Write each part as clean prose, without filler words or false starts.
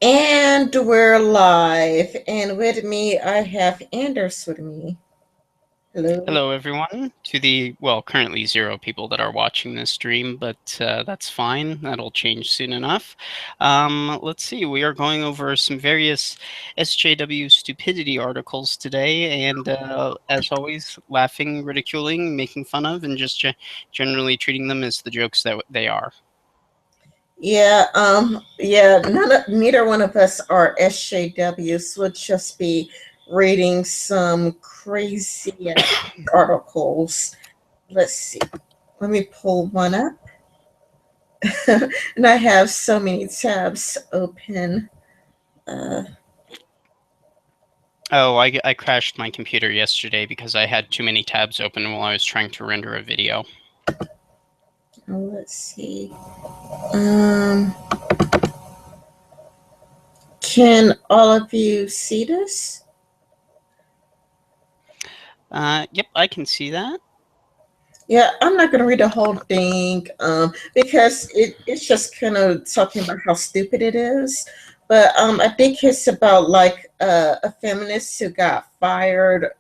And we're live. And with me, I have Anders with me. Hello. Hello, everyone. To the, well, currently 0 people that are watching this stream, but that's fine. That'll change soon enough. Let's see. We are going over some various SJW stupidity articles today, and as always, laughing, ridiculing, making fun of, and just generally treating them as the jokes that they are. Yeah, neither one of us are SJWs. We'll just be reading some crazy articles. Let's see. Let me pull one up. And I have so many tabs open. Uh, Oh, I crashed my computer yesterday because I had too many tabs open while I was trying to render a video. let's see. Um, can all of you see this? Yep, I can see that. Yeah, I'm not gonna read the whole thing because it's just kind of talking about how stupid it is. But I think it's about like a feminist who got fired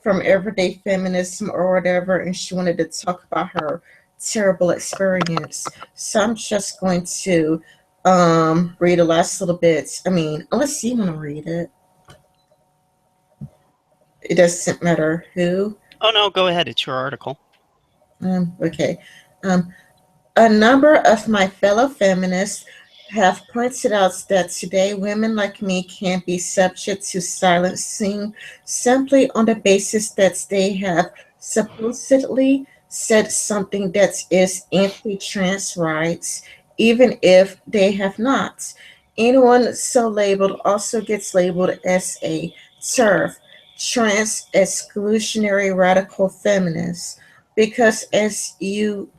from everyday feminism or whatever, and she wanted to talk about her terrible experience. So I'm just going to read the last little bit. I mean, unless you want to read it, it doesn't matter who. Oh no, go ahead. It's your article. Okay. Um, A number of my fellow feminists have pointed out that today women like me can be subject to silencing simply on the basis that they have supposedly said something that is anti-trans rights, even if they have not. Anyone so labeled also gets labeled as a TERF, trans exclusionary radical feminist, because as you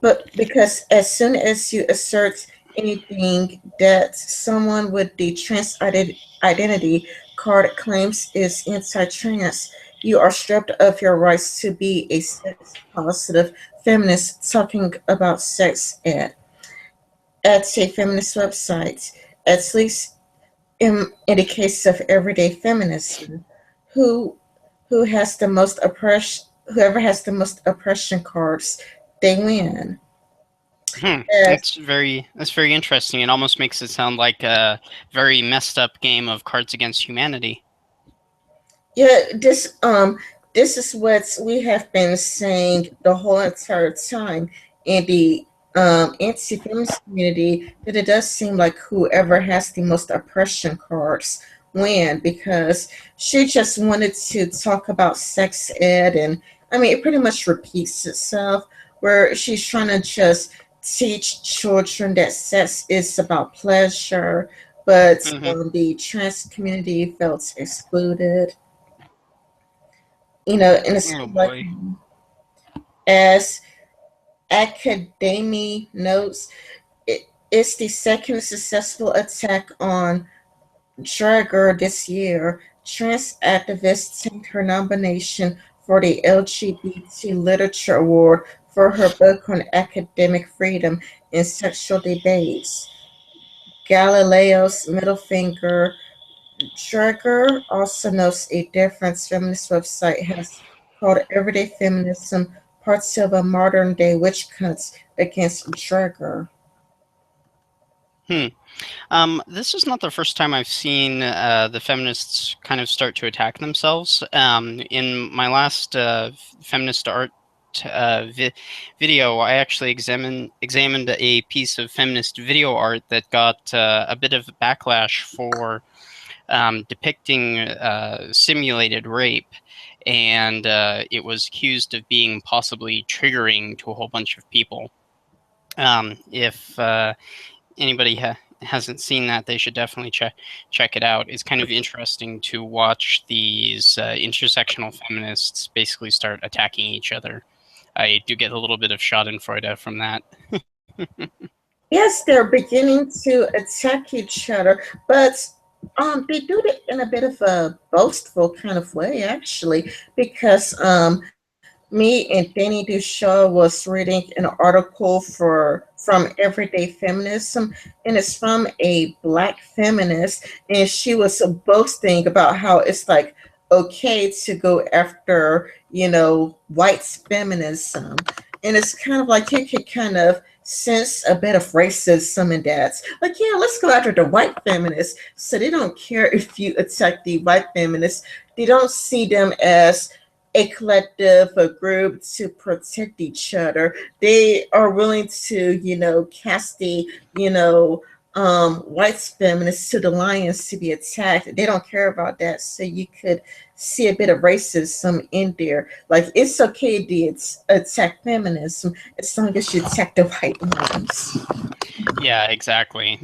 but because as soon as you assert anything that someone with the trans identity card claims is anti-trans, you are stripped of your rights to be a sex positive feminist talking about sex ed at a feminist website, at least in the case of everyday feminism, who who has the most oppression whoever has the most oppression cards, they win. As That's very interesting. It almost makes it sound like a very messed up game of Cards Against Humanity. Yeah, this is what we have been saying the whole entire time in the anti-feminist community, that it does seem like whoever has the most oppression cards win, because she just wanted to talk about sex ed, and I mean it pretty much repeats itself, where she's trying to just teach children that sex is about pleasure, but Hmm. the trans community felt excluded. And it's Oh like, boy. as Academy notes, it's the second successful attack on Drager this year. Trans activists take her nomination for the LGBT Literature Award for her book on academic freedom and sexual debates. Galileo's middle finger. Drager also notes a different feminist website has called Everyday Feminism parts of a modern day witch hunt against Drager. Hmm. This is not the first time I've seen the feminists kind of start to attack themselves. In my last feminist art video, I actually examined a piece of feminist video art that got a bit of backlash for depicting simulated rape, and it was accused of being possibly triggering to a whole bunch of people. If anybody hasn't seen that, they should definitely check it out. It's kind of interesting to watch these intersectional feminists basically start attacking each other. I do get a little bit of Schadenfreude from that. Yes, they're beginning to attack each other, but they do it in a bit of a boastful kind of way, actually, because Me and Danny Dushaw was reading an article from Everyday Feminism, and it's from a black feminist, and she was boasting about how it's like okay to go after white feminism, and it's kind of like you could kind of sense a bit of racism in that. Like, yeah, let's go after the white feminists. So they don't care if you attack the white feminists. They don't see them as a collective, a group to protect each other. They are willing to, cast the, white feminists to the lions to be attacked. They don't care about that. So you could see a bit of racism in there. Like, it's okay to attack feminism as long as you attack the white ones. Yeah, exactly.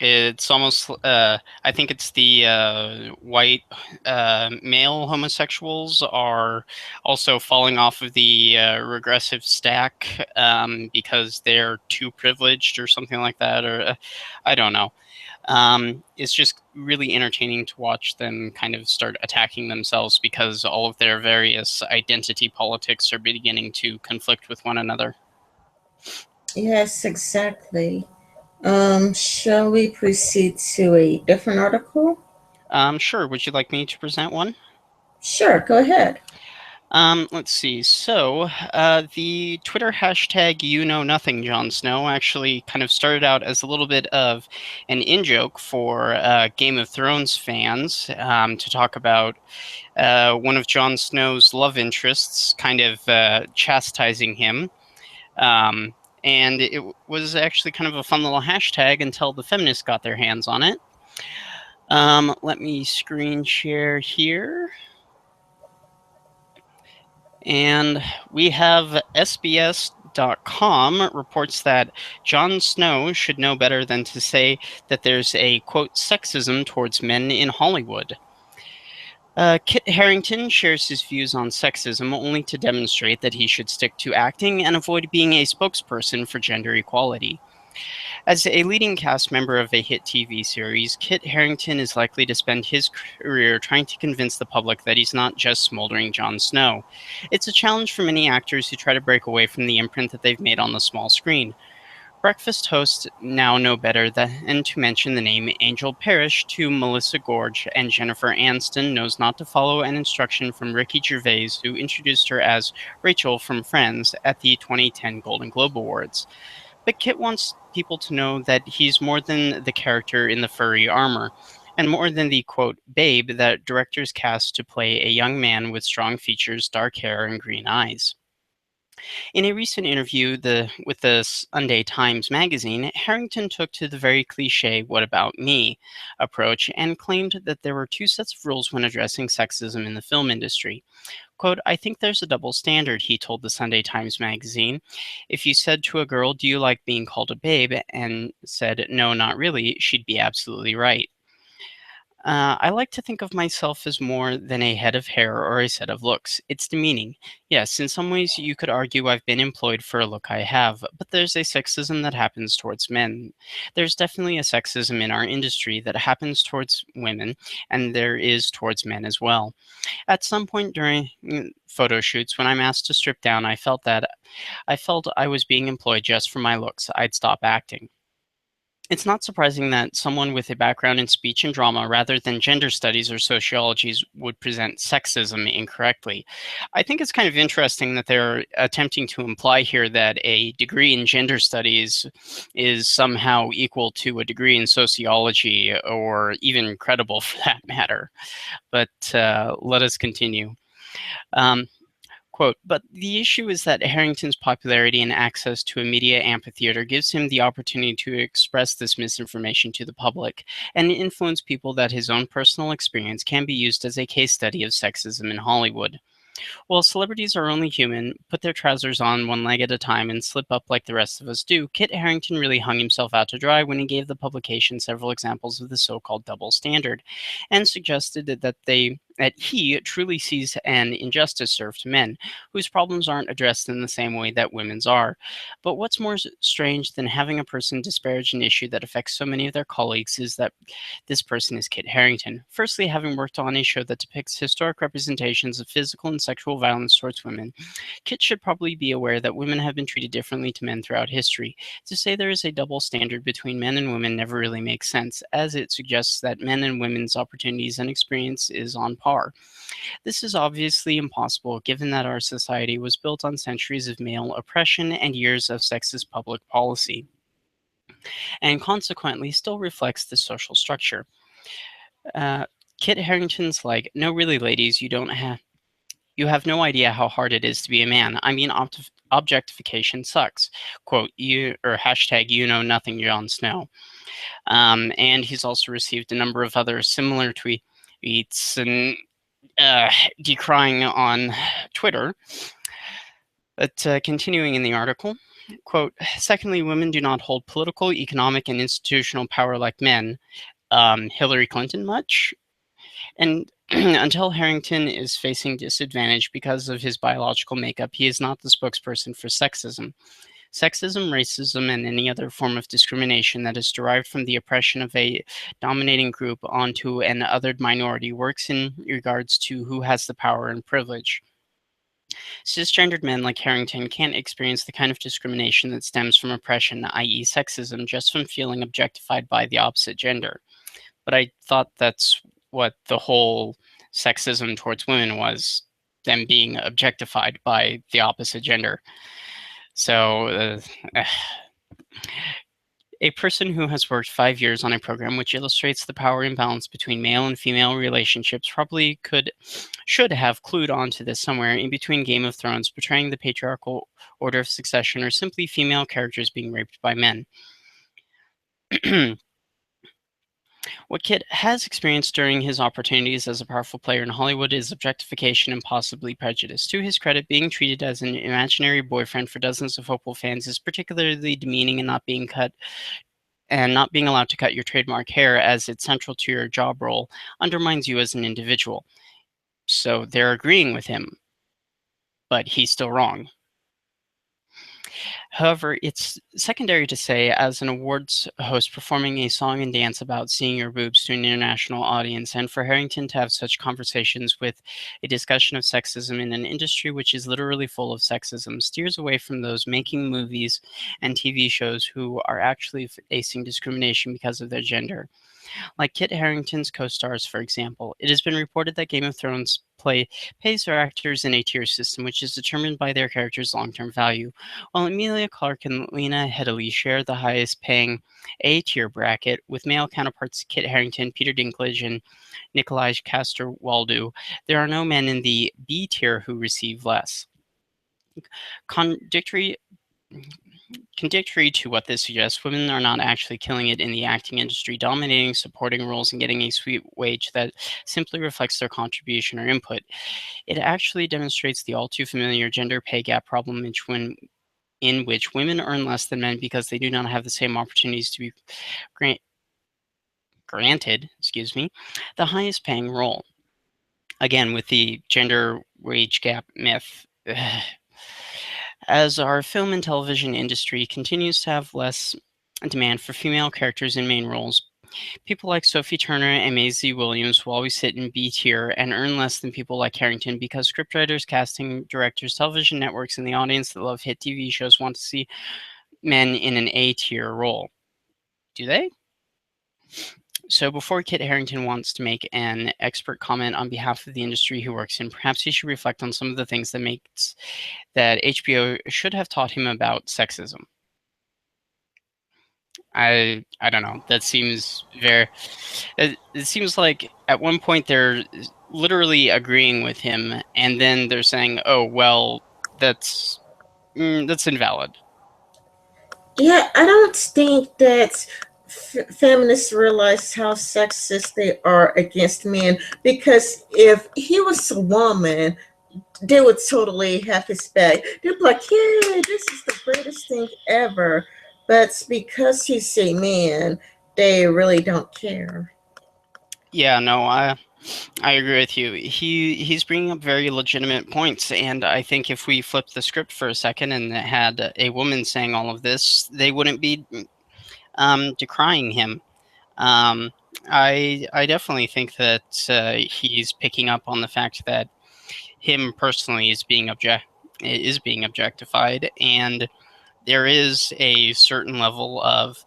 It's almost, I think it's the white male homosexuals are also falling off of the regressive stack because they're too privileged or something like that, or I don't know. It's just really entertaining to watch them kind of start attacking themselves because all of their various identity politics are beginning to conflict with one another. Yes, exactly. Shall we proceed to a different article? Sure, would you like me to present one? Sure, go ahead. Let's see. So, the Twitter hashtag "You Know Nothing, Jon Snow" actually kind of started out as a little bit of an in-joke for Game of Thrones fans to talk about one of Jon Snow's love interests, kind of chastising him. Um, and it was actually kind of a fun little hashtag until the feminists got their hands on it. Let me screen share here. And we have SBS.com reports that Jon Snow should know better than to say that there's a, quote, sexism towards men in Hollywood. Kit Harington shares his views on sexism only to demonstrate that he should stick to acting and avoid being a spokesperson for gender equality. As a leading cast member of a hit TV series, Kit Harington is likely to spend his career trying to convince the public that he's not just smoldering Jon Snow. It's a challenge for many actors who try to break away from the imprint that they've made on the small screen. Breakfast hosts now know better than to mention the name Angel Parrish to Melissa Gorge, and Jennifer Aniston knows not to follow an instruction from Ricky Gervais, who introduced her as Rachel from Friends at the 2010 Golden Globe Awards. But Kit wants people to know that he's more than the character in the furry armor, and more than the, quote, babe that directors cast to play a young man with strong features, dark hair, and green eyes. In a recent interview with the Sunday Times magazine, Harrington took to the very cliche "what about me" approach and claimed that there were two sets of rules when addressing sexism in the film industry. Quote, I think there's a double standard, he told the Sunday Times magazine. If you said to a girl, do you like being called a babe, and said, no, not really, she'd be absolutely right. I like to think of myself as more than a head of hair or a set of looks. It's demeaning. Yes, in some ways you could argue I've been employed for a look I have, but there's a sexism that happens towards men. There's definitely a sexism in our industry that happens towards women, and there is towards men as well. At some point during photo shoots, when I'm asked to strip down, I felt I was being employed just for my looks. I'd stop acting. It's not surprising that someone with a background in speech and drama rather than gender studies or sociologies would present sexism incorrectly. I think it's kind of interesting that they're attempting to imply here that a degree in gender studies is somehow equal to a degree in sociology, or even credible for that matter. But let us continue. Um, Quote, but the issue is that Harrington's popularity and access to a media amphitheater gives him the opportunity to express this misinformation to the public and influence people that his own personal experience can be used as a case study of sexism in Hollywood. While celebrities are only human, put their trousers on one leg at a time and slip up like the rest of us do, Kit Harington really hung himself out to dry when he gave the publication several examples of the so-called double standard, and suggested that they that he truly sees an injustice served to men, whose problems aren't addressed in the same way that women's are. But what's more strange than having a person disparage an issue that affects so many of their colleagues is that this person is Kit Harington. Firstly, having worked on a show that depicts historic representations of physical and sexual violence towards women, Kit should probably be aware that women have been treated differently to men throughout history. To say there is a double standard between men and women never really makes sense, as it suggests that men and women's opportunities and experience is on par. This is obviously impossible given that our society was built on centuries of male oppression and years of sexist public policy, and consequently still reflects this social structure. Uh, Kit Harington's like, no, really, ladies, you have no idea how hard it is to be a man. I mean, objectification sucks. Quote, you, or hashtag, you know nothing, Jon Snow. And he's also received a number of other similar tweets and decrying on Twitter. But continuing in the article, quote, secondly, women do not hold political, economic, and institutional power like men. Hillary Clinton much? And until Harrington is facing disadvantage because of his biological makeup, he is not the spokesperson for sexism. Sexism, racism, and any other form of discrimination that is derived from the oppression of a dominating group onto an othered minority works in regards to who has the power and privilege. Cisgendered men like Harrington can't experience the kind of discrimination that stems from oppression, i.e., sexism, just from feeling objectified by the opposite gender. But I thought that's what the whole sexism towards women was, them being objectified by the opposite gender. So, a person who has worked 5 years on a program which illustrates the power imbalance between male and female relationships probably should have clued onto this somewhere in between Game of Thrones portraying the patriarchal order of succession or simply female characters being raped by men. What Kit has experienced during his opportunities as a powerful player in Hollywood is objectification and possibly prejudice. To his credit, being treated as an imaginary boyfriend for dozens of hopeful fans is particularly demeaning, and not being allowed to cut your trademark hair as it's central to your job role undermines you as an individual. So they're agreeing with him, but he's still wrong. However, it's secondary to say, as an awards host performing a song and dance about seeing your boobs to an international audience, and for Harrington to have such conversations with a discussion of sexism in an industry which is literally full of sexism steers away from those making movies and TV shows who are actually facing discrimination because of their gender. Like Kit Harington's co-stars, for example, it has been reported that Game of Thrones pays their actors in a tier system, which is determined by their character's long-term value. While Emilia Clarke and Lena Headey share the highest-paying A-tier bracket, with male counterparts Kit Harington, Peter Dinklage, and Nikolai Coster-Waldau, there are no men in the B-tier who receive less. Contradictory to what this suggests, women are not actually killing it in the acting industry, dominating supporting roles and getting a sweet wage that simply reflects their contribution or input. It actually demonstrates the all too familiar gender pay gap problem in which women earn less than men because they do not have the same opportunities to be granted, the highest paying role. Again, with the gender wage gap myth. As our film and television industry continues to have less demand for female characters in main roles, people like Sophie Turner and Maisie Williams will always sit in B tier and earn less than people like Harington because scriptwriters, casting directors, television networks, and the audience that love hit TV shows want to see men in an A tier role. Do they? So before Kit Harington wants to make an expert comment on behalf of the industry he works in, perhaps he should reflect on some of the things that HBO should have taught him about sexism. I don't know. That seems it seems like at one point they're literally agreeing with him, and then they're saying, "Oh well, that's invalid." Yeah, I don't think that feminists realize how sexist they are against men, because if he was a woman, they would totally have his back. They'd be like, "Yay, this is the greatest thing ever." But because he's a man, they really don't care. Yeah, no, I agree with you. He's bringing up very legitimate points, and I think if we flipped the script for a second and had a woman saying all of this, they wouldn't be decrying him. Um, I definitely think that he's picking up on the fact that him personally is being objectified, and there is a certain level of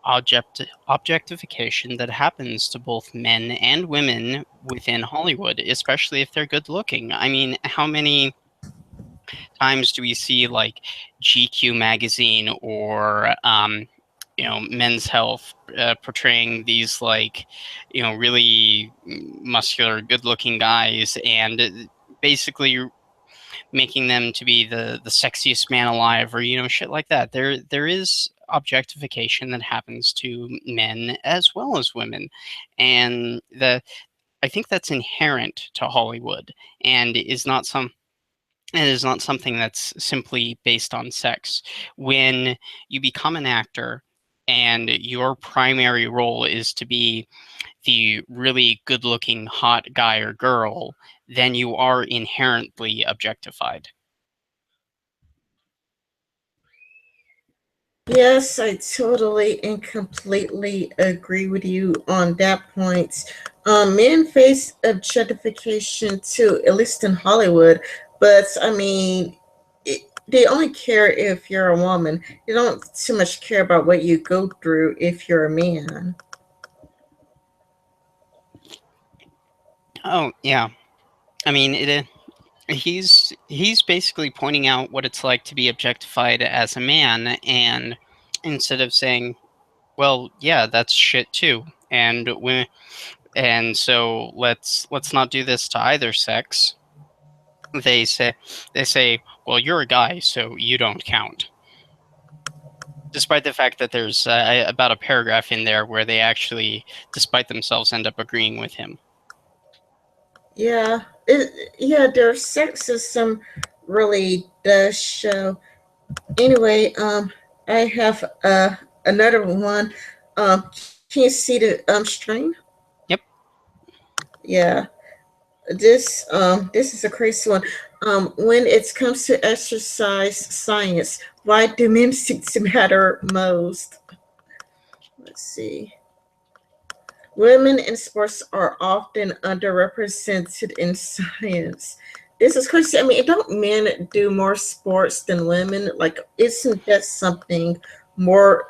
objectification that happens to both men and women within Hollywood, especially if they're good looking. I mean, how many times do we see like GQ magazine or Men's Health portraying these like really muscular, good-looking guys, and basically making them to be the sexiest man alive, or shit like that. There is objectification that happens to men as well as women, and I think that's inherent to Hollywood, and is not some it is not something that's simply based on sex. When you become an actor and your primary role is to be the really good looking hot guy or girl, then you are inherently objectified. Yes, I totally and completely agree with you on that point. Men face objectification too, at least in Hollywood, but I mean, they only care if you're a woman. They don't too much care about what you go through if you're a man. Oh yeah, I mean he's basically pointing out what it's like to be objectified as a man, and instead of saying, well, yeah, that's shit too, and so let's not do this to either sex. They say well, you're a guy, so you don't count. Despite the fact that there's about a paragraph in there where they actually, despite themselves, end up agreeing with him. Yeah, yeah, their sexism really does show. Anyway, I have another one. Can you see the string? Yep. Yeah, this is a crazy one. When it comes to exercise science, why do men seem to matter most? Let's see. Women in sports are often underrepresented in science. This is crazy. I mean, don't men do more sports than women? Like, isn't that something more,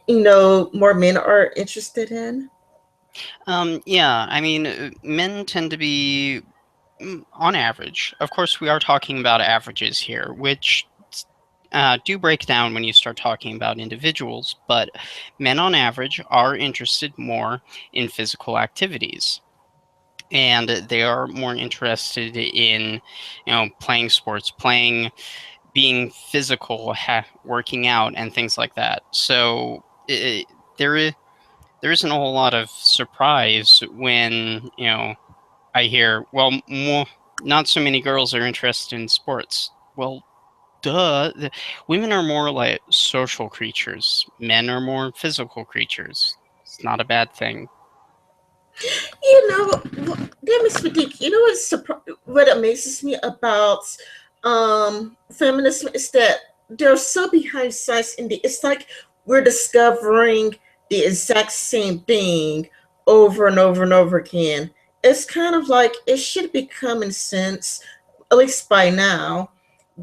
more men are interested in? Yeah, I mean, men tend to be, on average, of course, we are talking about averages here, which do break down when you start talking about individuals, but men on average are interested more in physical activities. And they are more interested in, playing sports, being physical, working out, and things like that. So there is there isn't a whole lot of surprise when I hear, well, not so many girls are interested in sports. Well, duh. Women are more like social creatures. Men are more physical creatures. It's not a bad thing. Damn Miss Fatigue, what amazes me about feminism is that they're so behind science in the it's like we're discovering the exact same thing over and over and over again. It's kind of like it should be common sense, at least by now,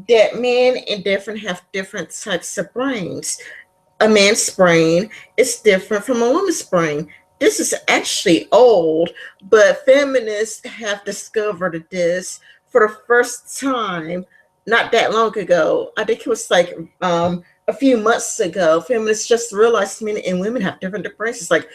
that men and different have different types of brains. A man's brain is different from a woman's brain. This is actually old, but feminists have discovered this for the first time not that long ago. I think it was like a few months ago. Feminists just realized men and women have different brains. It's like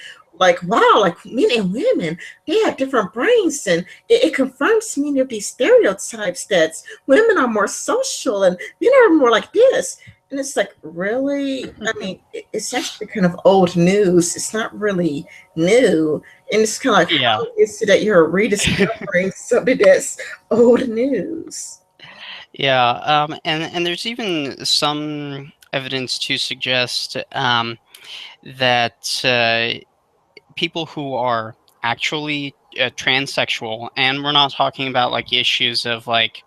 wow, like men and women, they have different brains, and it confirms many of these stereotypes that women are more social and men are more like this. And it's like, really? I mean, it's actually kind of old news. It's not really new. And it's kind of like, Yeah. how is it that you're rediscovering something that's old news? Yeah, and there's even some evidence to suggest that people who are actually transsexual, and we're not talking about like issues of like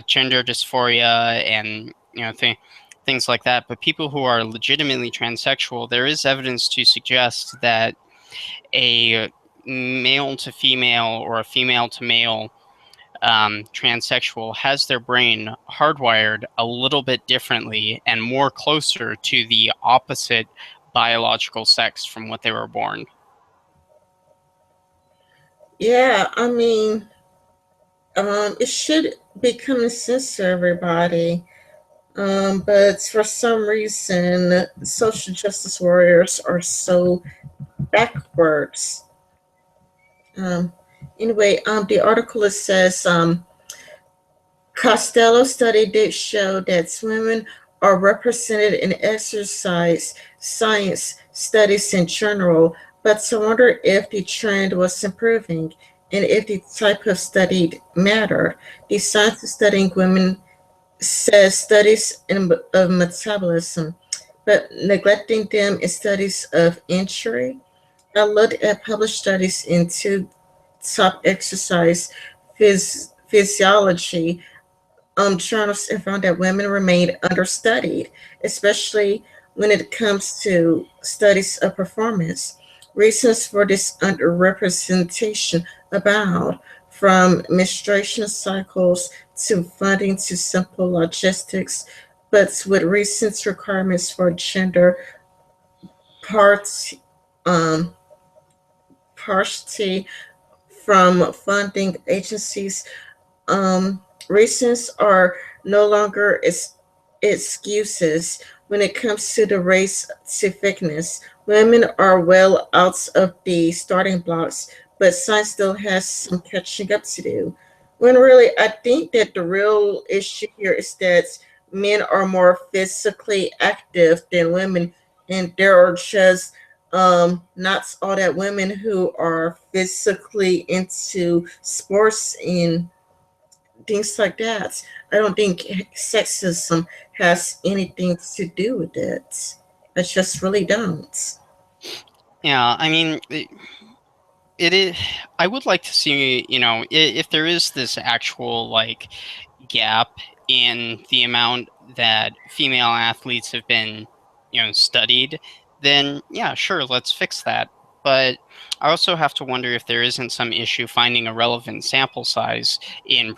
gender dysphoria and things like that, but people who are legitimately transsexual, there is evidence to suggest that a male to female or a female to male transsexual has their brain hardwired a little bit differently and more closer to the opposite biological sex from what they were born. Yeah, I mean, it should be common sense to everybody. But for some reason, social justice warriors are so backwards. Um, the article says Costello study did show that women are represented in exercise science studies in general, but to wonder if the trend was improving and if the type of study mattered. The science of studying women says studies of metabolism, but neglecting them in studies of injury. I looked at published studies into top exercise physiology journals and found that women remain understudied, especially when it comes to studies of performance. Reasons for this underrepresentation abound, from menstruation cycles to funding to simple logistics, but with recent requirements for gender parts, um, partiality from funding agencies, reasons are no longer excuses when it comes to the race to thickness. Women are well out of the starting blocks, but science still has some catching up to do. When really, I think that the real issue here is that men are more physically active than women, and there are just not all that women who are physically into sports and things like that. I don't think sexism has anything to do with it. I just really don't. Yeah, I mean, it is. I would like to see, if there is this actual like gap in the amount that female athletes have been, studied, then yeah, sure, let's fix that. But I also have to wonder if there isn't some issue finding a relevant sample size in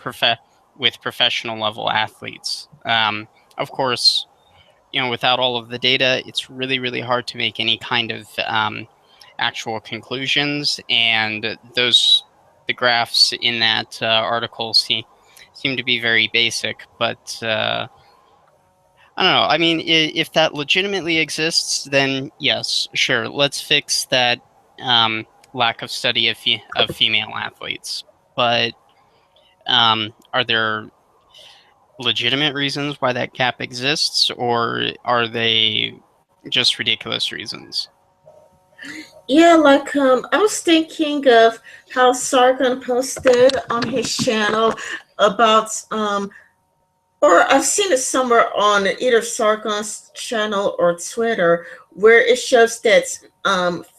with professional level athletes. Of course, without all of the data, it's really, really hard to make any kind of actual conclusions. And the graphs in that article seem to be very basic. But I don't know. I mean, if that legitimately exists, then yes, sure, let's fix that lack of study of female athletes. But are there legitimate reasons why that gap exists, or are they just ridiculous reasons? Yeah, like I was thinking of how Sargon posted on his channel about or I've seen it somewhere on either Sargon's channel or Twitter, where it shows that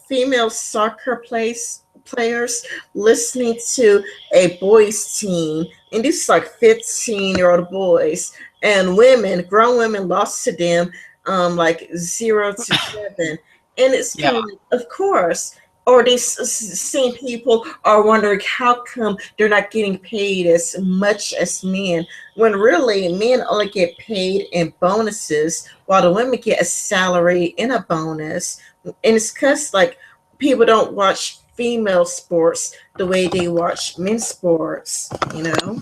female soccer players listening to a boys team, and these like 15-year-old boys, and women, grown women, lost to them like 0-7, and it's Yeah, kind of like, of course. Or these same people are wondering how come they're not getting paid as much as men, when really men only get paid in bonuses while the women get a salary and a bonus. And it's because like people don't watch female sports the way they watch men's sports, you know?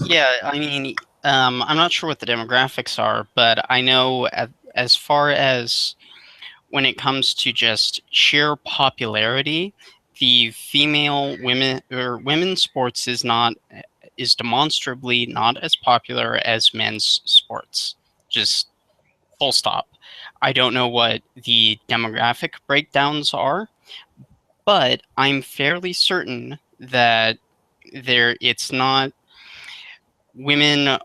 yeah. I mean, I'm not sure what the demographics are, but I know as far as when it comes to just sheer popularity, the female women or women's sports is demonstrably not as popular as men's sports. Just full stop. I don't know what the demographic breakdowns are, but I'm fairly certain that it's not women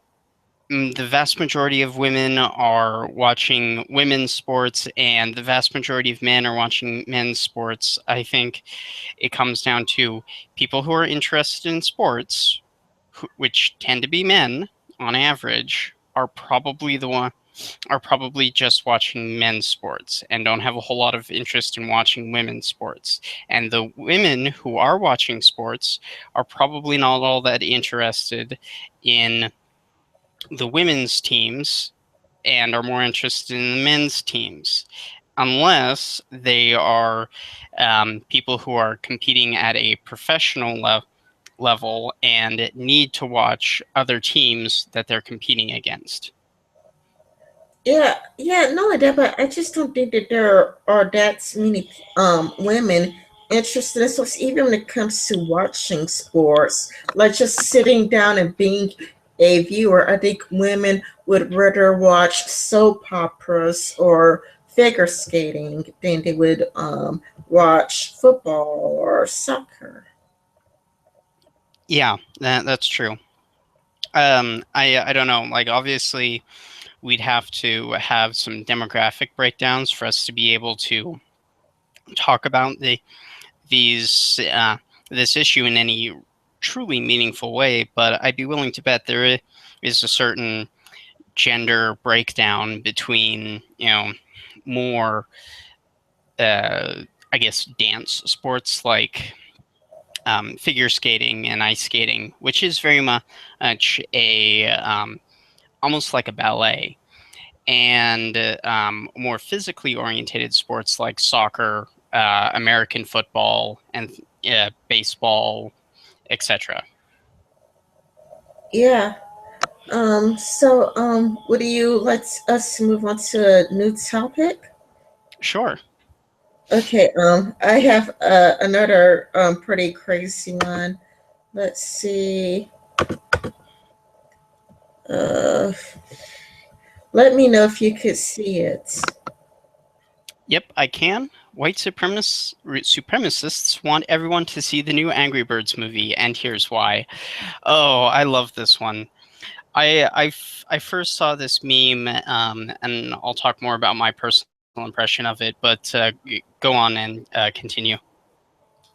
The vast majority of women are watching women's sports, and the vast majority of men are watching men's sports. I think it comes down to people who are interested in sports, which tend to be men on average, are probably just watching men's sports and don't have a whole lot of interest in watching women's sports. And the women who are watching sports are probably not all that interested in the women's teams and are more interested in the men's teams, unless they are people who are competing at a professional level and need to watch other teams that they're competing against. Yeah, yeah, not like that, but I just don't think that there are that many women interested in sports, even when it comes to watching sports, like just sitting down and being a viewer. I think women would rather watch soap operas or figure skating than they would watch football or soccer. Yeah, that's true. I don't know. Like, obviously, we'd have to have some demographic breakdowns for us to be able to talk about these this issue in any truly meaningful way. But I'd be willing to bet there is a certain gender breakdown between, more I guess dance sports like figure skating and ice skating, which is very much a almost like a ballet, and more physically orientated sports like soccer, American football, and baseball, etc. Yeah. Would you like us to move on to a new topic? Sure. Okay, I have another pretty crazy one. Let's see. Uh, Let me know if you could see it. Yep, I can. White supremacists want everyone to see the new Angry Birds movie, and here's why. Oh, I love this one. I first saw this meme, and I'll talk more about my personal impression of it. But go on and continue.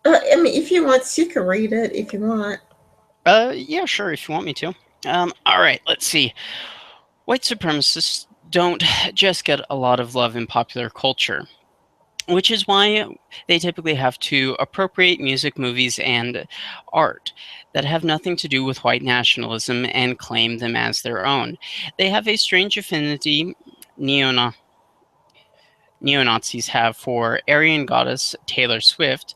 I mean, if you want, you can read it if you want. Yeah, sure, if you want me to. All right, let's see. White supremacists don't just get a lot of love in popular culture, which is why they typically have to appropriate music, movies, and art that have nothing to do with white nationalism and claim them as their own. They have a strange affinity, neo Nazis have, for Aryan goddess Taylor Swift,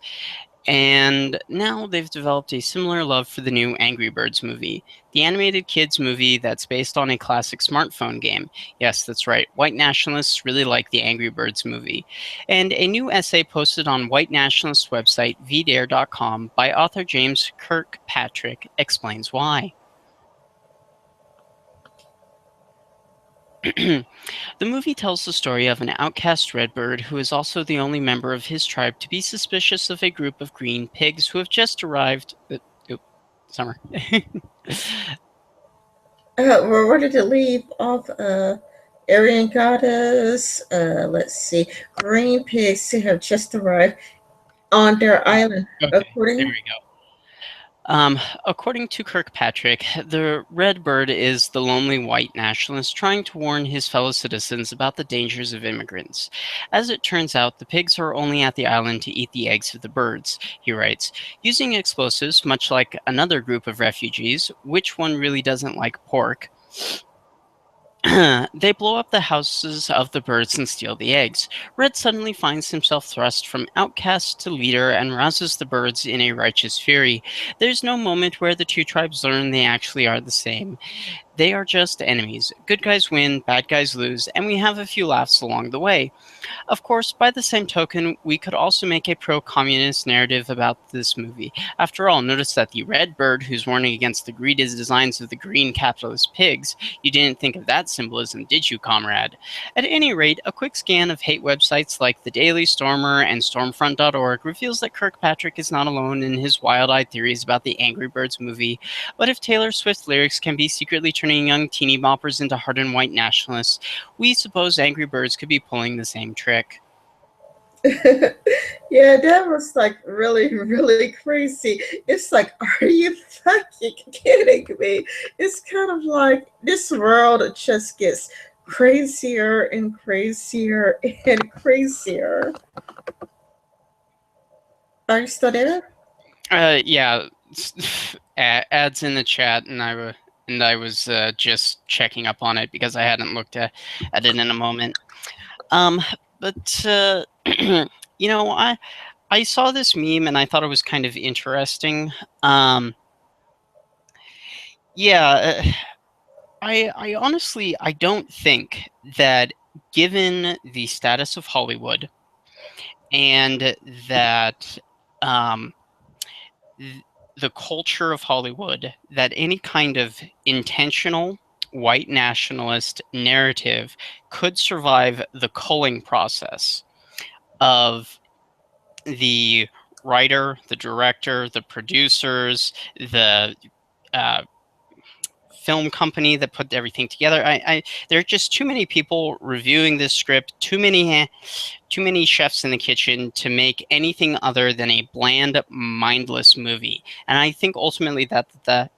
and now they've developed a similar love for the new Angry Birds movie, the animated kids movie that's based on a classic smartphone game. Yes, that's right, white nationalists really like the Angry Birds movie. And a new essay posted on white nationalist website vdare.com by author James Kirkpatrick explains why. The movie tells the story of an outcast redbird who is also the only member of his tribe to be suspicious of a group of green pigs who have just arrived. Summer. Where did it leave off? Aryan goddess. Let's see. Green pigs who have just arrived on their island, Okay, there according. we go. According to Kirkpatrick, the red bird is the lonely white nationalist trying to warn his fellow citizens about the dangers of immigrants. As it turns out, the pigs are only at the island to eat the eggs of the birds, he writes. Using explosives, much like another group of refugees, which one really doesn't like pork? They blow up the houses of the birds and steal the eggs. Red suddenly finds himself thrust from outcast to leader and rouses the birds in a righteous fury. There's no moment where the two tribes learn they actually are the same. They are just enemies. Good guys win, bad guys lose, and we have a few laughs along the way. Of course, by the same token, we could also make a pro-communist narrative about this movie. After all, notice that the red bird who's warning against the greedy designs of the green capitalist pigs, you didn't think of that symbolism, did you, comrade? At any rate, a quick scan of hate websites like the Daily Stormer and Stormfront.org reveals that Kirkpatrick is not alone in his wild-eyed theories about the Angry Birds movie, but if Taylor Swift lyrics can be secretly turned turning young teeny boppers into hardened white nationalists, we suppose Angry Birds could be pulling the same trick. Yeah, that was like really, really crazy. It's like, are you fucking kidding me? It's kind of like this world just gets crazier and crazier and crazier. Are you still there? Yeah, ads in the chat, and I was just checking up on it because I hadn't looked at it in a moment. Um, but you know, I saw this meme and I thought it was kind of interesting. Yeah, I honestly I don't think that given the status of Hollywood and that um, the culture of Hollywood, that any kind of intentional white nationalist narrative could survive the culling process of the writer, the director, the producers, the uh, film company that put everything together. There are just too many people reviewing this script, too many chefs in the kitchen to make anything other than a bland, mindless movie. And I think ultimately that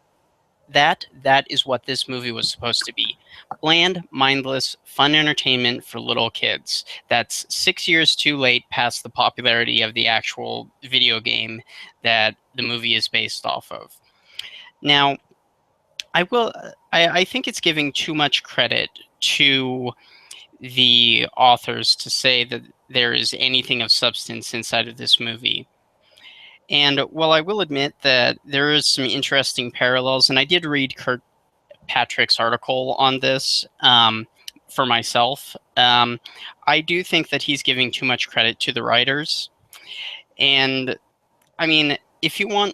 is what this movie was supposed to be. Bland, mindless, fun entertainment for little kids. That's 6 years too late past the popularity of the actual video game that the movie is based off of. Now, I think it's giving too much credit to the authors to say that there is anything of substance inside of this movie. And while I will admit that there is some interesting parallels, and I did read Kirkpatrick's article on this for myself, I do think that he's giving too much credit to the writers. And I mean, if you want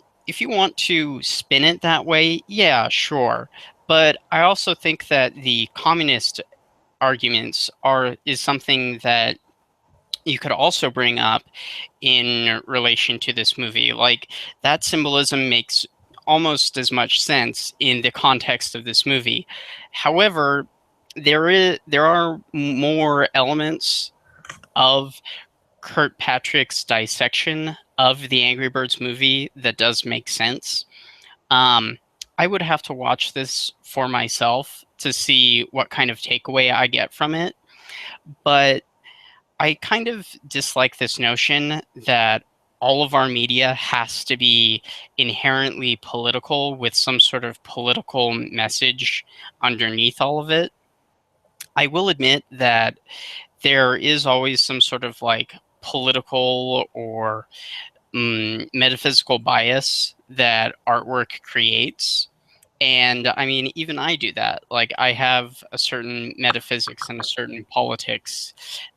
to spin it that way, yeah, sure. But I also think that the communist arguments is something that you could also bring up in relation to this movie. Like, that symbolism makes almost as much sense in the context of this movie. However, there are more elements of Kirkpatrick's dissection of the Angry Birds movie that does make sense. Um, I would have to watch this for myself to see what kind of takeaway I get from it. But I kind of dislike this notion that all of our media has to be inherently political with some sort of political message underneath all of it. I will admit that there is always some sort of like political or metaphysical bias that artwork creates. And I mean, even I do that. Like, I have a certain metaphysics and a certain politics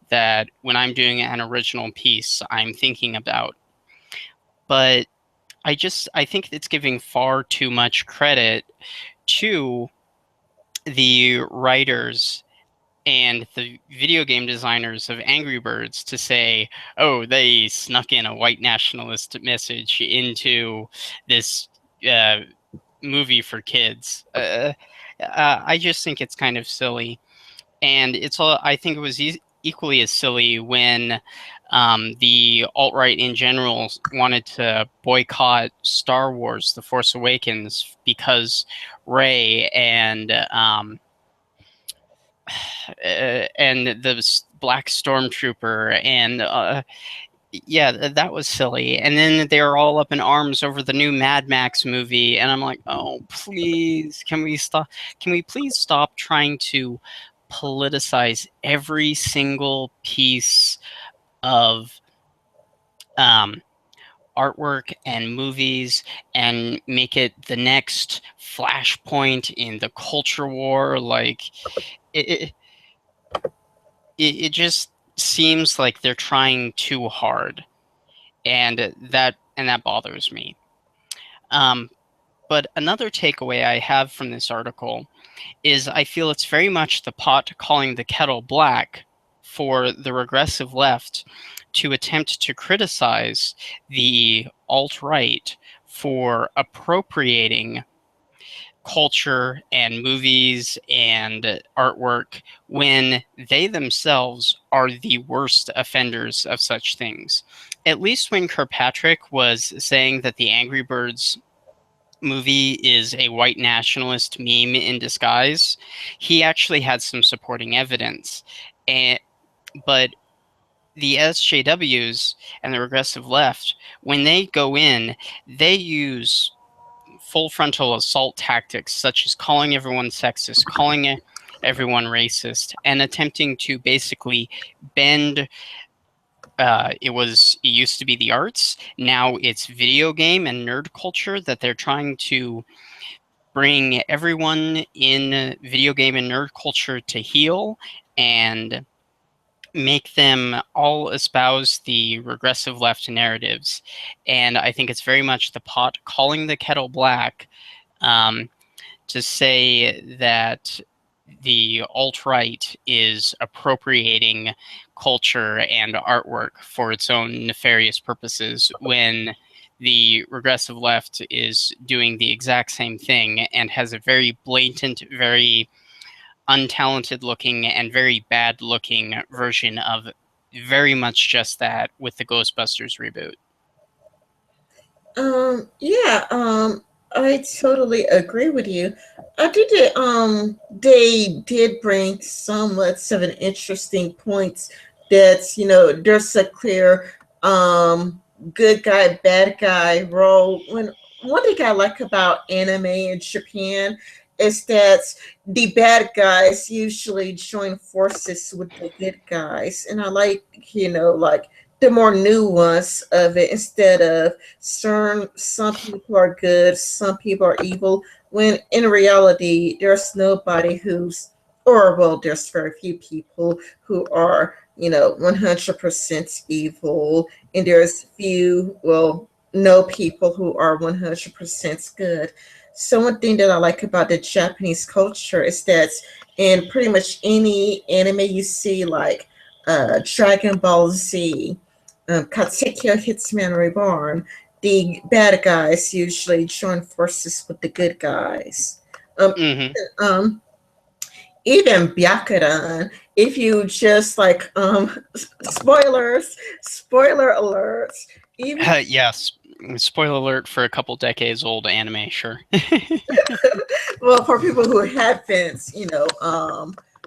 that when I'm doing an original piece, I'm thinking about. But I think it's giving far too much credit to the writers and the video game designers of Angry Birds to say, oh, they snuck in a white nationalist message into this uh, movie for kids. I just think it's kind of silly. And I think it was equally as silly when the alt-right in general wanted to boycott Star Wars: The Force Awakens because Rey and the Black Stormtrooper and yeah, that was silly. And then they were all up in arms over the new Mad Max movie, and I'm like, oh, please, can we stop? Can we please stop trying to politicize every single piece of um, artwork and movies and make it the next flashpoint in the culture war? Like, it, it just seems like they're trying too hard, and that bothers me. Um, but another takeaway I have from this article is I feel it's very much the pot calling the kettle black for the regressive left to attempt to criticize the alt-right for appropriating culture and movies and artwork when they themselves are the worst offenders of such things. At least when Kirkpatrick was saying that the Angry Birds movie is a white nationalist meme in disguise, he actually had some supporting evidence. And but the SJWs and the regressive left, when they go in, they use full frontal assault tactics such as calling everyone sexist, calling everyone racist, and attempting to basically bend. It used to be the arts. Now it's video game and nerd culture that they're trying to bring everyone in video game and nerd culture to heel and make them all espouse the regressive left narratives. And I think it's very much the pot calling the kettle black, um, to say that the alt-right is appropriating culture and artwork for its own nefarious purposes when the regressive left is doing the exact same thing and has a very blatant, very untalented looking and very bad looking version of very much just that with the Ghostbusters reboot. Yeah, I totally agree with you. I think that they did bring somewhat of an interesting points that, there's a clear good guy, bad guy role. When one thing I like about anime in Japan is that the bad guys usually join forces with the good guys. And I like, like the more nuance of it instead of some people are good, some people are evil, when in reality there's nobody who's, or well, there's very few people who are, 100% evil, and there's few, well, no people who are 100% good. So one thing that I like about the Japanese culture is that in pretty much any anime you see, like Dragon Ball Z, Katekyo Hitman Reborn, the bad guys usually join forces with the good guys. Um, Mm-hmm. um, Even Byakuran, if you just like spoiler alerts, even Yes. Spoiler alert for a couple decades old anime, sure. well, for people who haven't,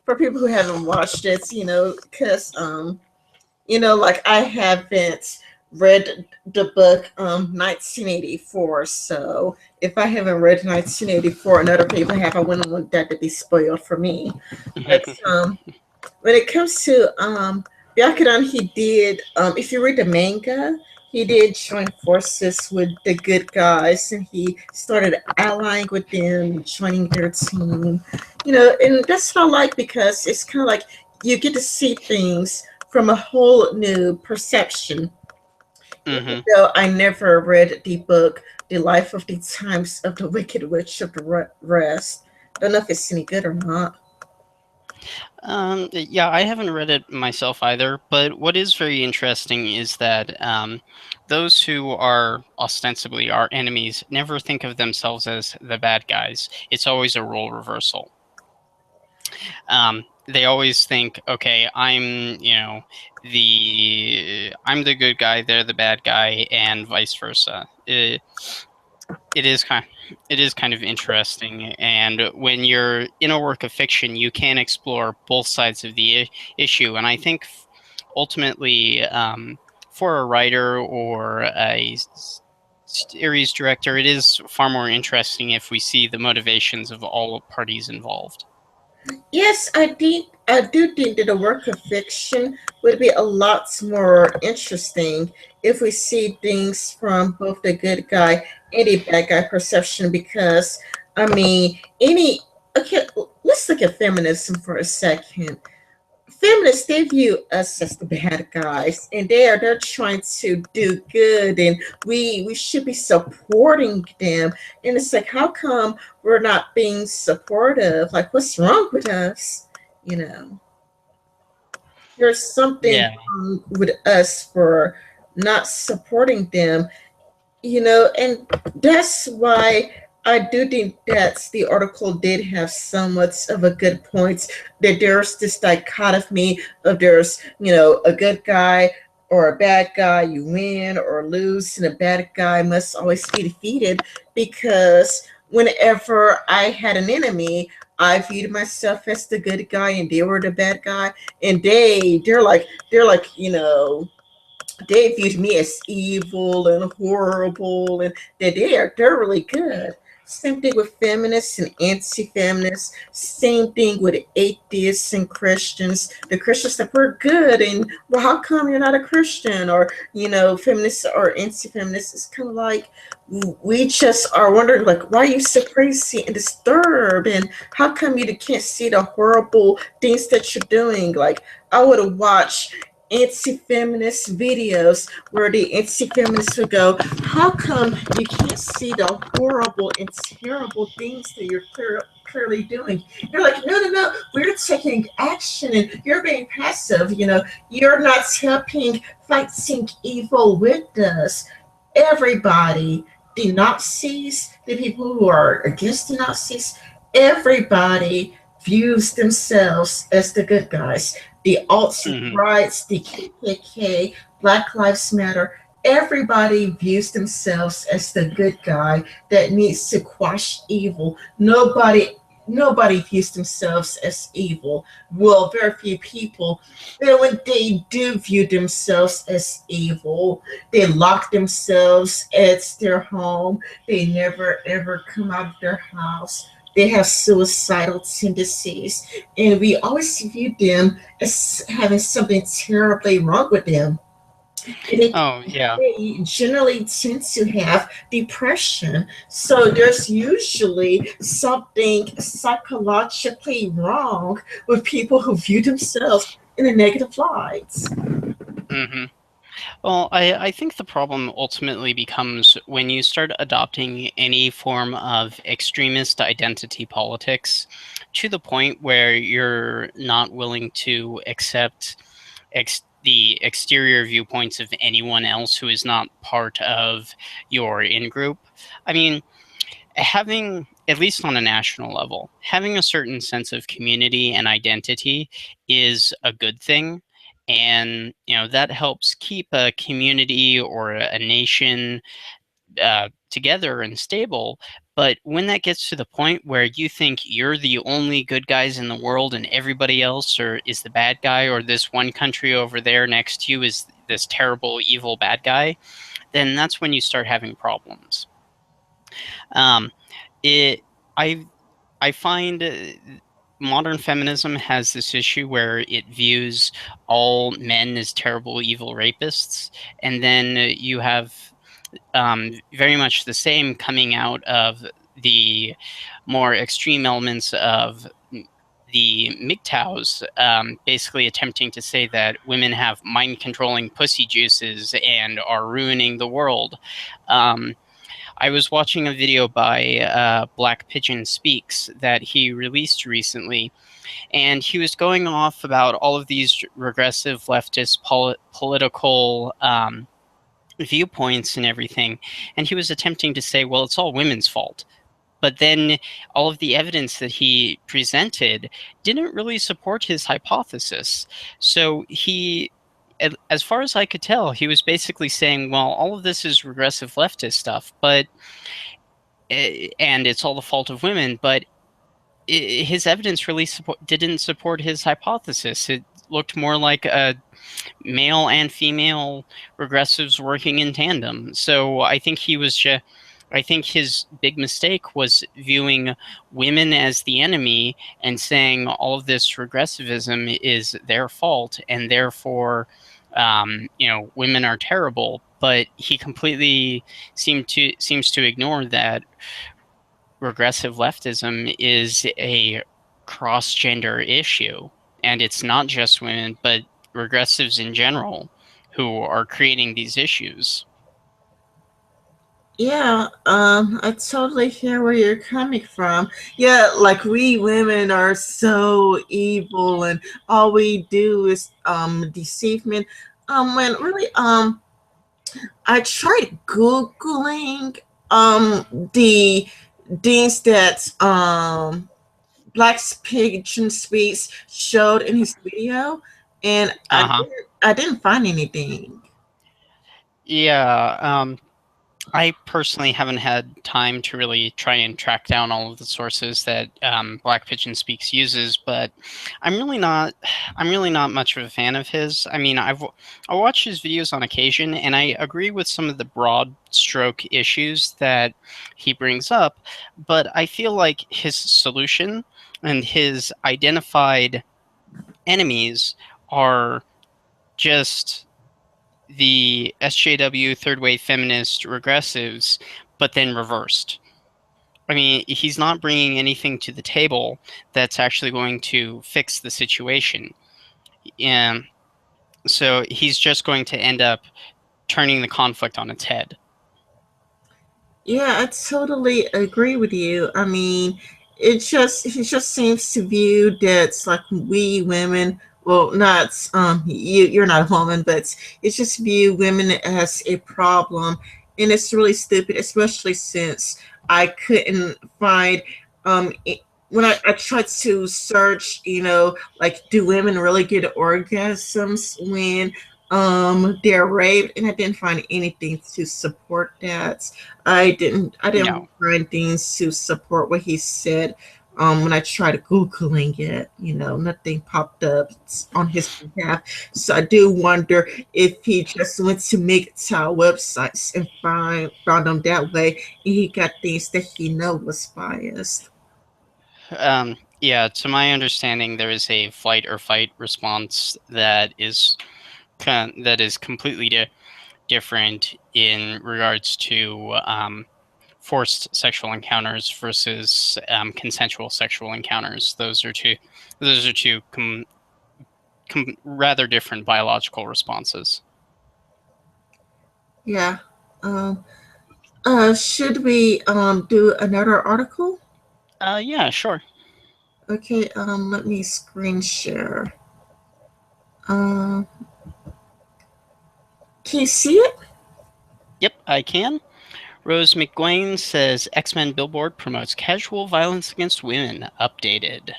for people who haven't watched it, because like I haven't read the book 1984, so if I haven't read 1984 and other people have, I wouldn't want that to be spoiled for me. But when it comes to Byakuran, he did, if you read the manga, he did join forces with the good guys and he started allying with them, joining their team. And that's what I like because it's kind of like you get to see things from a whole new perception. Even Mm-hmm. though I never read the book, The Life of the Times of the Wicked Witch of the Rest. Don't know if it's any good or not. Yeah, I haven't read it myself either, but what is very interesting is that those who are ostensibly our enemies never think of themselves as the bad guys. It's always a role reversal. They always think, okay, I'm the good guy, they're the bad guy, and vice versa. It is kind of interesting, and when you're in a work of fiction, you can explore both sides of the issue. And I think ultimately, for a writer or a series director, it is far more interesting if we see the motivations of all parties involved. Yes, I do think that a work of fiction would be a lot more interesting if we see things from both the good guy and the bad guy perception. Because I mean, any okay, let's look at feminism for a second. Feminists, they view us as the bad guys, and they're trying to do good, and we should be supporting them. And it's like, how come we're not being supportive? Like, what's wrong with us? You know, there's something Yeah. wrong with us for not supporting them. And that's why. I do think that the article did have somewhat of a good point, that there's this dichotomy of there's, a good guy or a bad guy, you win or lose, and a bad guy must always be defeated, because whenever I had an enemy, I viewed myself as the good guy and they were the bad guy, and they're like, they viewed me as evil and horrible, and that they're really good. Same thing with feminists and anti-feminists. Same thing with atheists and Christians. The Christians that we're good, and well, how come you're not a Christian? Or feminists or anti-feminists. It's kind of like we just are wondering, like, why are you so crazy and disturbed, and how come you can't see the horrible things that you're doing? Like, I would have watched anti-feminist videos where the anti-feminists would go, how come you can't see the horrible and terrible things that you're clearly doing? You're like, no, no, no, we're taking action and you're being passive. You're not helping fighting evil with us. Everybody, the Nazis, the people who are against the Nazis, everybody views themselves as the good guys. The alt Hmm. rights, the KKK, Black Lives Matter, everybody views themselves as the good guy that needs to quash evil. Nobody views themselves as evil. Well, very few people. But when they do view themselves as evil, they lock themselves at their home. They never ever come out of their house. They have suicidal tendencies, and we always view them as having something terribly wrong with them. They, Oh, yeah. they generally tend to have depression. So there's usually something psychologically wrong with people who view themselves in a negative light. Hmm. Well, I think the problem ultimately becomes when you start adopting any form of extremist identity politics to the point where you're not willing to accept the exterior viewpoints of anyone else who is not part of your in group. I mean, having, at least on a national level, having a certain sense of community and identity is a good thing. And, that helps keep a community or a nation together and stable. But when that gets to the point where you think you're the only good guys in the world and everybody else is the bad guy, or this one country over there next to you is this terrible, evil bad guy, then that's when you start having problems. Um, it, I I find modern feminism has this issue where it views all men as terrible, evil rapists, and then you have very much the same coming out of the more extreme elements of the MGTOWs, basically attempting to say that women have mind controlling pussy juices and are ruining the world. Um, I was watching a video by Black Pigeon Speaks that he released recently, and he was going off about all of these regressive leftist political viewpoints and everything. And he was attempting to say, well, it's all women's fault. But then all of the evidence that he presented didn't really support his hypothesis. So as far as I could tell, he was basically saying, well, all of this is regressive leftist stuff, but and it's all the fault of women, but his evidence really didn't support his hypothesis. It looked more like a male and female regressives working in tandem. So I think his big mistake was viewing women as the enemy and saying all of this regressivism is their fault and therefore, women are terrible. But he completely seems to ignore that regressive leftism is a cross gender issue. And it's not just women, but regressives in general who are creating these issues. Yeah, I totally hear where you're coming from. Yeah, like we women are so evil, and all we do is deceive men. When really I tried googling the things that Black Pigeon Speaks showed in his video, and Uh-huh. I didn't find anything. Yeah, I personally haven't had time to really try and track down all of the sources that Black Pigeon Speaks uses, but I'm really not. I'm really not much of a fan of his. I mean, I watch his videos on occasion, and I agree with some of the broad stroke issues that he brings up, but I feel like his solution and his identified enemies are just the SJW third wave feminist regressives, but then reversed. I mean, he's not bringing anything to the table that's actually going to fix the situation. And so he's just going to end up turning the conflict on its head. Yeah, I totally agree with you. I mean, it just seems to view that like we women, well, not you're not a woman, but it's just view women as a problem, and it's really stupid, especially since I couldn't find when I tried to search, like do women really get orgasms when they're raped, and I didn't find anything to support that. I didn't No. find things to support what he said. When I tried googling it, nothing popped up on his behalf. So I do wonder if he just went to MGTOW websites and found them that way, and he got things that he know was biased. Yeah, to my understanding, there is a flight or fight response that is completely different in regards to forced sexual encounters versus consensual sexual encounters. Those are two rather different biological responses. Yeah. Um, should we do another article? Yeah, sure. Okay. Let me screen share. Um, can you see it? Yep, I can. Rose McGuane says X-Men billboard promotes casual violence against women. Updated.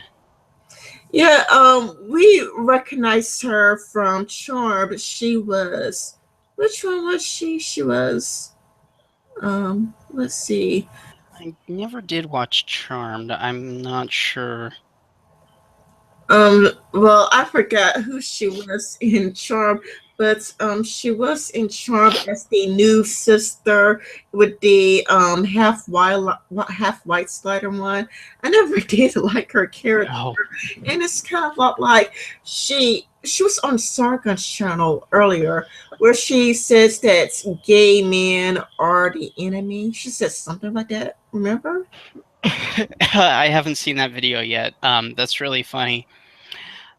Yeah, we recognized her from Charm. She was, which one was she? She was, let's see. I never did watch Charmed. I'm not sure. Well, I forgot who she was in Charm, but she was in Charm as the new sister with the half white slider one. I never did like her character, Oh, and it's kind of like she was on Sargon's channel earlier where she says that gay men are the enemy. She says something like that. Remember? I haven't seen that video yet. That's really funny.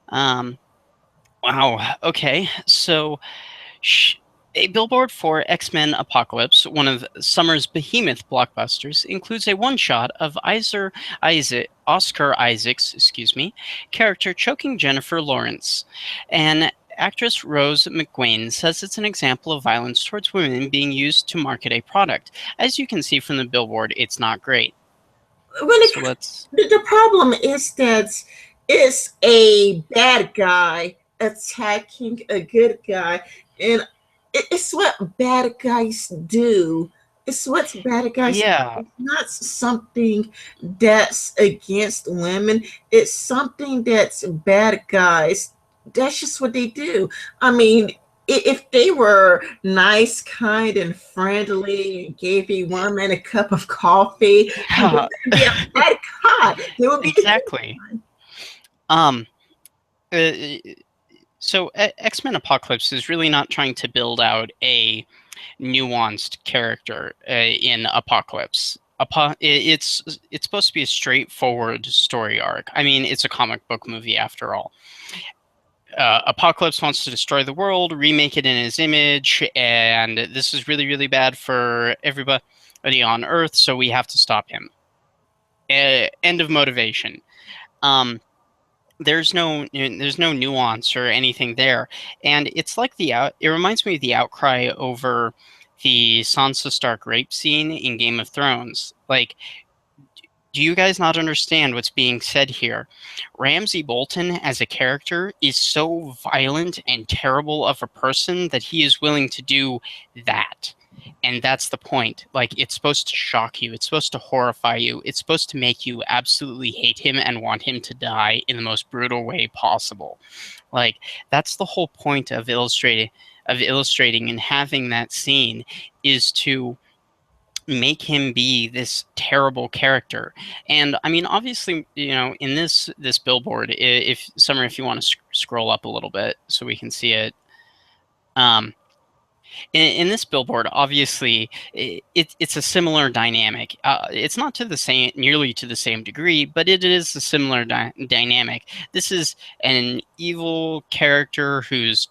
Um, wow. Okay, so a billboard for X-Men Apocalypse, one of summer's behemoth blockbusters, includes a one-shot of Oscar Isaac's, character choking Jennifer Lawrence. And actress Rose McGuane says it's an example of violence towards women being used to market a product. As you can see from the billboard, it's not great. When it So let's. the problem is that it's a bad guy attacking a good guy, and it's what bad guys do. It's what bad guys do. Yeah. It's not something that's against women. It's something that's bad guys. That's just what they do. I mean, if they were nice, kind, and friendly, gave a woman a cup of coffee, they wouldn't be a bad guy. They would be the good Exactly. guy. Um, uh, so X-Men Apocalypse is really not trying to build out a nuanced character in Apocalypse. It's supposed to be a straightforward story arc. I mean, it's a comic book movie after all. Apocalypse wants to destroy the world, remake it in his image, and this is really, really bad for everybody on Earth, so we have to stop him. End of motivation. Um, there's no nuance or anything there, and it's like it reminds me of the outcry over the Sansa Stark rape scene in Game of Thrones. Like, Do you guys not understand what's being said here? Ramsay Bolton as a character is so violent and terrible of a person that he is willing to do that. And that's the point. Like, it's supposed to shock you, it's supposed to horrify you, it's supposed to make you absolutely hate him and want him to die in the most brutal way possible. Like, that's the whole point of illustrating and having that scene, is to make him be this terrible character. And I mean, obviously, in this billboard, if Summer, if you want to scroll up a little bit so we can see it. In this billboard, obviously, it's a similar dynamic. It's not nearly to the same degree, but it is a similar dynamic. This is an evil character who's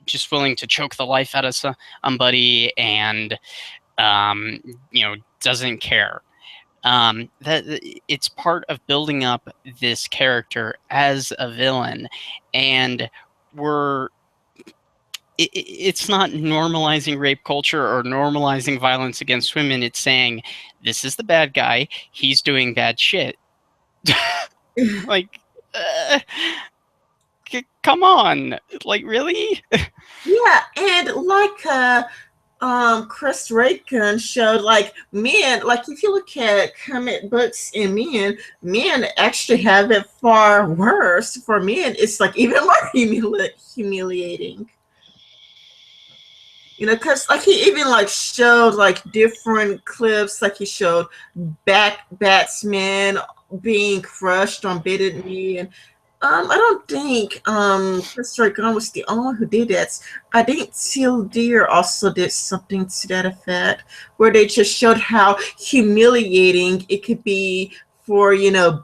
just willing to choke the life out of somebody, and um, doesn't care. That it's part of building up this character as a villain, and we're it's not normalizing rape culture or normalizing violence against women. It's saying this is the bad guy. He's doing bad shit. Like, come on, like, really? Yeah, and like Chris Reagan showed, like, men, like if you look at comic books and men actually have it far worse. For men, it's like even more humiliating. Because like he even like showed like different clips, like he showed batsmen being crushed on bended knee, and I don't think Mr. Gunn was the only one who did that. I think Teal Deer also did something to that effect, where they just showed how humiliating it could be for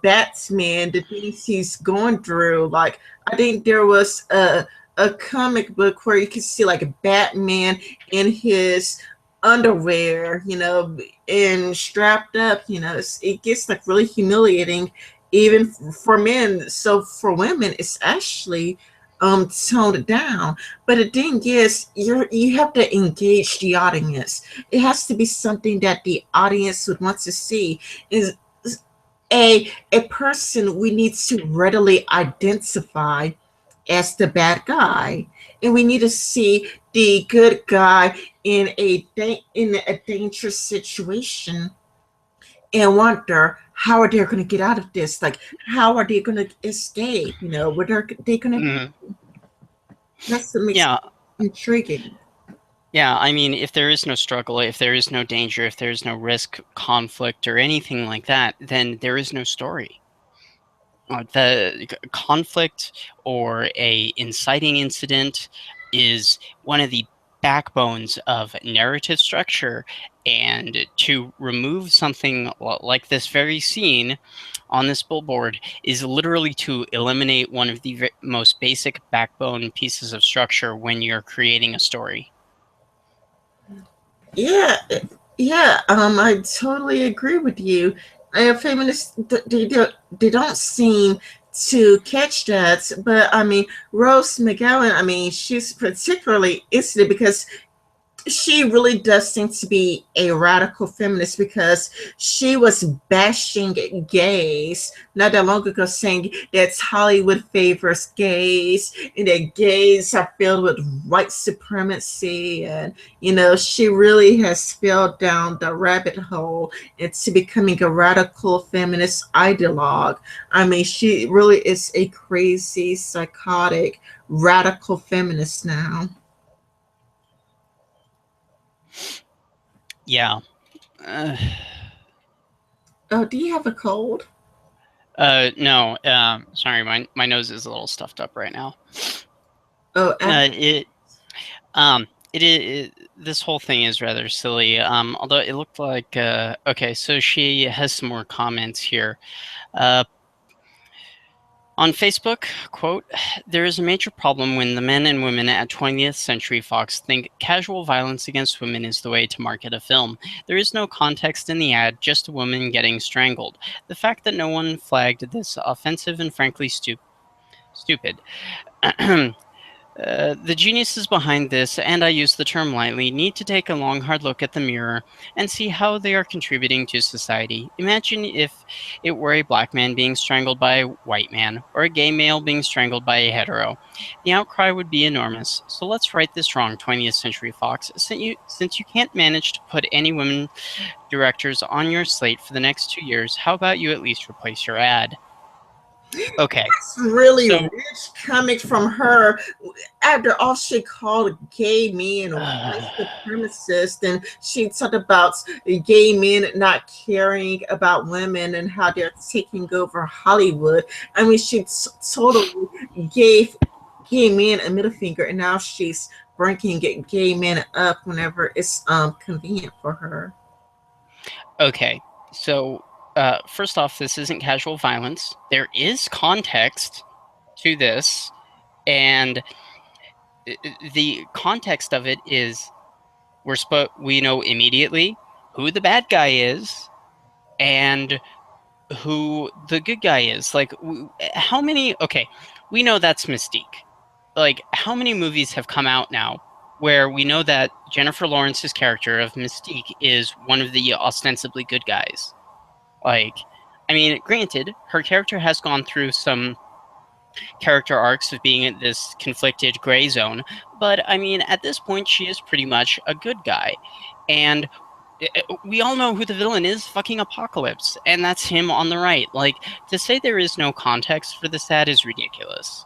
Batman, the things he's going through. Like I think there was a comic book where you could see like Batman in his underwear, and strapped up. It gets like really humiliating even for men. So for women, it's actually toned down. But the thing is, you have to engage the audience. It has to be something that the audience would want to see. Is a person we need to readily identify as the bad guy, and we need to see the good guy in a dangerous situation and wonder how are they going to get out of this, like how are they going to escape, what are they going to Mm. that's what makes Yeah. it intriguing. Yeah, I mean, if there is no struggle, if there is no danger, if there is no risk, conflict, or anything like that, then there is no story. The conflict or a inciting incident is one of the backbones of narrative structure, and to remove something like this very scene on this billboard is literally to eliminate one of the most basic backbone pieces of structure when you're creating a story. Yeah, yeah, I totally agree with you. Feminists, they don't seem to catch that, but I mean, Rose McGowan, I mean, she's particularly interested because she really does seem to be a radical feminist, because she was bashing gays not that long ago, saying that Hollywood favors gays and that gays are filled with white supremacy. And, she really has fell down the rabbit hole into becoming a radical feminist ideologue. I mean, she really is a crazy, psychotic, radical feminist now. Yeah. Oh, do you have a cold? No. Sorry, my nose is a little stuffed up right now. Oh, It this whole thing is rather silly. Although it looked like okay, so she has some more comments here. On Facebook, quote, there is a major problem when the men and women at 20th Century Fox think casual violence against women is the way to market a film. There is no context in the ad, just a woman getting strangled. The fact that no one flagged this offensive and frankly stupid. The geniuses behind this, and I use the term lightly, need to take a long, hard look at the mirror and see how they are contributing to society. Imagine if it were a black man being strangled by a white man, or a gay male being strangled by a hetero. The outcry would be enormous. So let's right this wrong, 20th Century Fox. Since you can't manage to put any women directors on your slate for the next 2 years, how about you at least replace your ad? Okay, It's really so. rich coming from her. After all, she called gay men white supremacists, and she talked about gay men not caring about women and how they're taking over Hollywood. I mean, she totally gave gay men a middle finger, and now she's bringing gay men up whenever it's convenient for her. Okay, so first off, this isn't casual violence. There is context to this, and the context of it is we know immediately who the bad guy is and who the good guy is. Like, how many? Okay, we know that's Mystique. Like, how many movies have come out now where we know that Jennifer Lawrence's character of Mystique is one of the ostensibly good guys? Like, I mean, granted, her character has gone through some character arcs of being in this conflicted gray zone, but I mean, at this point, she is pretty much a good guy. And we all know who the villain is, fucking Apocalypse, and that's him on the right. Like, to say there is no context for this ad is ridiculous.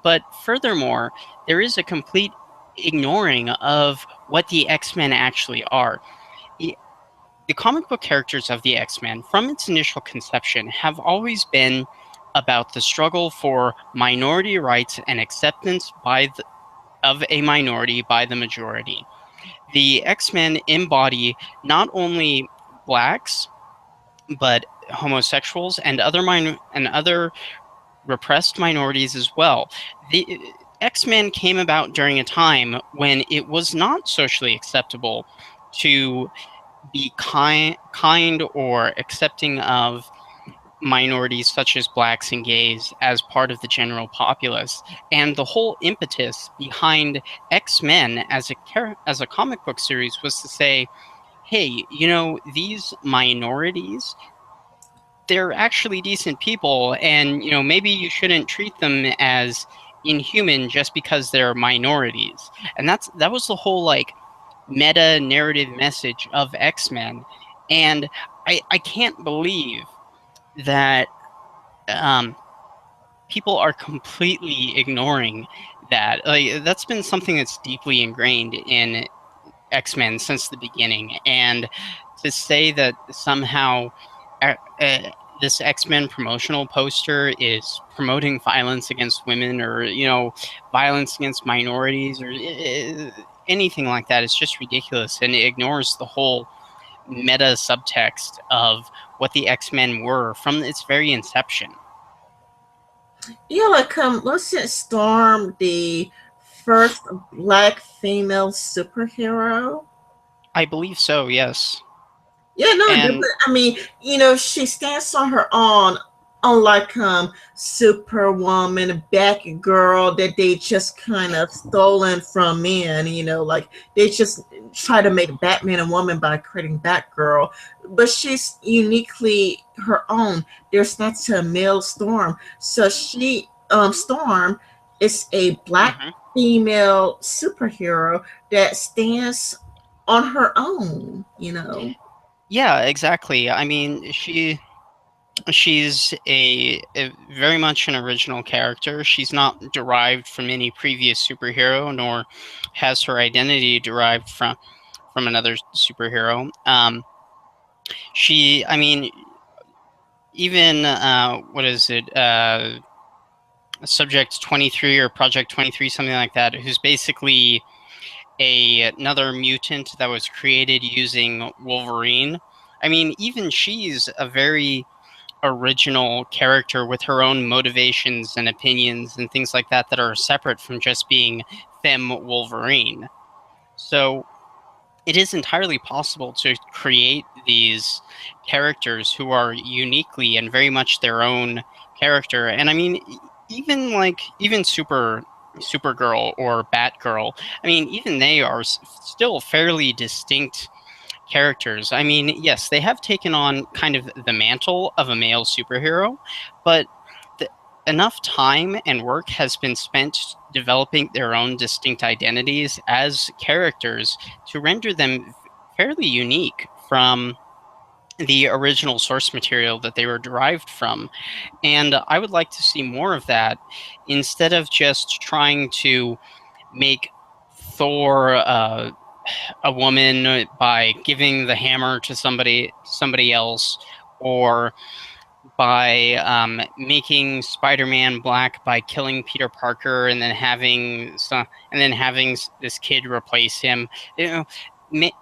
But furthermore, there is a complete ignoring of what the X-Men actually are. The comic book characters of the X-Men, from its initial conception, have always been about the struggle for minority rights and acceptance of a minority by the majority. The X-Men embody not only blacks, but homosexuals and other repressed minorities as well. The X-Men came about during a time when it was not socially acceptable to be kind or accepting of minorities such as blacks and gays as part of the general populace. And the whole impetus behind X-Men as a comic book series was to say, hey, these minorities, they're actually decent people, and maybe you shouldn't treat them as inhuman just because they're minorities. And that was the whole like meta narrative message of X-Men. And I can't believe that people are completely ignoring that. Like, that's been something that's deeply ingrained in X-Men since the beginning. And to say that somehow this X-Men promotional poster is promoting violence against women, or violence against minorities, or anything like that is just ridiculous, and it ignores the whole meta subtext of what the X-Men were from its very inception. Yeah, like wasn't Storm the first black female superhero? I believe so, yes. Yeah, no, And but I mean, she stands on her own, unlike Superwoman, Batgirl, that they just kind of stolen from men. Like they just try to make Batman a woman by creating Batgirl, but she's uniquely her own. There's not a male Storm, so Storm is a black mhm. female superhero that stands on her own. Yeah, exactly. I mean, she's a very much an original character. She's not derived from any previous superhero, nor has her identity derived from another superhero. I mean, even what is it? Subject 23 or Project 23, something like that, who's basically another mutant that was created using Wolverine. I mean, even she's a very original character with her own motivations and opinions and things like that that are separate from just being Femme Wolverine. So it is entirely possible to create these characters who are uniquely and very much their own character. And I mean, even Supergirl or Batgirl. I mean, even they are still fairly distinct characters. I mean, yes, they have taken on kind of the mantle of a male superhero, but the, enough time and work has been spent developing their own distinct identities as characters to render them fairly unique from the original source material that they were derived from. And I would like to see more of that instead of just trying to make Thor a woman by giving the hammer to somebody else, or by making Spider-Man black by killing Peter Parker and then having this kid replace him. You know,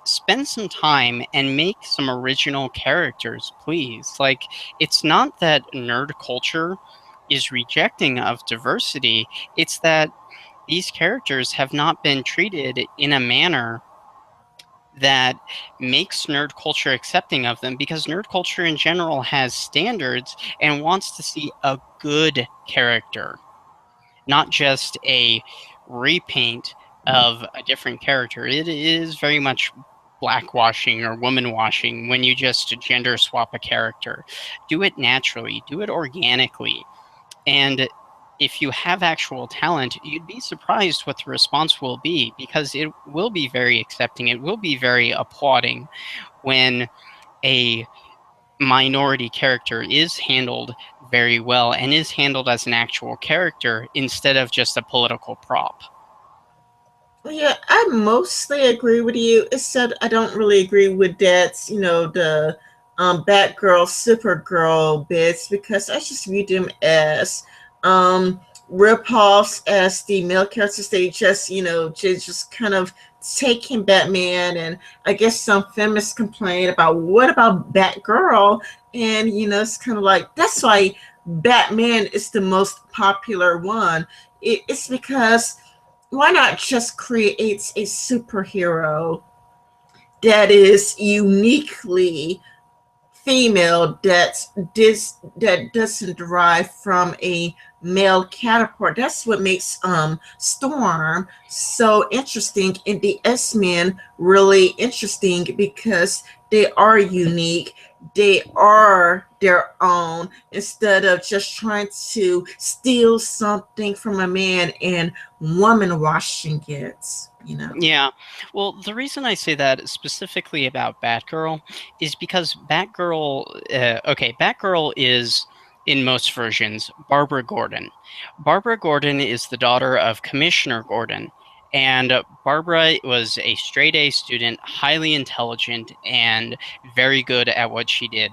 spend some time and make some original characters, please. Like, it's not that nerd culture is rejecting of diversity, it's that these characters have not been treated in a manner that makes nerd culture accepting of them, because nerd culture in general has standards and wants to see a good character, not just a repaint of a different character. It is very much blackwashing or woman washing when you just gender swap a character. Do it naturally, do it organically. And if you have actual talent, you'd be surprised what the response will be, because it will be very accepting. It will be very applauding when a minority character is handled very well and is handled as an actual character instead of just a political prop. Yeah, I mostly agree with you. Except I don't really agree with that. The Batgirl, Supergirl bits, because I just view them as ripoffs as the male characters. They just just kind of taking Batman, and I guess some feminists complain about what about Batgirl, and it's kind of like that's why Batman is the most popular one. It's because why not just create a superhero that is uniquely female, that doesn't derive from a male counterpart? That's what makes Storm so interesting, and the X-Men really interesting, because they are unique, they are their own, instead of just trying to steal something from a man and woman washing it. Yeah. Well, the reason I say that specifically about Batgirl is because Batgirl is, in most versions, Barbara Gordon. Barbara Gordon is the daughter of Commissioner Gordon. And Barbara was a straight A student, highly intelligent, and very good at what she did.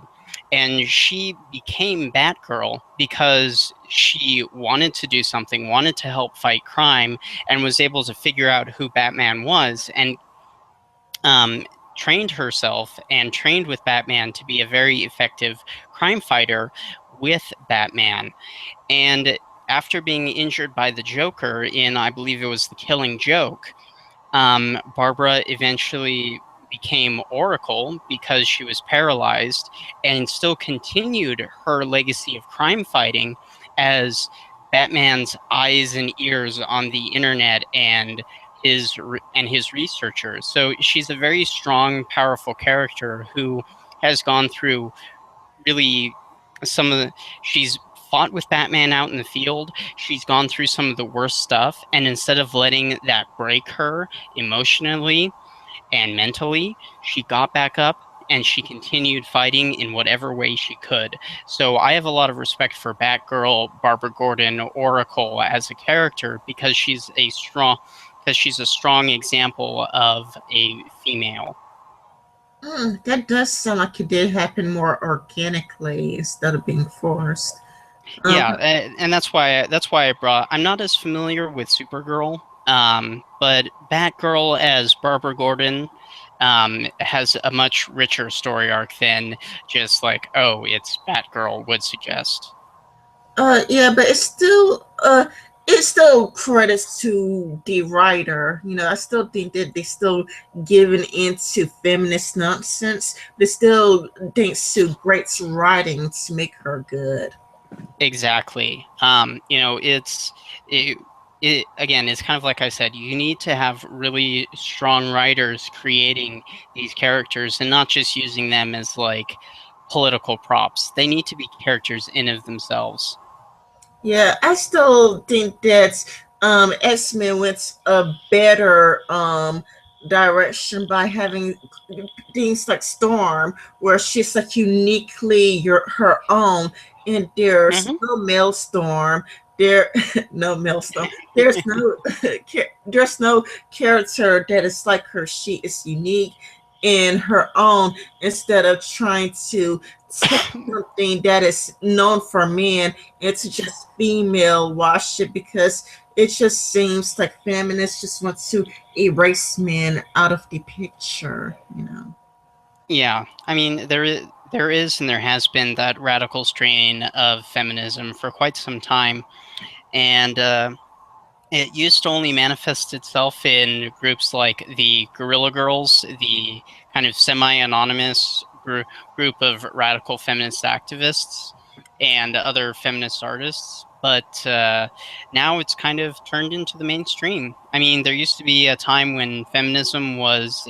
And she became Batgirl because she wanted to do something, wanted to help fight crime, and was able to figure out who Batman was, and trained herself and trained with Batman to be a very effective crime fighter with Batman. And after being injured by the Joker in, I believe it was The Killing Joke, Barbara eventually became Oracle because she was paralyzed, and still continued her legacy of crime fighting as Batman's eyes and ears on the internet and his researchers. So she's a very strong, powerful character who has gone through really some of the she's fought with Batman out in the field. She's gone through some of the worst stuff, and instead of letting that break her emotionally and mentally, she got back up and she continued fighting in whatever way she could. So I have a lot of respect for Batgirl, Barbara Gordon, Oracle as a character, because she's a strong example of a female. That does sound like it did happen more organically instead of being forced. Yeah, um and that's why I brought. I'm not as familiar with Supergirl, but Batgirl as Barbara Gordon has a much richer story arc than just like, oh, it's Batgirl would suggest. yeah, but it's still credits to the writer. I still think that they still giving into feminist nonsense. They still thanks to great writing to make her good. Exactly. It, again, it's kind of like I said, you need to have really strong writers creating these characters and not just using them as like political props. They need to be characters in of themselves. Yeah, I still think that X-Men went a better direction by having things like Storm, where she's like uniquely her own, and there's Mm-hmm. no Maelstrom. There, no Maelstrom. There's no, there's no character that is like her. She is unique in her own, instead of trying to take something that is known for men and to just female wash it, because it just seems like feminists just want to erase men out of the picture, you know. Yeah, I mean there is and there has been that radical strain of feminism for quite some time, and it used to only manifest itself in groups like the Guerrilla Girls, the kind of semi-anonymous group of radical feminist activists and other feminist artists. But now it's kind of turned into the mainstream. I mean, there used to be a time when feminism was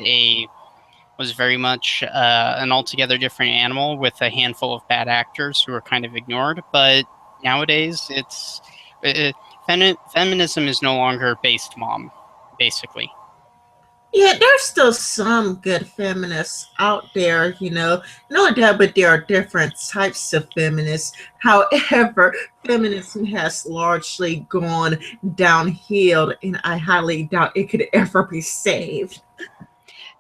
very much an altogether different animal with a handful of bad actors who are kind of ignored. But nowadays, it's uh, feminism is no longer based mom, basically. Yeah, there's still some good feminists out there, you know, no doubt, but there are different types of feminists. However, feminism has largely gone downhill, and I highly doubt it could ever be saved.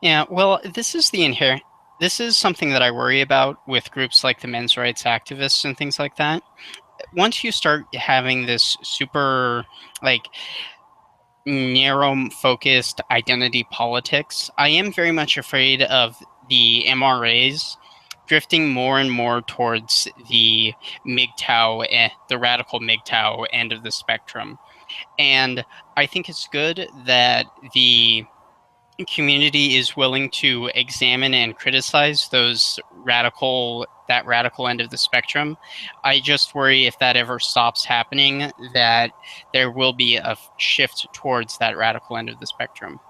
Yeah, well, this is the inherent. This is something that I worry about with groups like the men's rights activists and things like that. Once you start having this super, like, narrow focused identity politics, I am very much afraid of the MRAs drifting more and more towards the MGTOW, the radical MGTOW end of the spectrum. And I think it's good that the community is willing to examine and criticize that radical end of the spectrum. I just worry if that ever stops happening, that there will be a shift towards that radical end of the spectrum.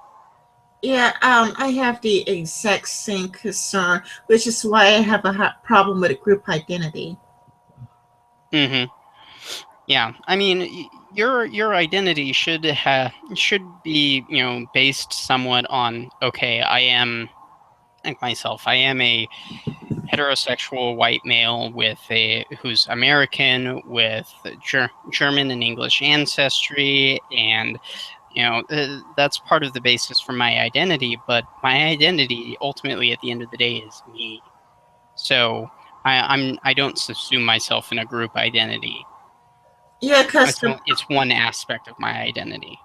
Yeah, I have the exact same concern, which is why I have a problem with group identity. Mm-hmm. Yeah, I mean, your identity should be, based somewhat on, okay, I am like myself. I am a heterosexual white male who's American with German and English ancestry, and that's part of the basis for my identity. But my identity, ultimately, at the end of the day, is me. So I don't subsume myself in a group identity. Yeah, because It's one aspect of my identity.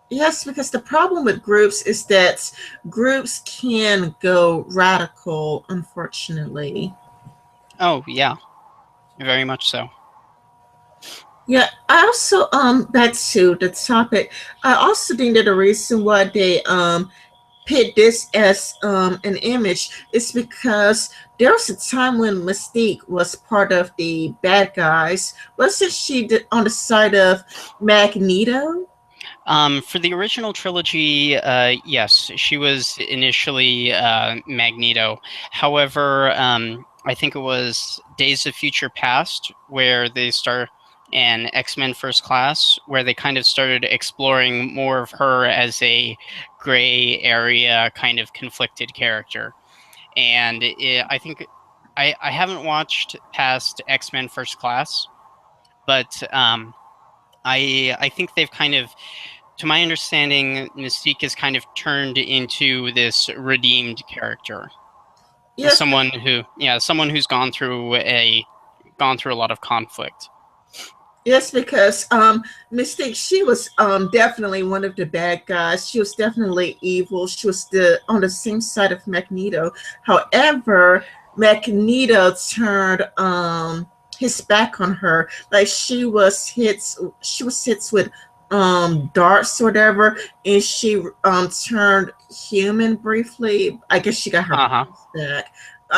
yes, because the problem with groups is that groups can go radical, unfortunately. Oh yeah, very much so. Yeah, I also back to the topic. I also think that the reason why they pit this as an image is because there was a time when Mystique was part of the bad guys. Wasn't she on the side of Magneto? For the original trilogy, yes, she was initially Magneto. However, I think it was Days of Future Past where they start, and X-Men First Class, where they kind of started exploring more of her as a gray area kind of conflicted character. And I think I haven't watched past X-Men First Class, but I think they've kind of, to my understanding, Mystique is kind of turned into this redeemed character, Yes, someone who's gone through a lot of conflict. yes, because Mystique, she was definitely one of the bad guys. She was definitely evil. She was on the same side of Magneto. However, Magneto turned his back on her. Like she was hit with darts or whatever, and she turned human briefly. I guess she got her Uh huh. powers back.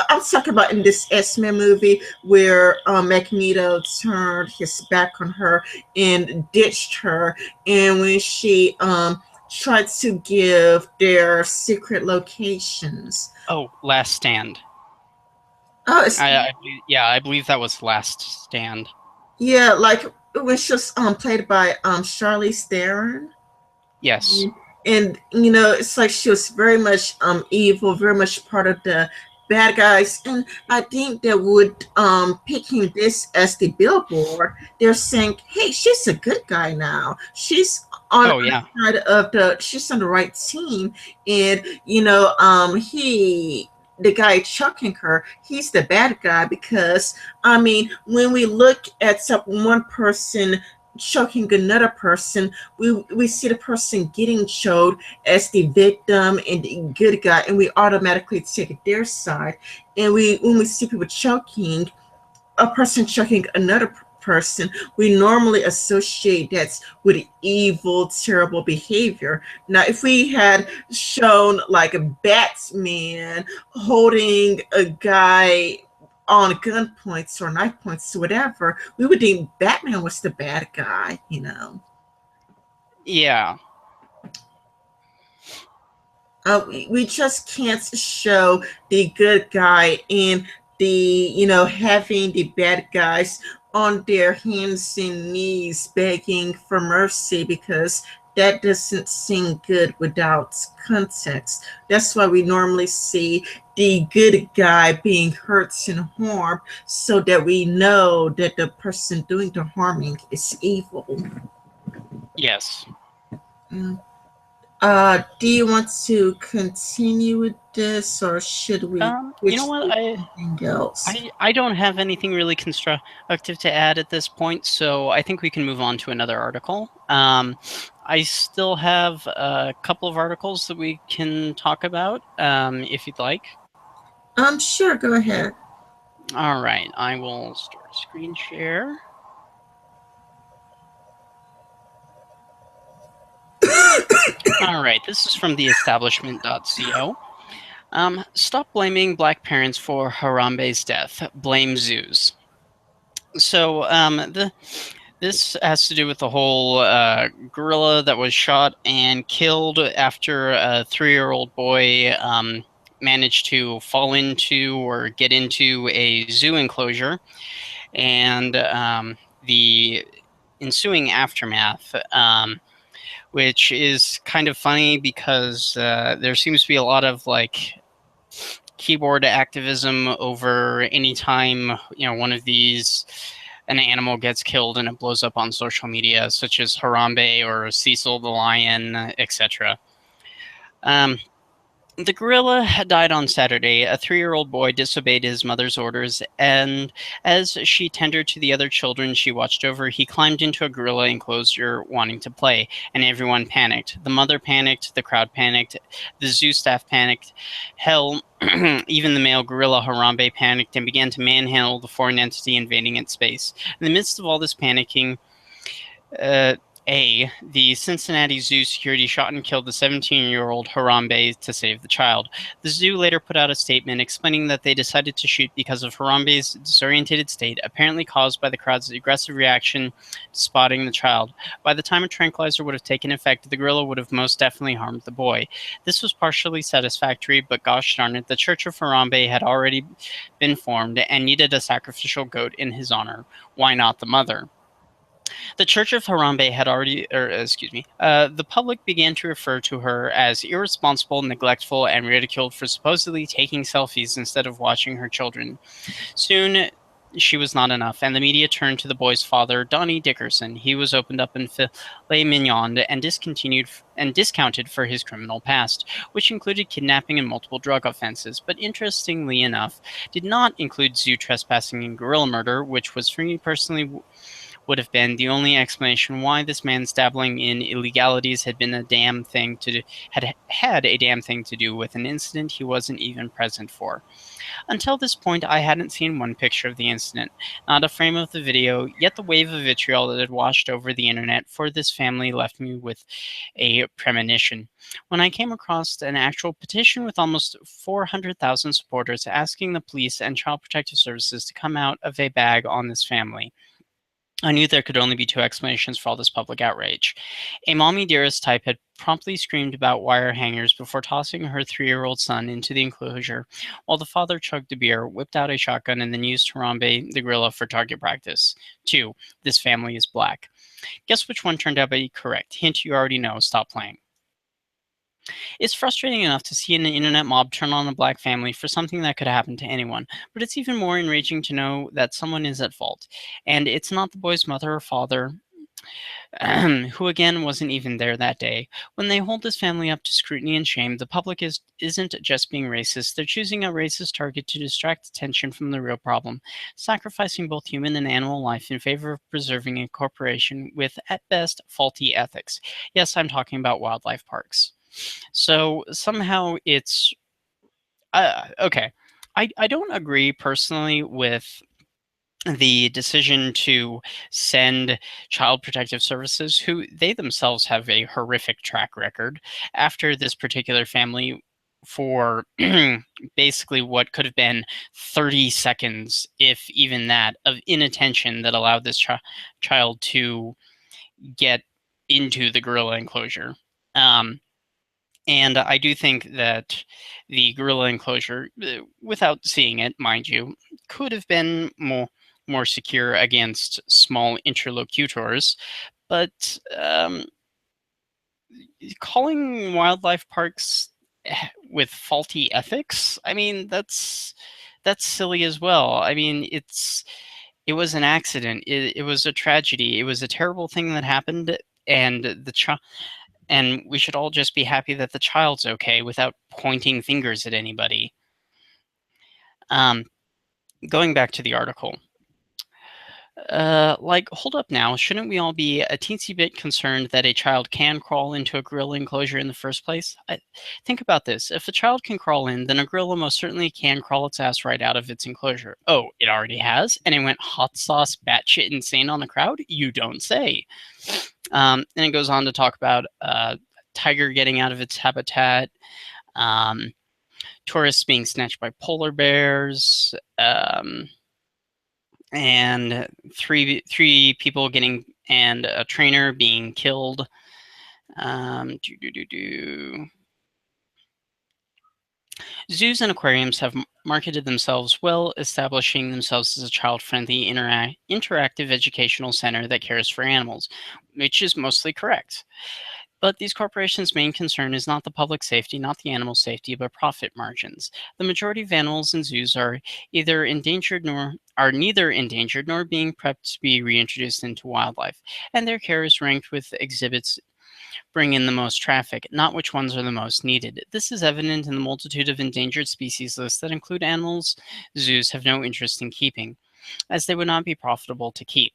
I'm talking about in this X-Men movie where Magneto turned his back on her and ditched her, and when she tried to give their secret locations. Oh, Last Stand. Oh, it's I believe that was Last Stand. yeah, like when she was played by Charlize Theron. Yes. And it's like she was very much evil, very much part of the bad guys. And I think that would picking this as the billboard, they're saying, hey, she's a good guy now, she's on Oh, the yeah. side of the she's on the right team. And he the guy chucking her, he's the bad guy. Because I mean, when we look at one person choking another person, we see the person getting choked as the victim and the good guy, and we automatically take their side. And when we see people choking, a person choking another person, we normally associate that with evil, terrible behavior. Now, if we had shown like a Batman holding a guy on gunpoints or knife points or whatever, we would think Batman was the bad guy. Yeah. We just can't show the good guy and having the bad guys on their hands and knees begging for mercy, because that doesn't seem good without context. That's why we normally see the good guy being hurt and harmed, so that we know that the person doing the harming is evil. Yes. Mm. Do you want to continue with this, or should we You know switch what? to something else? I don't have anything really constructive to add at this point, so I think we can move on to another article. I still have a couple of articles that we can talk about, if you'd like. Sure, go ahead. All right, I will start screen share. All right, this is from theestablishment.co. Stop blaming black parents for Harambe's death. Blame zoos. So this has to do with the whole gorilla that was shot and killed after a 3-year-old boy managed to fall into or get into a zoo enclosure, and the ensuing aftermath. Which is kind of funny because there seems to be a lot of like keyboard activism over any time one of these an animal gets killed and it blows up on social media, such as Harambe or Cecil the lion, etc. The gorilla had died on Saturday. A 3-year-old boy disobeyed his mother's orders, and as she tended to the other children she watched over, he climbed into a gorilla enclosure wanting to play, and everyone panicked. The mother panicked, the crowd panicked, the zoo staff panicked. Hell, even the male gorilla Harambe panicked and began to manhandle the foreign entity invading its space. In the midst of all this panicking, the Cincinnati Zoo security shot and killed the 17-year-old Harambe to save the child. The zoo later put out a statement explaining that they decided to shoot because of Harambe's disorientated state, apparently caused by the crowd's aggressive reaction to spotting the child. By the time a tranquilizer would have taken effect, the gorilla would have most definitely harmed the boy. This was partially satisfactory, but gosh darn it, the Church of Harambe had already been formed and needed a sacrificial goat in his honor. Why not the mother? The Church of Harambe had already, the public began to refer to her as irresponsible, neglectful, and ridiculed for supposedly taking selfies instead of watching her children. Soon, she was not enough, and the media turned to the boy's father, Donnie Dickerson. He was opened up in filet mignon and discounted for his criminal past, which included kidnapping and multiple drug offenses, but interestingly enough, did not include zoo trespassing and gorilla murder, which was for me personally would have been the only explanation why this man's dabbling in illegalities had been a damn thing to do, had a damn thing to do with an incident he wasn't even present for. Until this point, I hadn't seen one picture of the incident, not a frame of the video, yet the wave of vitriol that had washed over the internet for this family left me with a premonition. When I came across an actual petition with almost 400,000 supporters asking the police and Child Protective Services to come out of a bag on this family, I knew there could only be two explanations for all this public outrage. A mommy dearest type had promptly screamed about wire hangers before tossing her 3-year-old son into the enclosure, while the father chugged a beer, whipped out a shotgun, and then used Harambe the gorilla for target practice. 2. This family is black. Guess which one turned out to be correct? Hint you already know, stop playing. It's frustrating enough to see an internet mob turn on a black family for something that could happen to anyone, but it's even more enraging to know that someone is at fault. And it's not the boy's mother or father, who again wasn't even there that day. When they hold this family up to scrutiny and shame, the public isn't just being racist, they're choosing a racist target to distract attention from the real problem, sacrificing both human and animal life in favor of preserving a corporation with, at best, faulty ethics. Yes, I'm talking about wildlife parks. So somehow it's okay. I don't agree personally with the decision to send Child Protective Services, who they themselves have a horrific track record, after this particular family for basically what could have been 30 seconds, if even that, of inattention that allowed this child to get into the gorilla enclosure. And I do think that the gorilla enclosure, without seeing it, mind you, could have been more secure against small interlocutors. But calling wildlife parks with faulty ethics, I mean, that's silly as well. I mean, it was an accident. It was a tragedy. It was a terrible thing that happened, and and we should all just be happy that the child's okay without pointing fingers at anybody. Going back to the article. Hold up now. Shouldn't we all be a teensy bit concerned that a child can crawl into a gorilla enclosure in the first place? Think about this. If a child can crawl in, then a gorilla most certainly can crawl its ass right out of its enclosure. Oh, it already has? And it went hot sauce batshit insane on the crowd? You don't say. And it goes on to talk about tiger getting out of its habitat, tourists being snatched by polar bears, and three people getting, and a trainer being killed. Zoos and aquariums have marketed themselves well, establishing themselves as a child-friendly, interactive educational center that cares for animals, which is mostly correct. But these corporations' main concern is not the public safety, not the animal safety, but profit margins. The majority of animals in zoos are neither endangered nor being prepped to be reintroduced into wildlife, and their care is ranked with exhibits bring in the most traffic, not which ones are the most needed. This is evident in the multitude of endangered species lists that include animals zoos have no interest in keeping, as they would not be profitable to keep.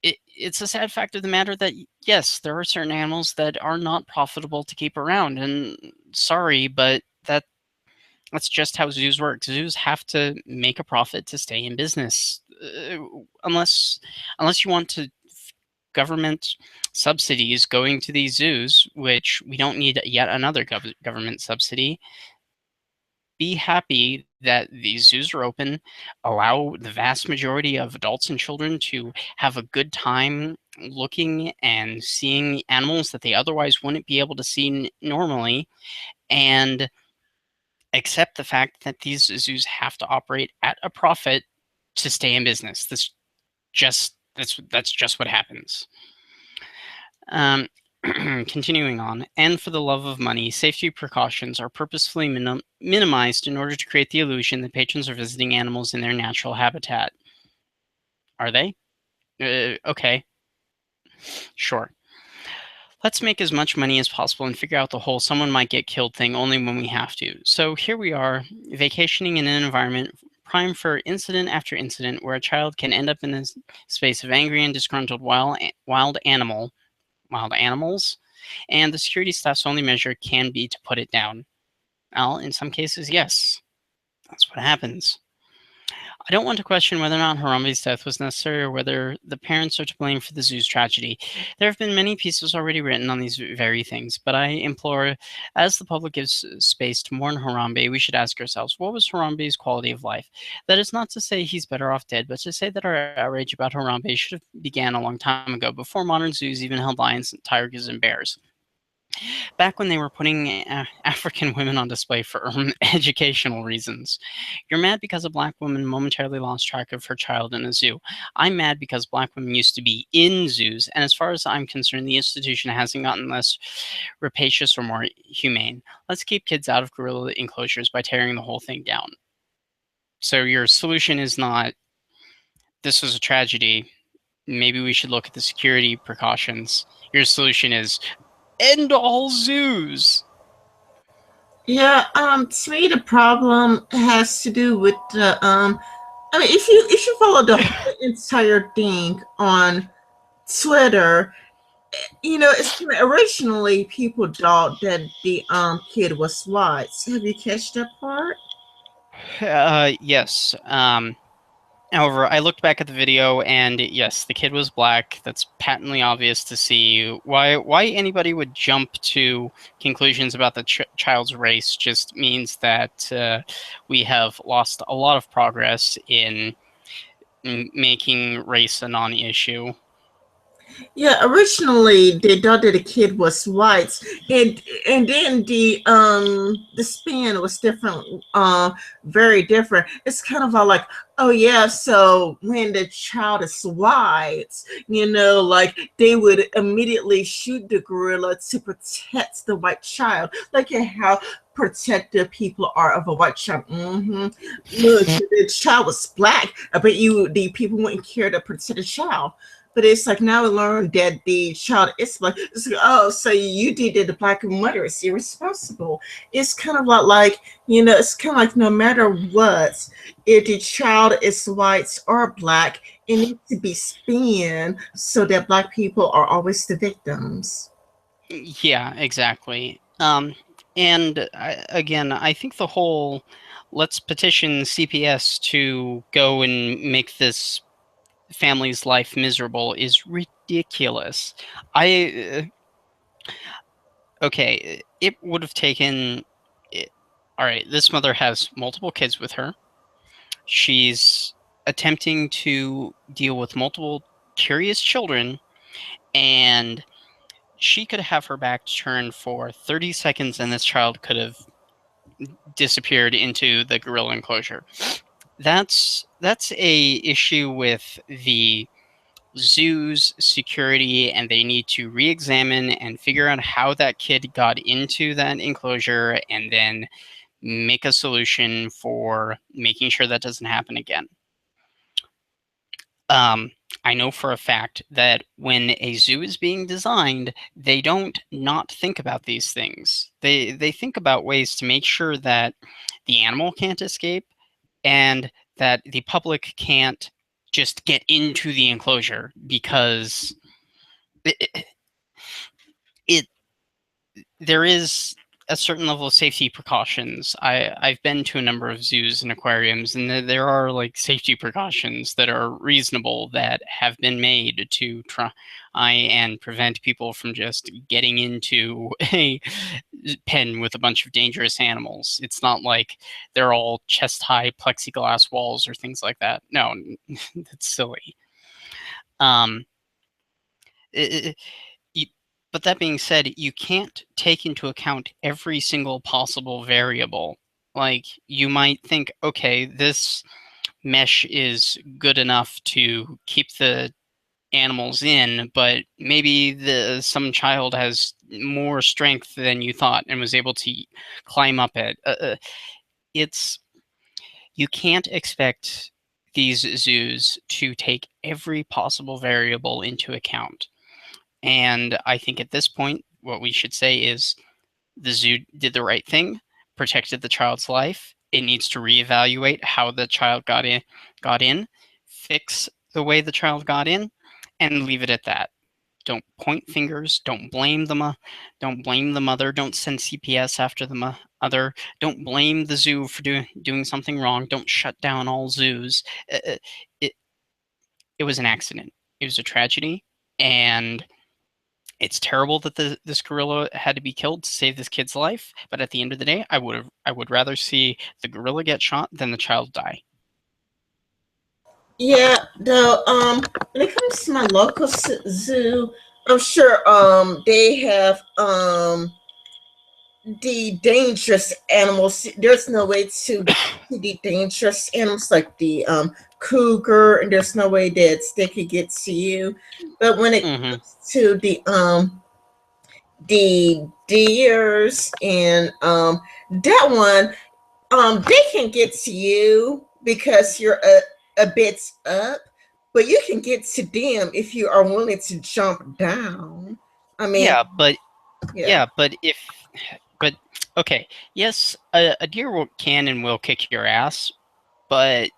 It's a sad fact of the matter that, yes, there are certain animals that are not profitable to keep around, and sorry, but that's just how zoos work. Zoos have to make a profit to stay in business, unless you want to government subsidies going to these zoos, which we don't need yet another government subsidy. Be happy that these zoos are open, allow the vast majority of adults and children to have a good time looking and seeing animals that they otherwise wouldn't be able to see normally, and accept the fact that these zoos have to operate at a profit to stay in business. That's just what happens. Continuing on, and for the love of money, safety precautions are purposefully minimized in order to create the illusion that patrons are visiting animals in their natural habitat. Are they? Okay. Sure. Let's make as much money as possible and figure out the whole someone might get killed thing only when we have to. So here we are, vacationing in an environment prime for incident after incident where a child can end up in this space of angry and disgruntled wild animals, and the security staff's only measure can be to put it down. Well, in some cases, yes, that's what happens. I don't want to question whether or not Harambe's death was necessary or whether the parents are to blame for the zoo's tragedy. There have been many pieces already written on these very things, but I implore, as the public gives space to mourn Harambe, we should ask ourselves, what was Harambe's quality of life? That is not to say he's better off dead, but to say that our outrage about Harambe should have began a long time ago, before modern zoos even held lions, tigers, and bears. Back when they were putting African women on display for educational reasons. You're mad because a black woman momentarily lost track of her child in a zoo. I'm mad because black women used to be in zoos, and as far as I'm concerned, the institution hasn't gotten less rapacious or more humane. Let's keep kids out of gorilla enclosures by tearing the whole thing down. So your solution is not, this was a tragedy, maybe we should look at the security precautions. Your solution is, end all zoos. Yeah, to me the problem has to do with the I mean if you follow the whole entire thing on Twitter, you know, it's originally people thought that the kid was white. Have you catch that part? Yes. However, I looked back at the video, and yes, the kid was black. That's patently obvious to see. Why anybody would jump to conclusions about the child's race just means that we have lost a lot of progress in making race a non-issue. Yeah, originally they thought that the kid was white, and then the spin was different, very different. It's kind of all like, oh yeah, so when the child is white, you know, like they would immediately shoot the gorilla to protect the white child, like how protective people are of a white child. Look, the child was black, I bet you the people wouldn't care to protect the child. But it's like now we learn that the child is black. It's like, oh, so you did that the black mother is irresponsible. It's kind of like, you know, it's kind of like no matter what, if the child is white or black, it needs to be spin so that black people are always the victims. Yeah, exactly. And again, I think the whole let's petition CPS to go and make this family's life miserable is ridiculous. I okay, it would have taken. All right, this mother has multiple kids with her. She's attempting to deal with multiple curious children, and she could have her back turned for 30 seconds, and this child could have disappeared into the gorilla enclosure. That's a issue with the zoo's security, and they need to re-examine and figure out how that kid got into that enclosure and then make a solution for making sure that doesn't happen again. um, I know for a fact that when a zoo is being designed, they don't not think about these things. They think about ways to make sure that the animal can't escape and that the public can't just get into the enclosure, because it, it there is a certain level of safety precautions. I've been to a number of zoos and aquariums, and there are like safety precautions that are reasonable that have been made to try and prevent people from just getting into a pen with a bunch of dangerous animals. It's not like they're all chest high plexiglass walls or things like that. No, that's silly. Um, it, you, but that being said, you can't take into account every single possible variable. Like, you might think, okay, this mesh is good enough to keep the animals in, but maybe some child has more strength than you thought and was able to climb up it. It's You can't expect these zoos to take every possible variable into account. And I think at this point, what we should say is the zoo did the right thing, protected the child's life, it needs to reevaluate how the child got in, fix the way the child got in, and leave it at that. Don't point fingers. Don't blame the mother. Don't send CPS after the mother. Don't blame the zoo for doing something wrong. Don't shut down all zoos. It it was an accident. It was a tragedy, and it's terrible that this gorilla had to be killed to save this kid's life. But at the end of the day, I would rather see the gorilla get shot than the child die. Yeah, though, when it comes to my local zoo, I'm sure they have the dangerous animals. There's no way to the dangerous animals like the cougar, and there's no way that they could get to you. But when it Mm-hmm. comes to the deers and that one, they can get to you because you're a bit up, but you can get to them if you are willing to jump down. I mean, Yeah, but yeah. yeah, but okay, yes, a deer can and will kick your ass, but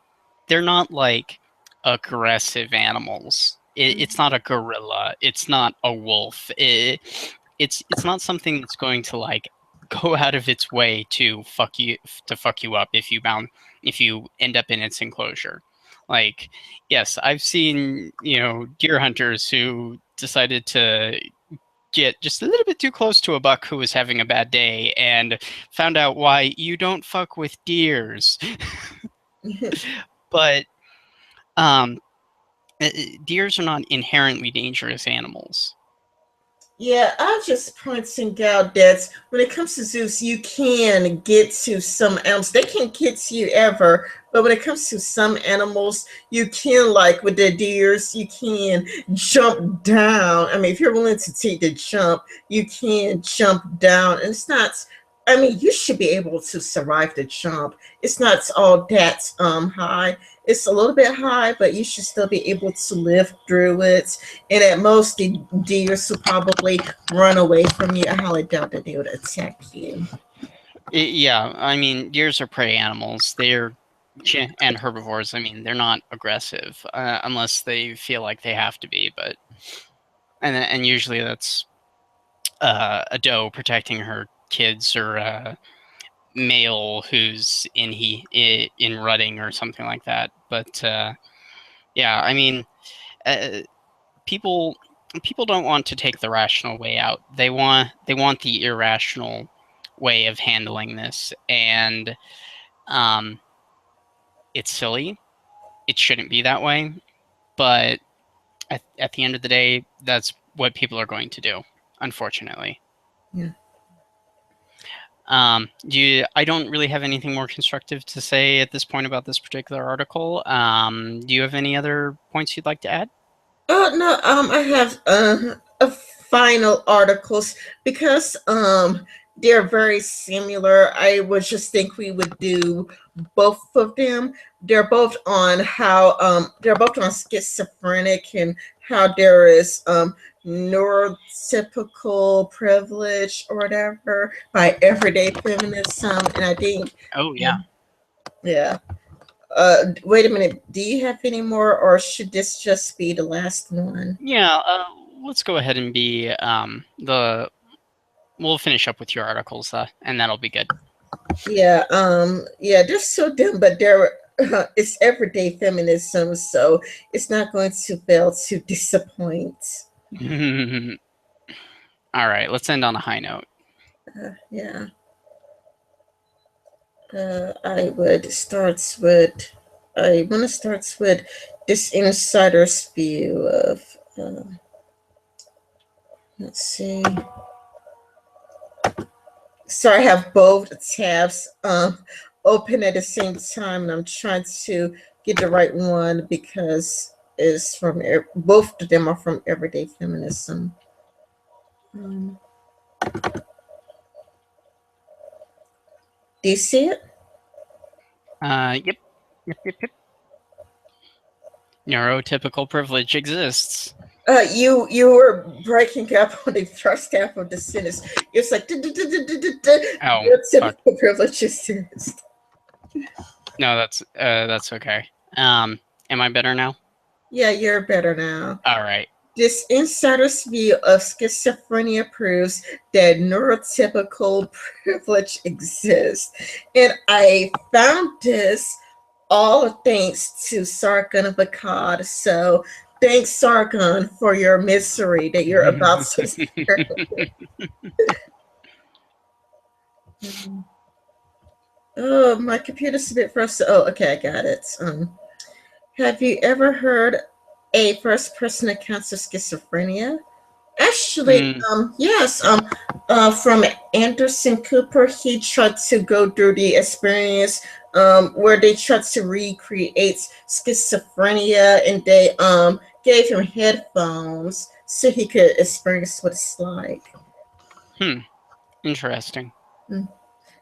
they're not like aggressive animals. It's not a gorilla. It's not a wolf. It's not something that's going to like go out of its way to fuck you up if you end up in its enclosure. Like, yes, I've seen deer hunters who decided to get just a little bit too close to a buck who was having a bad day and found out why you don't fuck with deers. But um, deers are not inherently dangerous animals. Yeah, I'm just pointing out that when it comes to zoos, you can get to some animals. They can't get to you ever, but when it comes to some animals, you can, like with the deers, you can jump down. I mean, if you're willing to take the jump, you can jump down. And it's not, I mean, you should be able to survive the jump. It's not all that high. It's a little bit high, but you should still be able to live through it. And at most, the deers will probably run away from you. I highly doubt that they would attack you. Yeah, I mean, deers are prey animals. And herbivores. I mean, they're not aggressive unless they feel like they have to be. But and usually that's a doe protecting her kids or a male who's in rutting or something like that. But yeah, I mean, uh, people people don't want to take the rational way out. They want the irrational way of handling this, and um, it's silly. It shouldn't be that way, but at the end of the day, that's what people are going to do, unfortunately. Yeah. I don't really have anything more constructive to say at this point about this particular article. Do you have any other points you'd like to add? Oh no, I have a final articles because they're very similar. I would just think we would do both of them. They're both on schizophrenic and how there is neurotypical privilege or whatever by everyday feminism, and I think Oh yeah, yeah. Wait a minute. Do you have any more, or should this just be the last one? yeah. Let's go ahead and be the. We'll finish up with your articles, and that'll be good. Yeah, they're so dumb, but it's everyday feminism, so it's not going to fail to disappoint. All right, let's end on a high note. Yeah, I would start with. I want to start with this insider's view of. Let's see. So I have both tabs open at the same time, and I'm trying to get the right one because it's from both of them are from everyday feminism. Um, do you see it? Yep, yep. Neurotypical privilege exists. You were breaking up on the first half of the sentence. It's like Oh, your fuck. typical privilege exists. No, that's okay. Am I better now? Yeah, you're better now. All right. This insider's view of schizophrenia proves that neurotypical privilege exists. And I found this all thanks to Sargon of Akkad. So thanks, Sargon, for your misery that you're about to experience. Oh, my computer's a bit frustrated. Oh, okay, I got it. Have you ever heard a first person accounts of schizophrenia? Actually, Mm, yes. From Anderson Cooper, he tried to go through the experience where they tried to recreate schizophrenia, and they gave him headphones so he could experience what it's like. hmm. Interesting. Mm.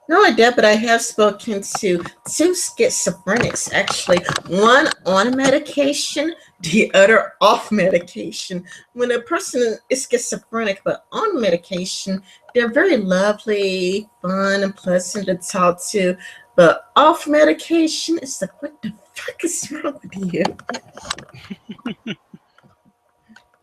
Not only that, but I have spoken to two schizophrenics actually, one on medication, the other off medication. When a person is schizophrenic but on medication, they're very lovely, fun, and pleasant to talk to. But off medication, it's like, what the fuck is wrong with you?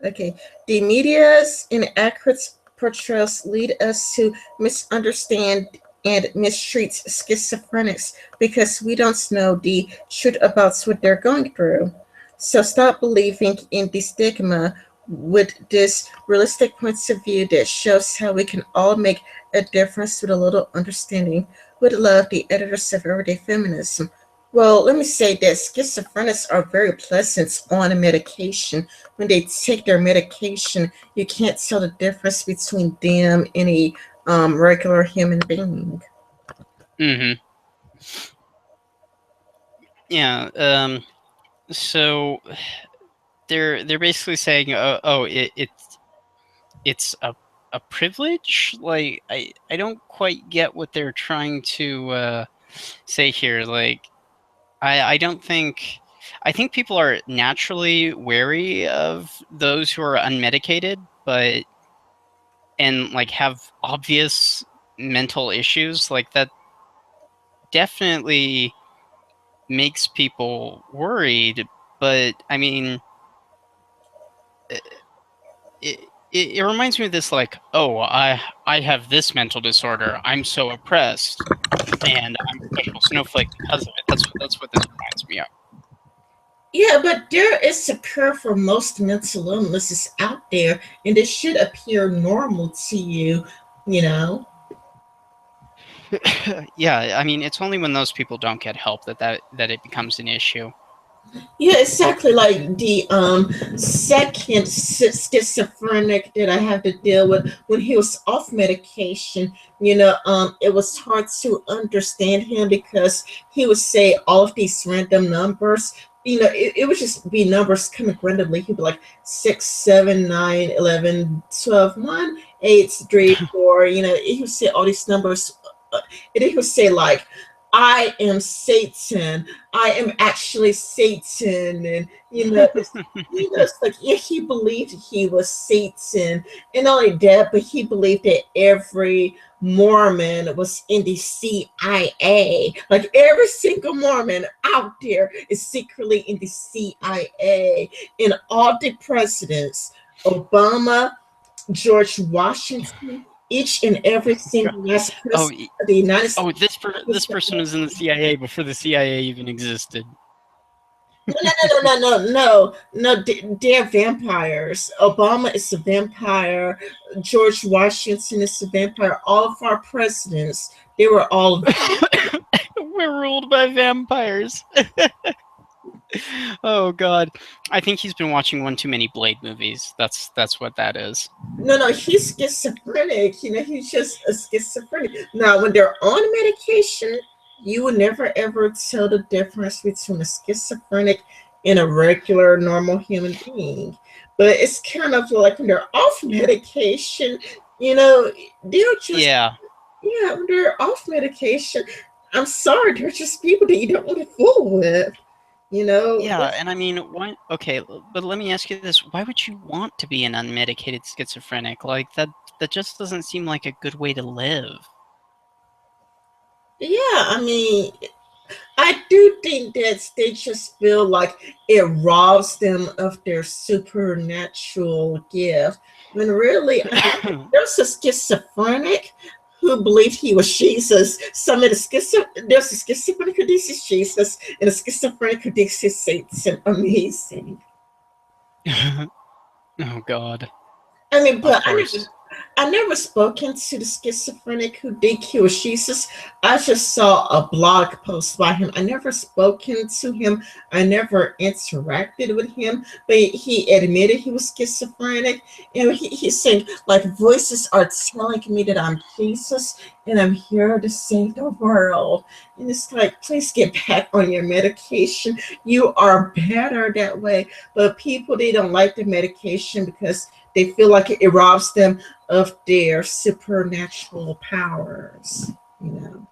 Okay, the media's inaccurate portrayals lead us to misunderstand and mistreat schizophrenics because we don't know the truth about what they're going through. So stop believing in the stigma with this realistic point of view that shows how we can all make a difference with a little understanding. With love, the editors of Everyday Feminism. Well, let me say that schizophrenics are very pleasant on medication. When they take their medication, you can't tell the difference between them and a regular human being. Mm-hmm. Yeah. So they're basically saying, oh, it's a privilege. Like I don't quite get what they're trying to say here. Like I don't think. I think people are naturally wary of those who are unmedicated, but and like have obvious mental issues. Like that definitely makes people worried. But I mean, it, it reminds me of this, like, oh, I have this mental disorder. I'm so oppressed, and I'm a special snowflake because of it. That's what this reminds me of. Yeah, but there is a cure for most mental illnesses out there, and it should appear normal to you, you know? Yeah, I mean, it's only when those people don't get help that it becomes an issue. Yeah, exactly. Like the second schizophrenic that I have to deal with when he was off medication, it was hard to understand him because he would say all of these random numbers. It would just be numbers coming randomly. He'd be like 6, 7, 9, 11, 12, 1, 8, 3, 4. He would say all these numbers, and he would say like, "I am Satan. I am actually Satan," and it's like, yeah, he believed he was Satan, and not only that, but he believed that every Mormon was in the CIA. Like every single Mormon out there is secretly in the CIA, and all the presidents, Obama, George Washington, each and every single last Oh, president of the United States. oh, this person was in the CIA before the CIA even existed. No, no, no, no, no, no, no. They're vampires. Obama is a vampire. George Washington is a vampire. All of our presidents, they were all. We're ruled by vampires. Oh God, I think he's been watching one too many Blade movies. That's what that is. No, no, he's schizophrenic. He's just a schizophrenic. Now, when they're on medication, you will never ever tell the difference between a schizophrenic and a regular, normal human being. But it's kind of like when they're off medication, they're just, Yeah, yeah, when they're off medication, I'm sorry, they're just people that you don't want to fool with. You know, yeah, and I mean, why? Okay, but let me ask you this: why would you want to be an unmedicated schizophrenic? Like that just doesn't seem like a good way to live. yeah, I mean, I do think that they just feel like it robs them of their supernatural gift. When really, I mean, there's a schizophrenic who believed he was Jesus. Some of the there's a schizophrenic who thinks he's Jesus, and a schizophrenic who thinks he's Satan. Amazing. Oh God. I mean, Of but course. I never spoken to the schizophrenic who think he was Jesus. I just saw a blog post by him. I never spoken to him. I never interacted with him, but he admitted he was schizophrenic. And he's saying, like, voices are telling me that I'm Jesus and I'm here to save the world. And it's like, please get back on your medication. You are better that way. But people, they don't like the medication because they feel like it robs them of their supernatural powers, you know.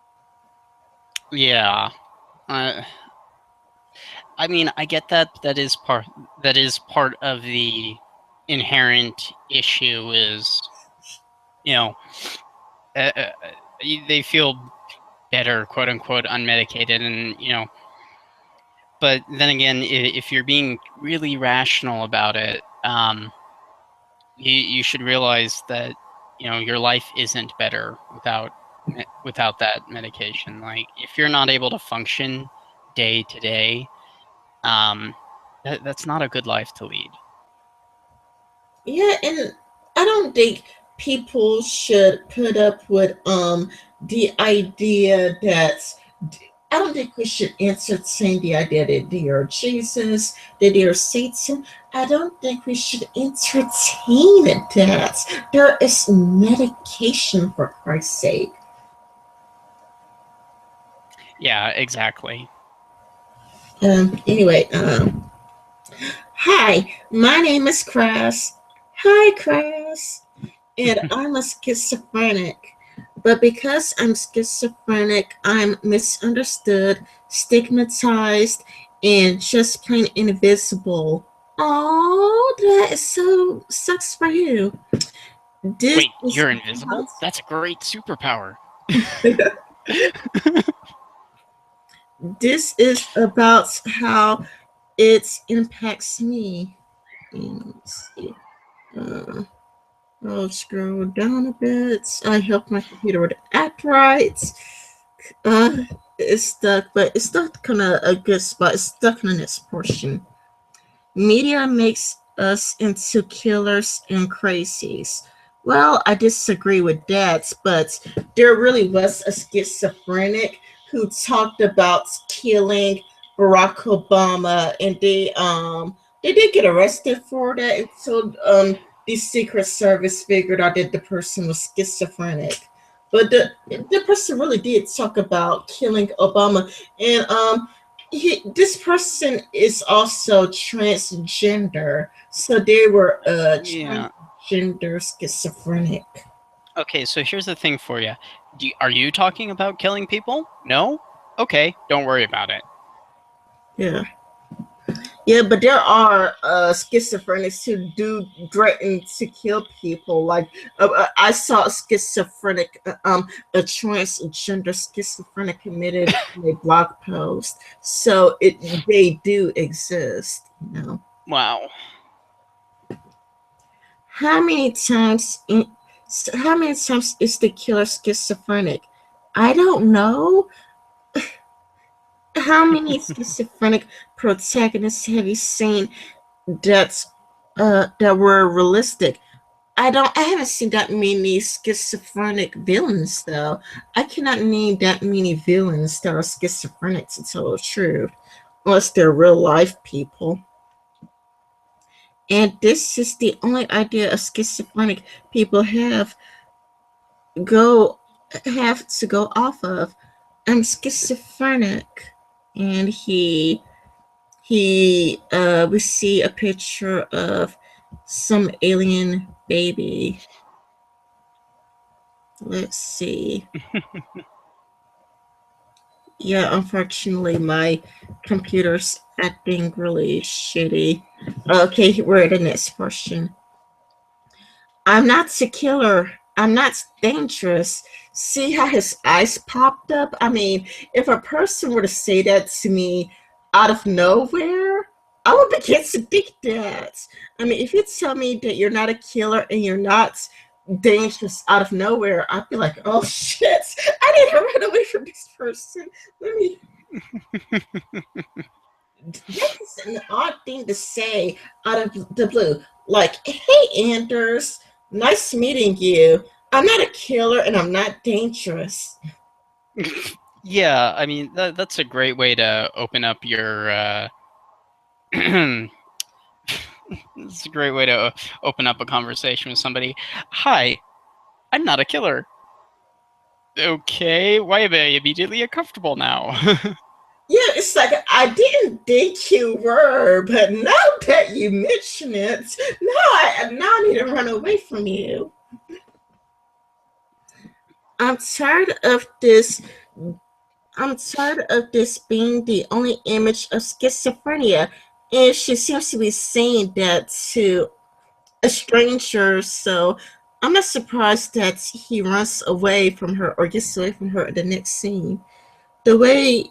Yeah. Uh, I mean, I get that. That is part of the inherent issue. Is, you know, uh, uh, they feel better, quote unquote, unmedicated, and But then again, if you're being really rational about it, you should realize that your life isn't better without that medication. Like, if you're not able to function day to day, that's not a good life to lead. Yeah, and I don't think people should put up with the idea that I don't think we should entertain the idea that they are Jesus, that they are Satan. I don't think we should entertain that. There is medication, for Christ's sake. Yeah, exactly. Anyway, hi, my name is Crass. Hi, Crass. And I'm a schizophrenic. But because I'm schizophrenic, I'm misunderstood, stigmatized, and just plain invisible. Oh, that is so sucks for you. This Wait, is you're invisible? That's a great superpower. this is about how it impacts me. Let's see. Uh, I'll scroll down a bit. I help my computer with the act right. Uh, it's stuck, but it's stuck kind of a good spot. It's stuck in this portion. Media makes us into killers and crazies. Well, I disagree with that, but there really was a schizophrenic who talked about killing Barack Obama, and they did get arrested for that until the Secret Service figured out that the person was schizophrenic. But the person really did talk about killing Obama, and this person is also transgender, so they were Yeah. transgender schizophrenic. Okay, so here's the thing for you. Are you talking about killing people? No? Okay, don't worry about it. Yeah. Yeah, but there are schizophrenics who do threaten to kill people. Like I saw a schizophrenic, a transgender schizophrenic committed in a blog post. So they do exist. You know. Wow. How many times? How many times is the killer schizophrenic? I don't know. How many schizophrenic protagonists have you seen that that were realistic? I haven't seen that many schizophrenic villains though. I cannot name that many villains that are schizophrenic to tell the truth, unless they're real life people. And this is the only idea of schizophrenic people go have to go off of. I'm schizophrenic, and we see a picture of some alien baby. Let's see. Yeah, unfortunately, my computer's acting really shitty. Okay, we're at the next question. I'm not a killer. I'm not dangerous. See how his eyes popped up? I mean, if a person were to say that to me out of nowhere, I would begin to think that. I mean, if you tell me that you're not a killer and you're not dangerous out of nowhere, I'd be like, oh shit, I need to run away from this person. Let me. That's an odd thing to say out of the blue. Like, hey, Anders, nice meeting you. I'm not a killer and I'm not dangerous. Yeah, I mean that's a great way to open up your. It's a great way to open up a conversation with somebody. Hi, I'm not a killer. Okay, why am I immediately uncomfortable now? Yeah, it's like I didn't think you were, but now that you mention it, now I need to run away from you. I'm tired of this. I'm tired of this being the only image of schizophrenia, and she seems to be saying that to a stranger. So I'm not surprised that he runs away from her or gets away from her at the next scene. The way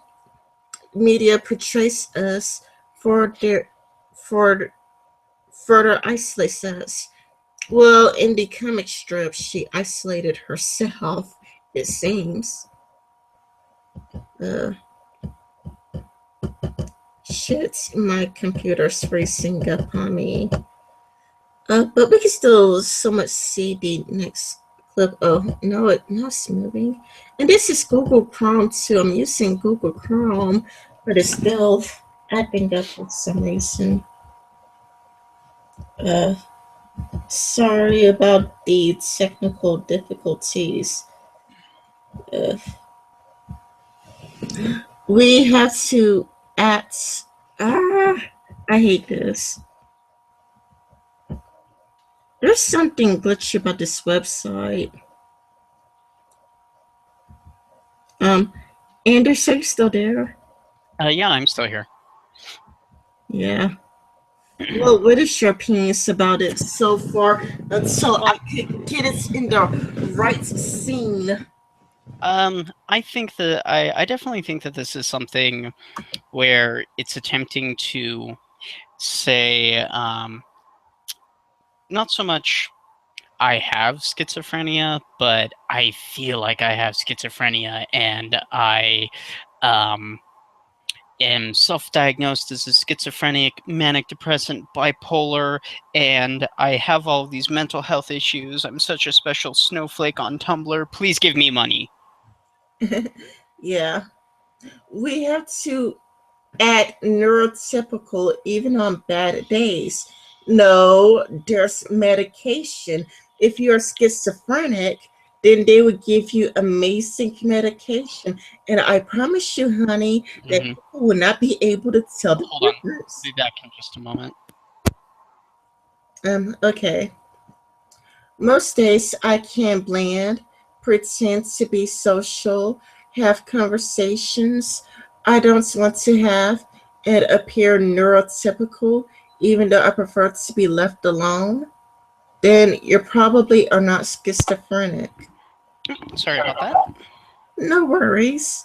media portrays us for their for further isolates us. Well, in the comic strip, she isolated herself, it seems. Uh, Shit, my computer's freezing up on me. But we can still so much see the next clip. Oh, no, it's moving. And this is Google Chrome too. I'm using Google Chrome, but it's still acting up for some reason. Uh, Sorry about the technical difficulties. Uh, we have to act. Ah, I hate this. There's something glitchy about this website. Um, Anders, are you still there? Yeah, I'm still here. Yeah. Well, what is your opinions about it so far until I could get it in the right scene? I think that I definitely think that this is something where it's attempting to say, not so much I have schizophrenia, but I feel like I have schizophrenia, and I um, am self-diagnosed as a schizophrenic, manic depressant, bipolar, and I have all of these mental health issues. I'm such a special snowflake on Tumblr. Please give me money. Yeah. We have to act neurotypical even on bad days. No, there's medication. If you're schizophrenic, then they would give you amazing medication. And I promise you, honey, that Mm-hmm. people will not be able to tell the Hold on. I'll difference. be back in just a moment. Okay. Most days I can blend, pretend to be social, have conversations I don't want to have, and appear neurotypical, even though I prefer to be left alone. Then you probably are not schizophrenic. Sorry about that. No worries.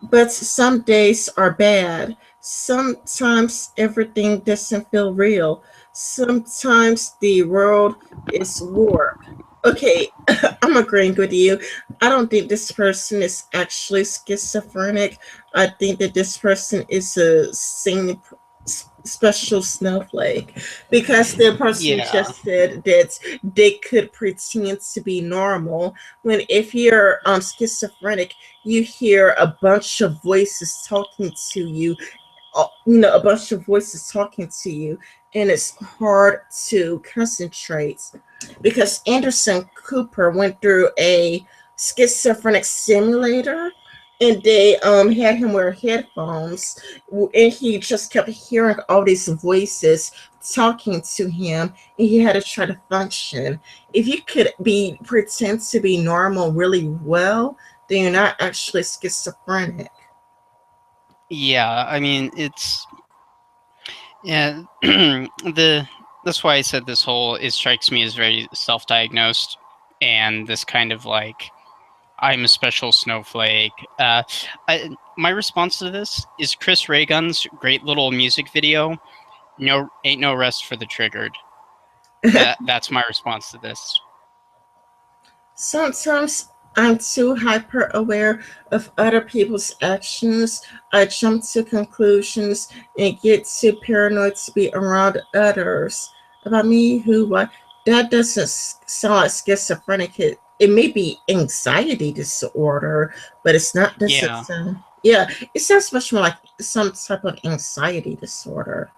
But some days are bad. Sometimes everything doesn't feel real. Sometimes the world is warped. Okay, I'm agreeing with you. I don't think this person is actually schizophrenic. I think that this person is a special snowflake because the person Yeah. just said that they could pretend to be normal when if you're schizophrenic you hear a bunch of voices talking to you, a bunch of voices talking to you, and it's hard to concentrate because Anderson Cooper went through a schizophrenic simulator. And they had him wear headphones, and he just kept hearing all these voices talking to him, and he had to try to function. If you could be pretend to be normal really well, then you're not actually schizophrenic. Yeah, I mean it's yeah the that's why I said this whole it strikes me as very self-diagnosed and this kind of like I'm a special snowflake. My response to this is Chris Ray Gun's great little music video. No, ain't no rest for the triggered. That's my response to this. Sometimes I'm too hyper aware of other people's actions. I jump to conclusions and get too paranoid to be around others. About me, who, what? That doesn't sound like schizophrenic. It may be anxiety disorder, but it's not. Doesn't Yeah, sound. Yeah, it sounds much more like some type of anxiety disorder.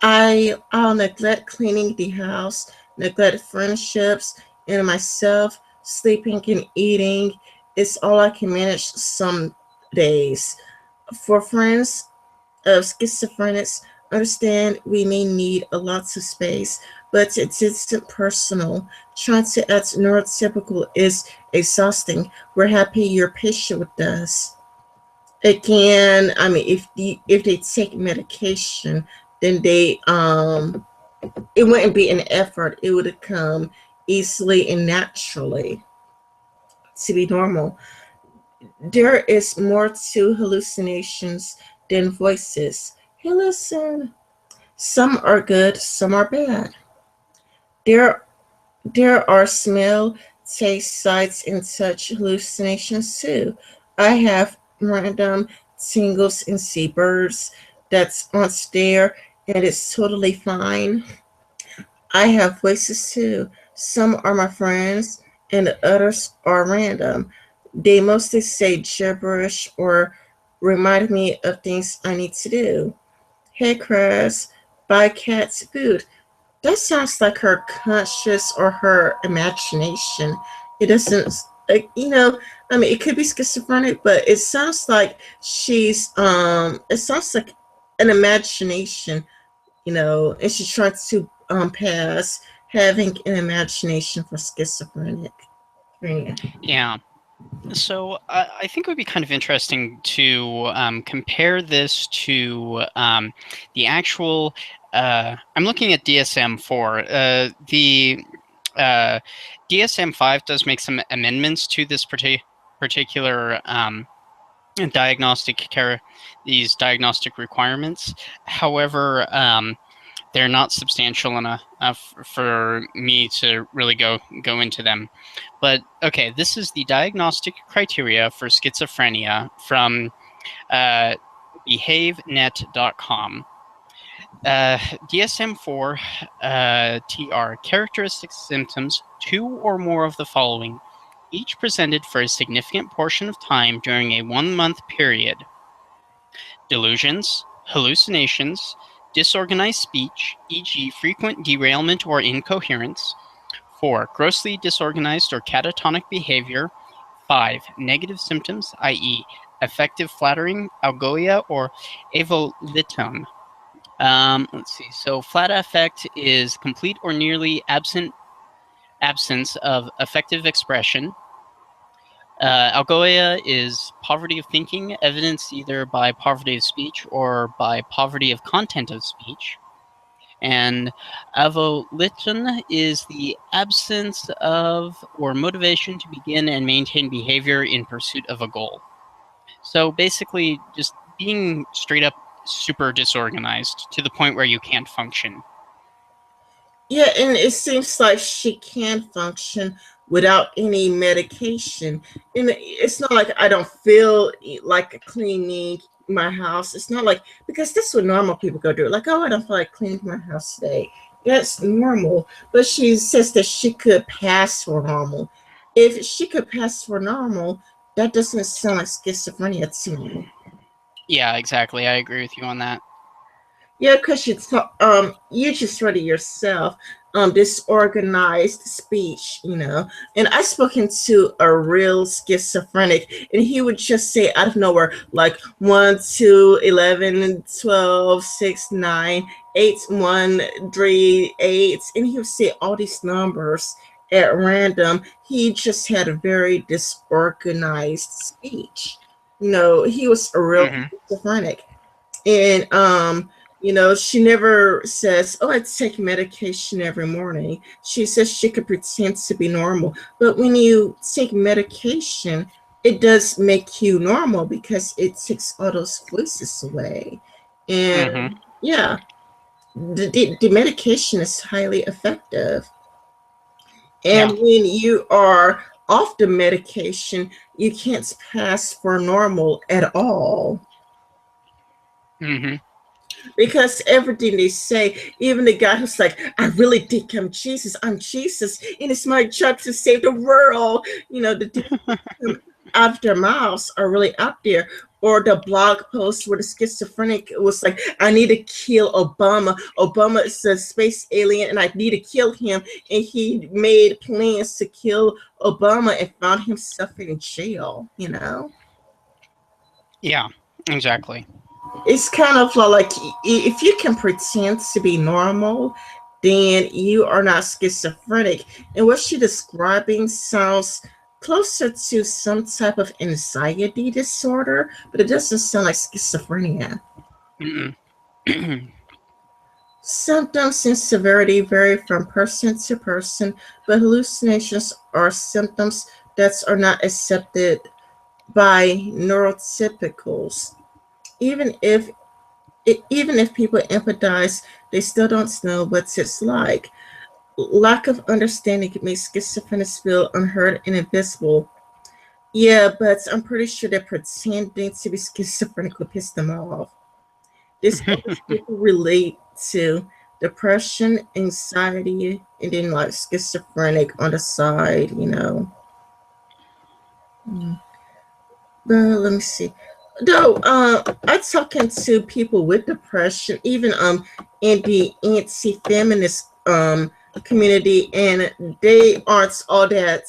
I'll neglect cleaning the house, neglect friendships and myself, sleeping and eating. It's all I can manage some days. For friends of schizophrenics, understand we may need a lot of space, but it isn't personal. Trying to act neurotypical is exhausting. We're happy you're patient with us. Again, I mean, if they take medication, then it wouldn't be an effort. It would come easily and naturally to be normal. There is more to hallucinations than voices. Hey, listen. Some are good, some are bad. There there are smell, taste, sights, and touch hallucinations too. I have random tingles and see birds that's on stare and it's totally fine. I have voices too. Some are my friends and the others are random. They mostly say gibberish or remind me of things I need to do. Hey Chris, buy cat's food. That sounds like her conscious or her imagination. It doesn't, I mean, it could be schizophrenic, but it sounds like it sounds like an imagination, and she's trying to pass having an imagination for schizophrenic. Yeah. yeah. So I think it would be kind of interesting to compare this to the actual. I'm looking at DSM-4. The DSM-5 does make some amendments to this particular these diagnostic requirements. However, they're not substantial enough for me to really go into them. But okay, this is the diagnostic criteria for schizophrenia from behavenet.com. DSM-4 TR characteristic symptoms, 2 or more of the following, each presented for a significant portion of time during a 1-month period: delusions, hallucinations, disorganized speech, e.g., frequent derailment or incoherence. 4. Grossly disorganized or catatonic behavior. 5. Negative symptoms, i.e., affective flattering, algoia, or avolitum. Let's see. So, flat affect is complete or nearly absence of affective expression. Algoia is poverty of thinking, evidenced either by poverty of speech or by poverty of content of speech. And avolition is the absence of or motivation to begin and maintain behavior in pursuit of a goal. So basically, just being straight up super disorganized to the point where you can't function. Yeah, and it seems like she can function without any medication. And it's not like I don't feel like cleaning my house. It's not like, because that's what normal people go do. Like, oh, I don't feel like cleaning my house today. That's normal. But she says that she could pass for normal. If she could pass for normal, that doesn't sound like schizophrenia to me. Yeah, exactly. I agree with you on that. Yeah, because you just read it yourself. Disorganized speech, And I spoken to a real schizophrenic, and he would just say out of nowhere, like 1, 2, 11, 12, 6, 9, 8, 1, 3, 8, and he would say all these numbers at random. He just had a very disorganized speech. He was a real Mm-hmm. schizophrenic, and She never says, "Oh, I take medication every morning." She says she could pretend to be normal. But when you take medication, it does make you normal because it takes all those voices away. Mm-hmm. And yeah, the medication is highly effective. And Yeah. when you are off the medication, you can't pass for normal at all. Mm-hmm. Because everything they say, even the guy who's like, "I really think I'm Jesus, and it's my job to save the world," the things that come out of their mouths are really out there. Or the blog post where the schizophrenic was like, "I need to kill Obama. Obama is a space alien, and I need to kill him." And he made plans to kill Obama and found himself in jail. Yeah. Exactly. It's kind of like, if you can pretend to be normal, then you are not schizophrenic. And what she's describing sounds closer to some type of anxiety disorder, but it doesn't sound like schizophrenia. Mm-mm. Symptoms and severity vary from person to person, but hallucinations are symptoms that are not accepted by neurotypicals. Even if Even if people empathize, they still don't know what it's like. Lack of understanding makes schizophrenics feel unheard and invisible. Yeah, but I'm pretty sure that pretending to be schizophrenic will piss them off. This illness people relate to depression, anxiety, and then like schizophrenic on the side. Mm. But let me see. Though I'm talking to people with depression, even in the anti-feminist community, and they aren't all that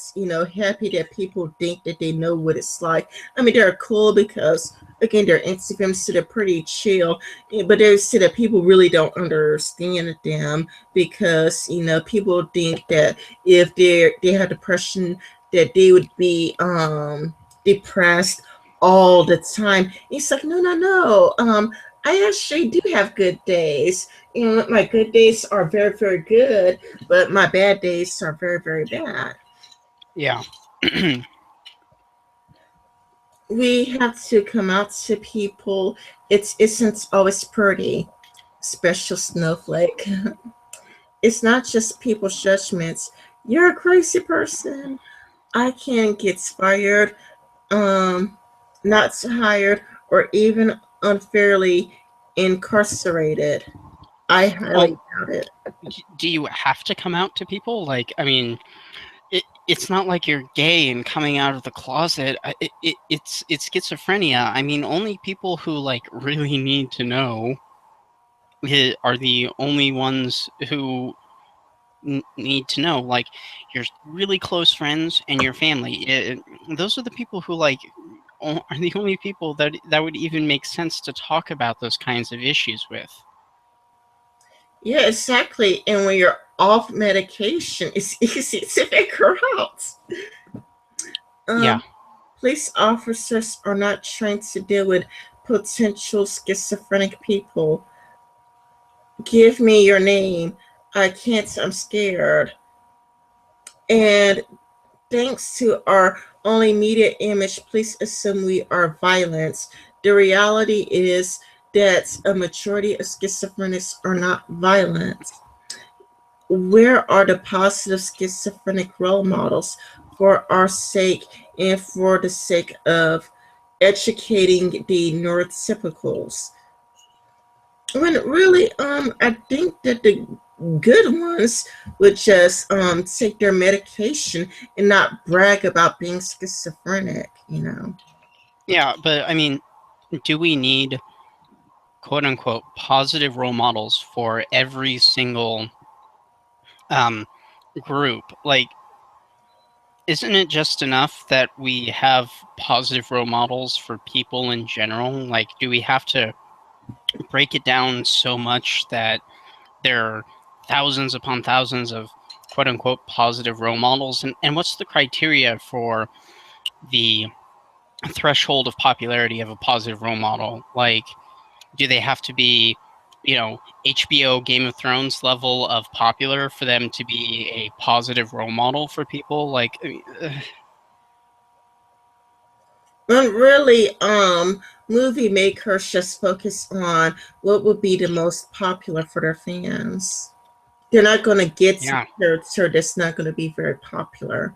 happy that people think that they know what it's like. I mean, they're cool because again they're anti-feminist, so they're pretty chill, but they say that people really don't understand them because people think that if they have depression that they would be depressed all the time. It's like, no, no, no. I actually do have good days. My good days are very, very good, but my bad days are very, very bad. Yeah. We have to come out to people. It isn't always pretty. Special snowflake. It's not just people's judgments. You're a crazy person. I can get fired, um, not hired, or even unfairly incarcerated. I highly Well, doubt it. do you have to come out to people? Like, I mean, it's not like you're gay and coming out of the closet. It's schizophrenia. I mean, only people who like really need to know are the only ones who need to know. Like your really close friends and your family. Those are the people who like are the only people that would even make sense to talk about those kinds of issues with. Yeah, exactly. And when you're off medication, it's easy to figure out. Yeah. Um, Police officers are not trained to deal with potential schizophrenic people. Give me your name. I can't. I'm scared. And thanks to our only media image, please assume we are violent. The reality is that a majority of schizophrenics are not violent. Where are the positive schizophrenic role models for our sake and for the sake of educating the neurotypicals? When really, I think that the good ones would just take their medication and not brag about being schizophrenic. Yeah, but I mean, do we need quote unquote positive role models for every single um, group? Like, isn't it just enough that we have positive role models for people in general? Like, do we have to break it down so much that there are thousands upon thousands of quote unquote positive role models? And what's the criteria for the threshold of popularity of a positive role model? Like, do they have to be HBO Game of Thrones level of popular for them to be a positive role model for people. Like, But really, movie makers just focus on what would be the most popular for their fans. They're not going to get to yeah, character that's not going to be very popular.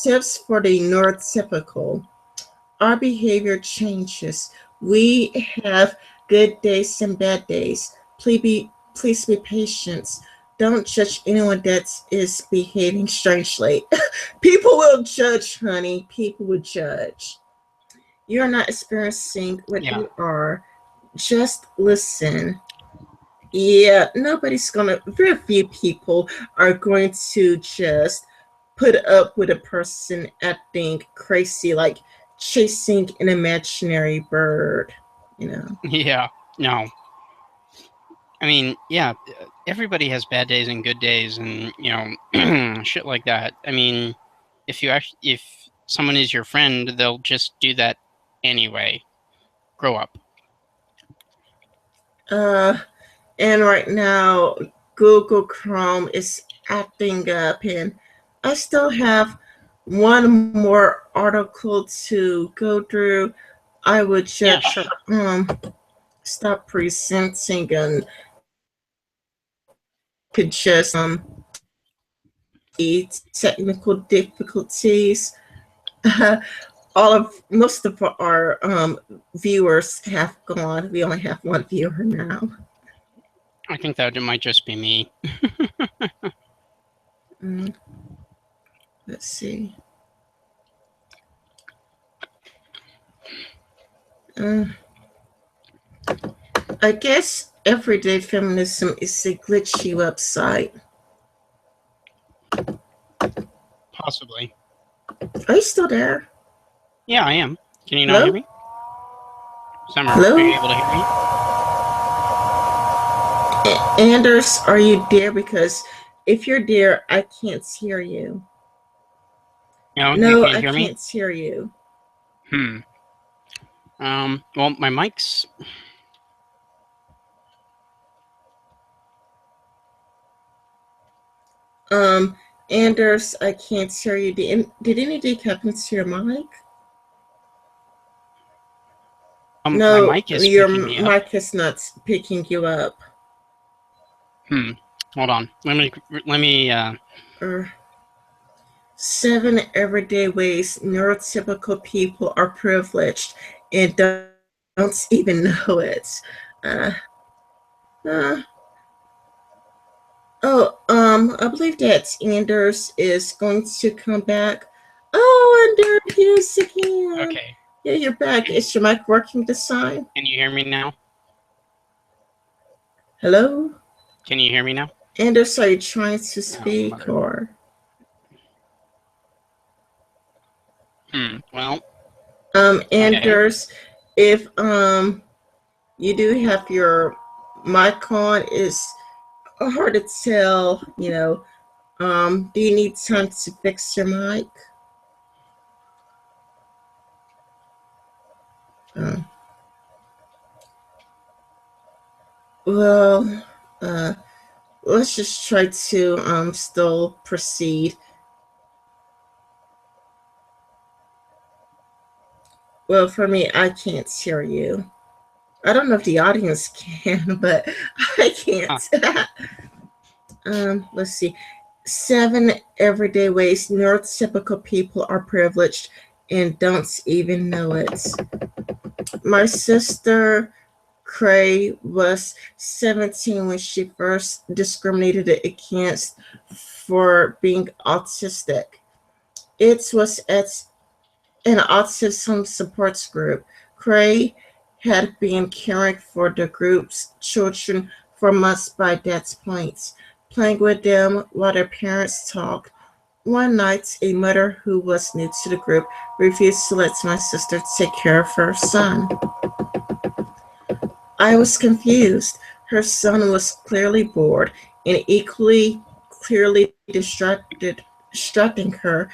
Tips for the neurotypical. Our behavior changes. We have good days and bad days. Please be patient. Don't judge anyone that is behaving strangely. People will judge, honey. People will judge. You're not experiencing what yeah, you are. Just listen. Yeah, very few people are going to just put up with a person acting crazy, like chasing an imaginary bird, you know. yeah. No, I mean, yeah, everybody has bad days and good days, and shit like that. I mean, if someone is your friend, they'll just do that anyway. Grow up. Uh, and right now, Google Chrome is acting up, and I still have one more article to go through. I would Yeah, just sure. stop presenting and could just the technical difficulties. All of Most of our viewers have gone. We only have one viewer now. I think that it might just be me. Mm, let's see. Uh, I guess everyday feminism is a glitchy website. Possibly. Are you still there? Yeah, I am. Can you not hear Hello? me? Summer, are you Hello? able to hear me? Anders, are you there? Because if you're there, I can't hear you. No, you No, can't I hear me? can't hear you. Hmm. Well, my mic's... Um, Anders, I can't hear you. Did anything happen to your mic? My No, mic is your picking me up. mic is not picking you up. Hold on. Let me, Uh, 7 everyday ways neurotypical people are privileged and don't even know it. Uh, uh, I believe that Anders is going to come back. Oh, and there he is again. okay. Yeah, you're back. Is your mic working this time? Can you hear me now? Hello? Can you hear me now? Anders, are you trying to Oh, speak mother. or? Well, okay. Anders, if you do have your mic on, it's hard to tell, you know. Do you need time to fix your mic? Uh, well, uh, let's just try to still proceed. Well, for me, I can't hear you. I don't know if the audience can, but I Huh. can't. Let's see. 7 everyday ways neurotypical people are privileged and don't even know it. My sister Cray was 17 when she first discriminated against for being autistic. It was at an autism support group. Cray had been caring for the group's children for months by that point, playing with them while their parents talked. One night, a mother who was new to the group refused to let my sister take care of her son. I was confused. Her son was clearly bored and equally clearly distracting her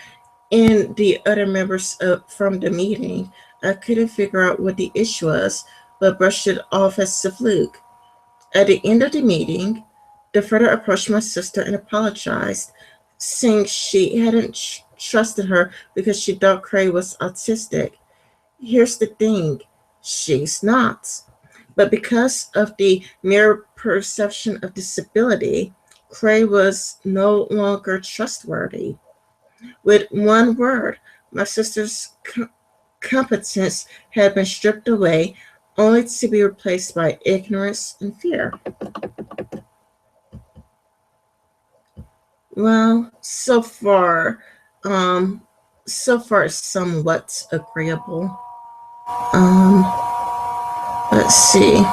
and the other members from the meeting. I couldn't figure out what the issue was, but brushed it off as a fluke. At the end of the meeting, the friend approached my sister and apologized, saying she hadn't trusted her because she thought Cray was autistic. Here's the thing, she's not. But because of the mere perception of disability, Cray was no longer trustworthy. With one word, my sister's competence had been stripped away, only to be replaced by ignorance and fear. Well, um, so far somewhat agreeable. Um, let's see.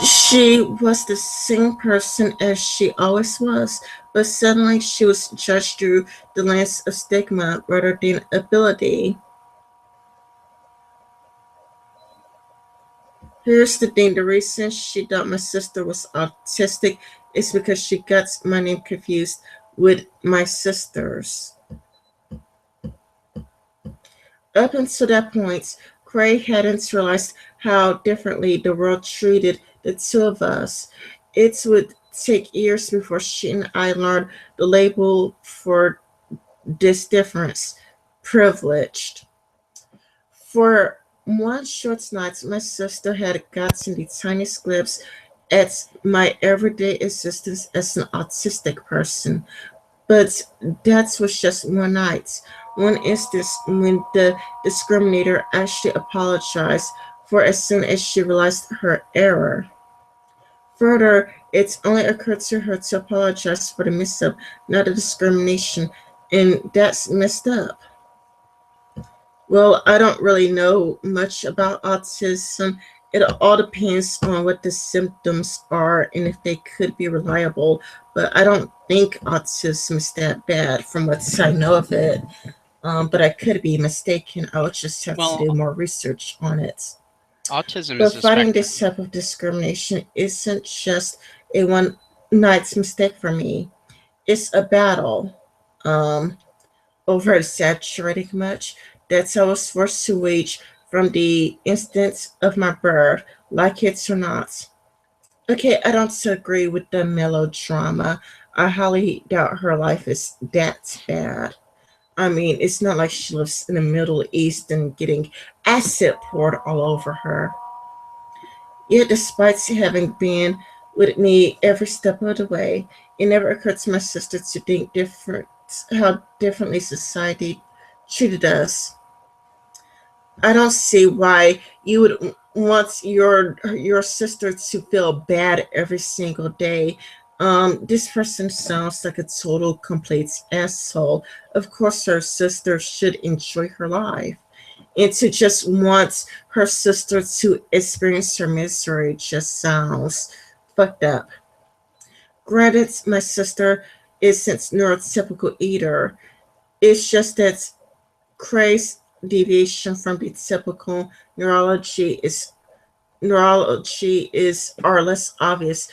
She was the same person as she always was, but suddenly she was judged through the lens of stigma rather than ability. Here's the thing, the reason she thought my sister was autistic is because she got my name confused with my sister's. Up until that point, Cray hadn't realized how differently the world treated the two of us. It would take years before she and I learned the label for this difference: privileged. For one short night, my sister had gotten the tiniest glimpse at my everyday existence as an autistic person. But that was just one night. One instance when the discriminator actually apologized for as soon as she realized her error. Further, it only occurred to her to apologize for the mishap, not the discrimination, and that's messed up. Well, I don't really know much about autism. It all depends on what the symptoms are and if they could be reliable. But I don't think autism is that bad from what I know of it. But I could be mistaken. I would just have to Well, do more research on it. autism But is a fighting spectrum. this type of discrimination isn't just a one night's mistake for me. It's a battle. Um, Over exaggerating much that I was forced to wage from the instant of my birth, like it or not. Okay, I don't agree with the melodrama. I highly doubt her life is that bad. I mean, it's not like she lives in the Middle East and getting acid poured all over her. Yet, despite having been with me every step of the way, it never occurred to my sister to think different how differently society treated us. I don't see why you would want your sister to feel bad every single day. This person sounds like a total complete asshole. Of course, her sister should enjoy her life, and to just want her sister to experience her misery just sounds fucked up. Granted, my sister isn't neurotypical either. It's just that Cray's deviation from the typical neurology is are less obvious.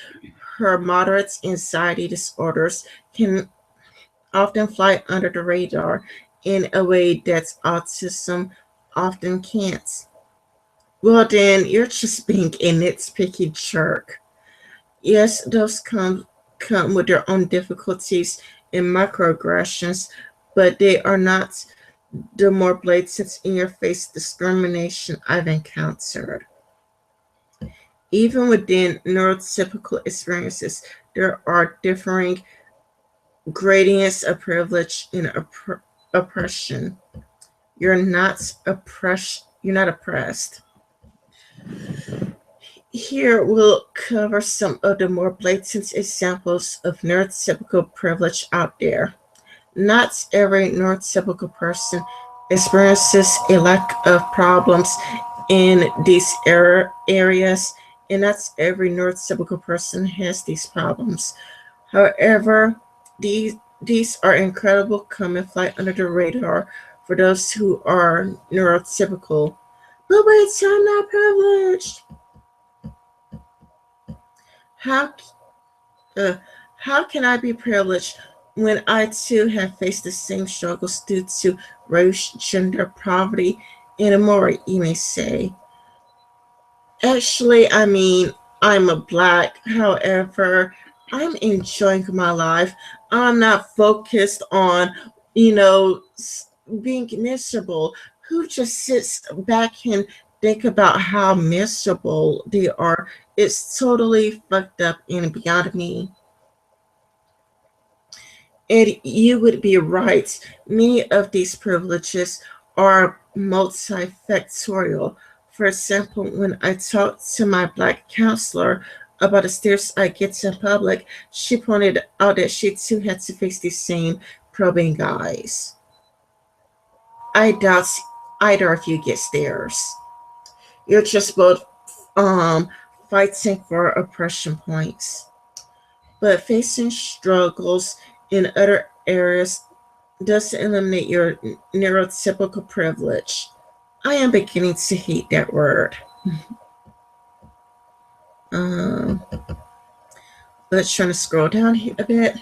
Her moderate anxiety disorders can often fly under the radar in a way that autism often can't. Well, then you're just being a nitpicky jerk. Yes, those come with their own difficulties and microaggressions, but they are not the more blatant in your face discrimination I've encountered. Even within neurotypical experiences, there are differing gradients of privilege and oppression. You're not oppressed. Here we'll cover some of the more blatant examples of neurotypical privilege out there. Not every neurotypical person experiences a lack of problems in these areas, and not every neurotypical person has these problems. However, these are incredible common fly under the radar for those who are neurotypical. But wait, I'm not privileged. How uh, how can I be privileged when I too have faced the same struggles due to race, gender, poverty, and more, you may say? Actually, I mean, I'm a black. However, I'm enjoying my life. I'm not focused on, you know, being miserable. Who just sits back and think about how miserable they are? It's totally fucked up and beyond me. And you would be right. Many of these privileges are multifactorial. For example, when I talked to my black counselor about the stares I get in public, she pointed out that she too had to face the same probing guys. I doubt either of you get stares. You're just both um fighting for oppression points. But facing struggles in other areas does eliminate your neurotypical privilege. I am beginning to hate that word. Um, let's try to scroll down here a bit.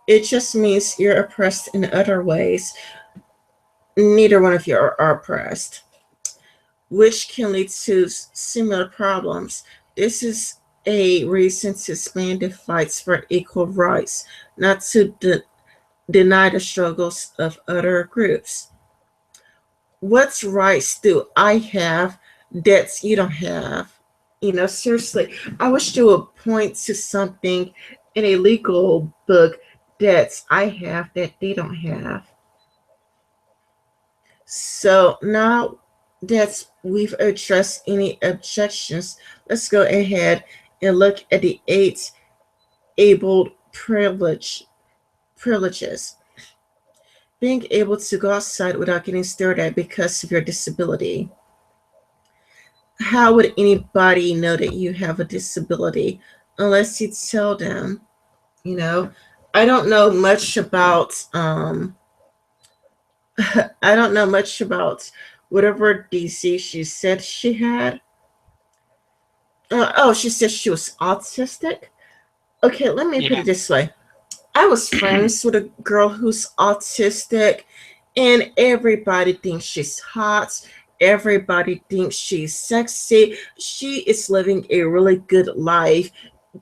It just means you're oppressed in other ways. Neither one of you are oppressed, which can lead to similar problems. This is a reason to expand the fights for equal rights, not to deny the struggles of other groups. What rights do I have that you don't have? Seriously, I wish you would point to something in a legal book that I have that they don't have. So now that we've addressed any objections, let's go ahead and look at the eight able privileges. Being able to go outside without getting stared at because of your disability. How would anybody know that you have a disability unless you tell them? You know, I don't know much about I don't know much about whatever disease she said she had. Oh, she said she was autistic. Okay, let me put Yeah. it this way. I was friends with a girl who's autistic, and everybody thinks she's hot. Everybody thinks she's sexy. She is living a really good life,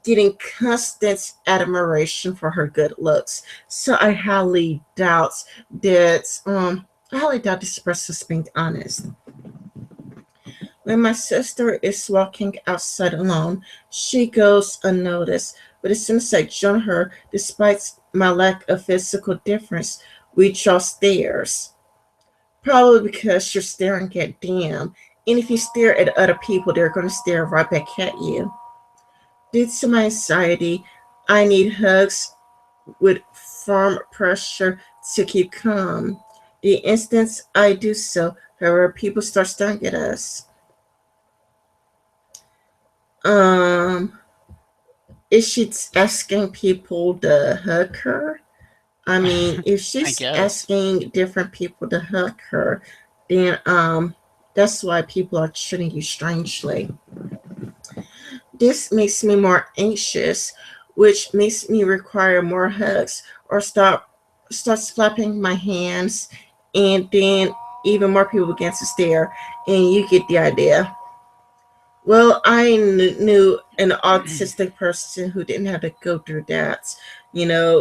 getting constant admiration for her good looks. So I highly doubt that. I highly doubt this person's being honest. When my sister is walking outside alone, she goes unnoticed. But as soon as I join her, despite my lack of physical difference, we draw stares. Probably because you're staring at them. And if you stare at other people, they're going to stare right back at you. Due to my anxiety, I need hugs with firm pressure to keep calm. The instant I do so, however, people start staring at us. Um, is she asking people to hug her? I mean, if I she's guess. asking different people to hug her, then that's why people are treating you strangely. This makes me more anxious, which makes me require more hugs or start slapping my hands, and then even more people begin to stare, and you get the idea. Well, I knew an autistic person who didn't have to go through that.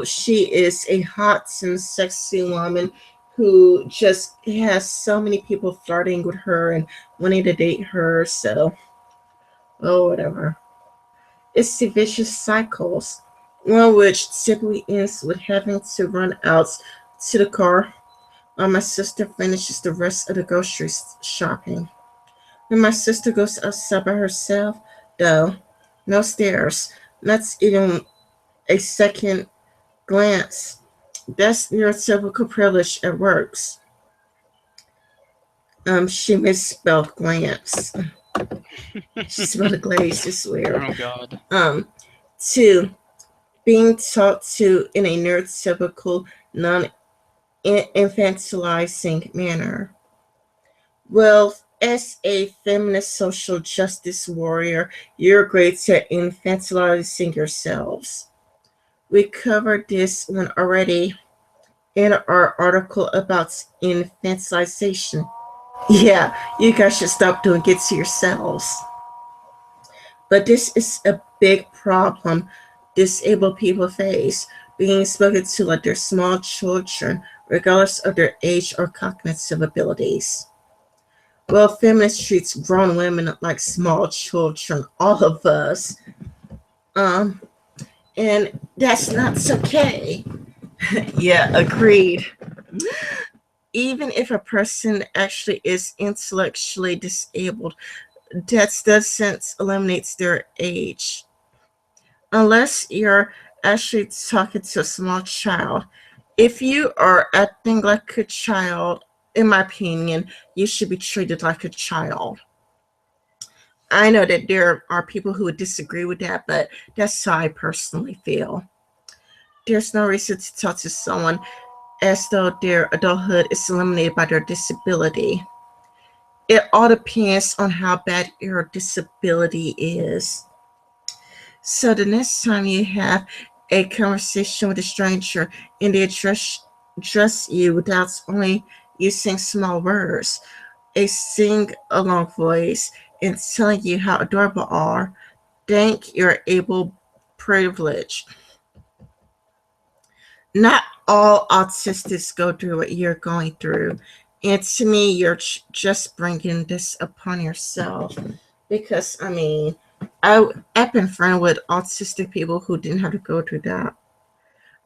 She is a hot and sexy woman who just has so many people flirting with her and wanting to date her. So, oh, whatever. It's the vicious cycles, one which typically ends with having to run out to the car while my sister finishes the rest of the grocery shopping. When my sister goes outside by herself, though, no stares, not even a second glance. That's neurotypical privilege at works. She misspelled glance. She spelled a glaze, I swear. Oh God. Um, two, being taught to in a neurotypical, non-infantilizing manner. Well, as a feminist social justice warrior, you're great at infantilizing yourselves. We covered this one already in our article about infantilization. Yeah, you guys should stop doing it to yourselves. But this is a big problem disabled people face, being spoken to like they're small children, regardless of their age or cognitive abilities. Well, feminists treats grown women like small children, all of us. Um, and that's not okay. Yeah, agreed. Even if a person actually is intellectually disabled, that doesn't eliminate their age. Unless you're actually talking to a small child. If you are acting like a child, in my opinion, you should be treated like a child. I know that there are people who would disagree with that, but that's how I personally feel. There's no reason to talk to someone as though their adulthood is eliminated by their disability. It all depends on how bad your disability is. So the next time you have a conversation with a stranger and they address you without only using small words, a sing along voice, and telling you how adorable you are, think you're able privileged. Not all autistics go through what you're going through. And to me, you're just bringing this upon yourself. Because, I mean, I've been friends with autistic people who didn't have to go through that.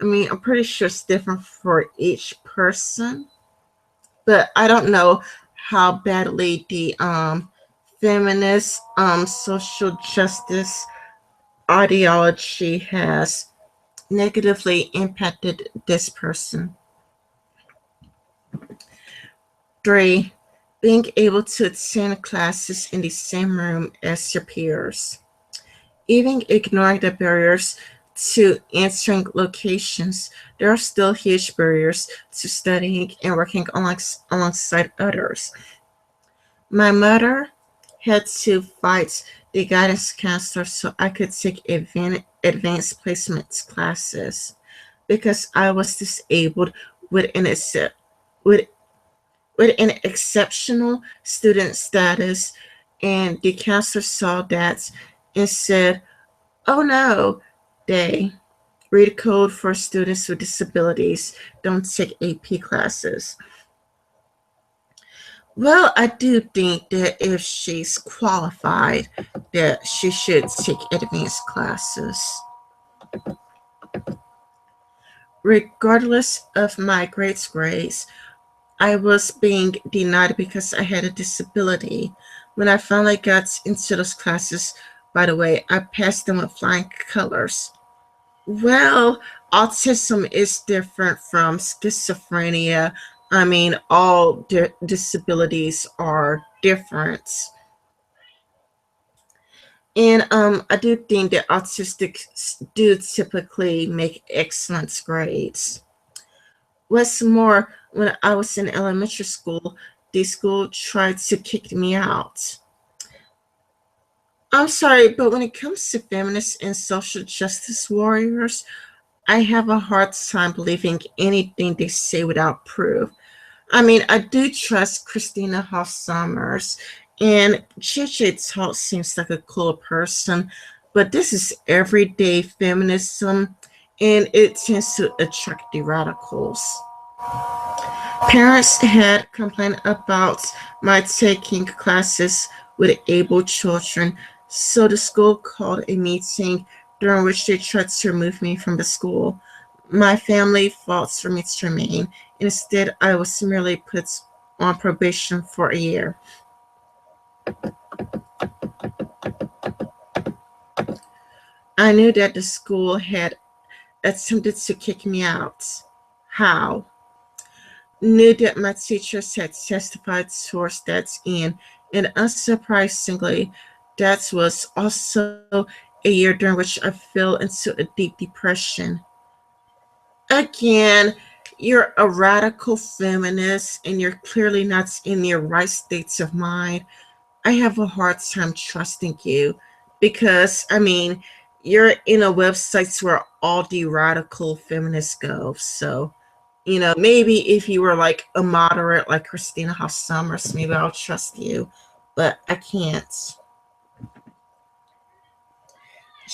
I mean, I'm pretty sure it's different for each person, but I don't know how badly the feminist social justice ideology has negatively impacted this person. 3. Being able to attend classes in the same room as your peers. Even ignoring the barriers to entering locations, there are still huge barriers to studying and working alongside others. My mother had to fight the guidance counselor so I could take advanced placement classes because I was disabled with an with with an exceptional student status, and the counselor saw that and said, "Oh no, they read code for students with disabilities, don't take AP classes." Well, I do think that if she's qualified, that she should take advanced classes. Regardless of my grades, I was being denied because I had a disability. When I finally got into those classes, by the way, I passed them with flying colors. Well, autism is different from schizophrenia. I mean, all disabilities are different. And I do think that autistics do typically make excellent grades. What's more, when I was in elementary school, the school tried to kick me out. I'm sorry, but when it comes to feminists and social justice warriors, I have a hard time believing anything they say without proof. I mean, I do trust Christina Hoff Sommers, and JJ Talk seems like a cool person, but this is everyday feminism, and it tends to attract the radicals. Parents had complained about my taking classes with able children, so the school called a meeting during which they tried to remove me from the school. My family fought for me to remain. Instead, I was merely put on probation for a year. I knew that the school had attempted to kick me out. How? Knew that my teachers had testified towards that end, and unsurprisingly, that was also a year during which I fell into a deep depression. Again, you're a radical feminist and you're clearly not in your right states of mind. I have a hard time trusting you because, I mean, you're in a website where all the radical feminists go. So, maybe if you were like a moderate like Christina Hoff Sommers, maybe I'll trust you, but I can't.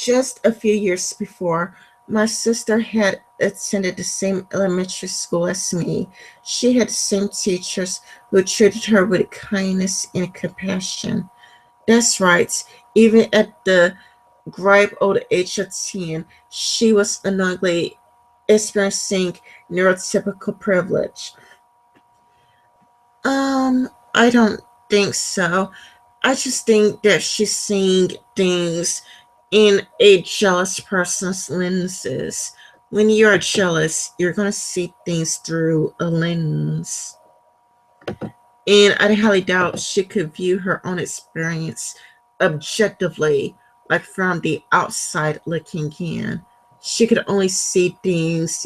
Just a few years before, my sister had attended the same elementary school as me. She had the same teachers who treated her with kindness and compassion. That's right, even at the ripe old age of 10, she was unknowingly experiencing neurotypical privilege. I don't think so. I just think that she's seeing things in a jealous person's lenses. When you're jealous, you're gonna see things through a lens. And I highly doubt she could view her own experience objectively, like from the outside looking in. She could only see things,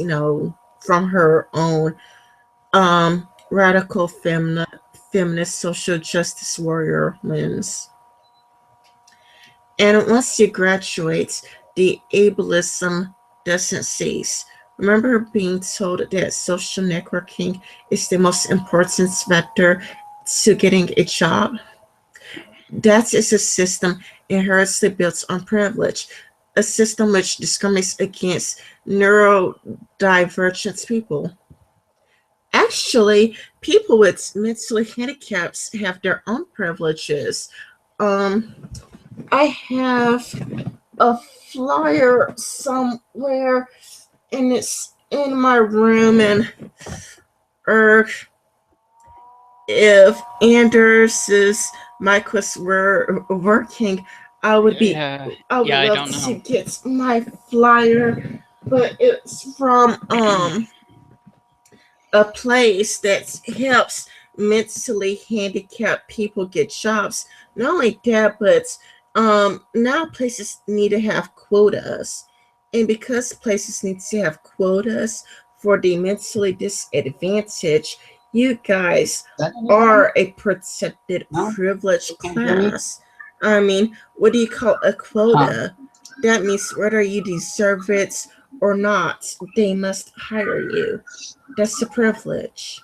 from her own radical feminist social justice warrior lens. And once you graduate, the ableism doesn't cease. Remember being told that social networking is the most important vector to getting a job? That is a system inherently built on privilege, a system which discriminates against neurodivergent people. Actually, people with mental handicaps have their own privileges. Um, I have a flyer somewhere, and it's in my room. And er, if Anders's mics were working, I would be. I would Yeah, I love don't to know. get my flyer, but it's from a place that helps mentally handicapped people get jobs. Not only that, but now places need to have quotas. And because places need to have quotas for the mentally disadvantaged, you guys are a protected, privileged class. I mean, what do you call a quota? That means whether you deserve it or not, they must hire you. That's a privilege.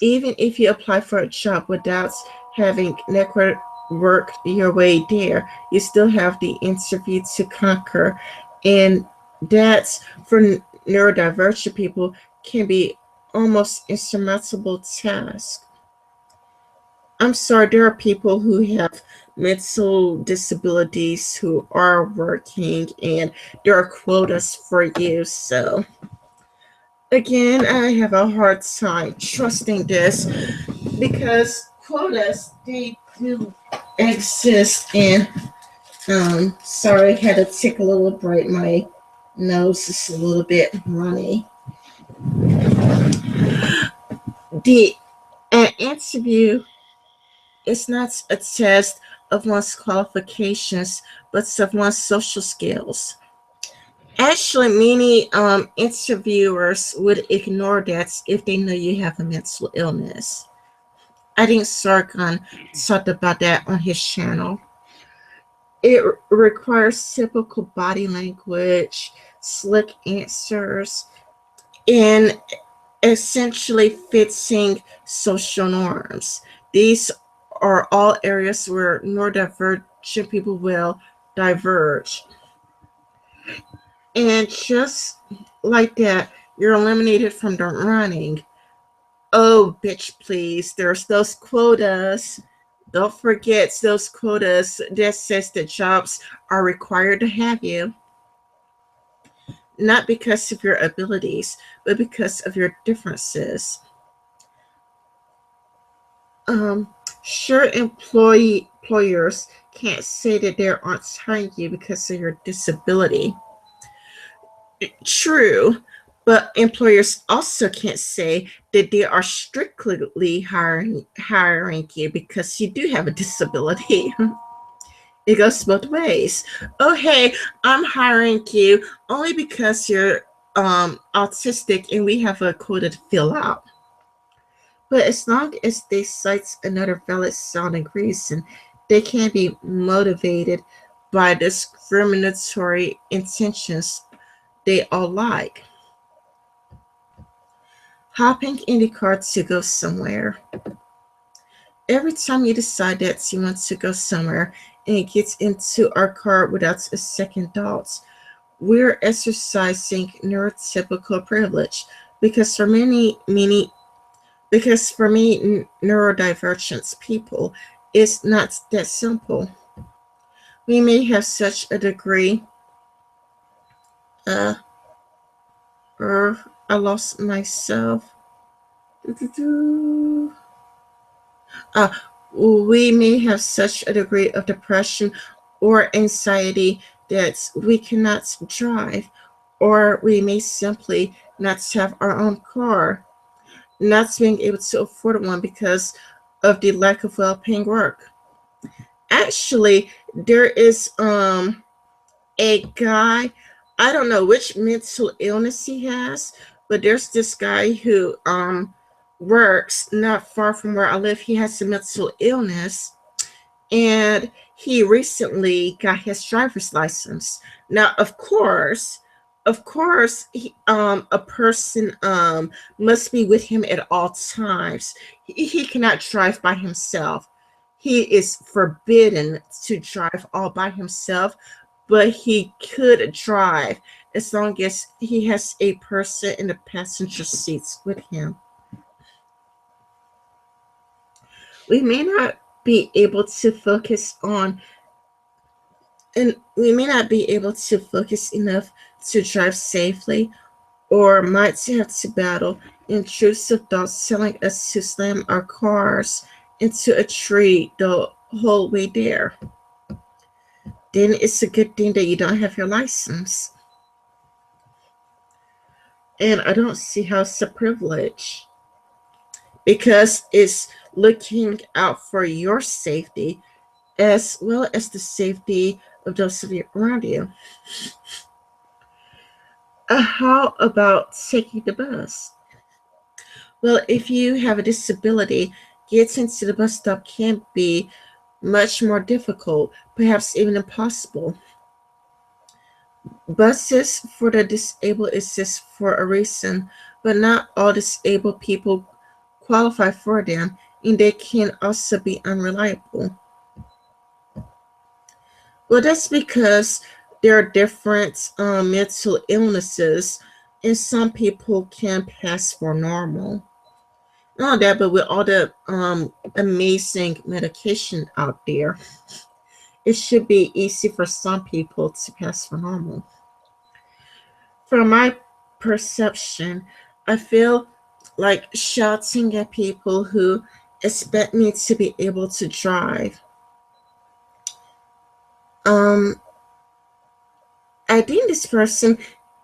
Even if you apply for a job without having networked your way there, you still have the interview to conquer. And that's for neurodivergent people can be almost insurmountable task. I'm sorry, there are people who have mental disabilities who are working, and there are quotas for you. So again, I have a hard time trusting this because quotas they do exist. And sorry, I had to take a little break. My nose is a little bit runny. The An interview is not a test of one's qualifications, but of one's social skills. Actually, many interviewers would ignore that if they know you have a mental illness. I think Sargon talked about that on his channel. It requires typical body language, slick answers, and essentially fitting social norms. These are all areas where neurodivergent people will diverge. And just like that, you're eliminated from the running. Oh, bitch, please. There's those quotas. Don't forget those quotas that says that jobs are required to have you. Not because of your abilities, but because of your differences. Sure, employers can't say that they aren't hiring you because of your disability. True, but employers also can't say that they are strictly hiring you because you do have a disability. It goes both ways. Oh, hey, I'm hiring you only because you're autistic and we have a quota to fill out. But as long as they cite another valid sounding reason, they can be motivated by discriminatory intentions they all like. Hopping in the car to go somewhere. Every time you decide that you want to go somewhere, and gets into our car without a second thought. We're exercising neurotypical privilege because for many neurodivergent people, it's not that simple. We may have such a degree. Uh, I lost myself. Uh, we may have such a degree of depression or anxiety that we cannot drive, or we may simply not have our own car, not being able to afford one because of the lack of well-paying work. Actually, there is a guy, I don't know which mental illness he has, but there's this guy who works not far from where I live. He has a mental illness, and he recently got his driver's license. Now, a person must be with him at all times. He cannot drive by himself. He is forbidden to drive all by himself, but he could drive as long as he has a person in the passenger seats with him. We may not be able to focus on and we may not be able to focus enough to drive safely, or might have to battle intrusive thoughts telling us to slam our cars into a tree the whole way there. Then it's a good thing that you don't have your license. And I don't see how it's a privilege, because it's looking out for your safety as well as the safety of those around you. How about taking the bus? Well, if you have a disability, getting to the bus stop can be much more difficult, perhaps even impossible. Buses for the disabled exist for a reason, but not all disabled people qualify for them, and they can also be unreliable. Well, that's because there are different mental illnesses, and some people can pass for normal. Not only that, but with all the amazing medication out there, it should be easy for some people to pass for normal. From my perception, I feel like shouting at people who expect me to be able to drive. I think this person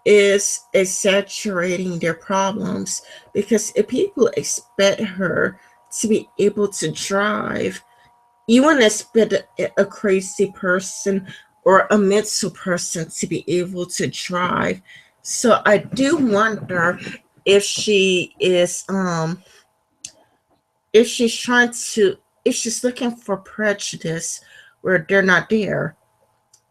is exaggerating their problems, because if people expect her to be able to drive, you wouldn't expect a crazy person or a mental person to be able to drive. So I do wonder if she is if she's trying to if she's looking for prejudice where they're not there.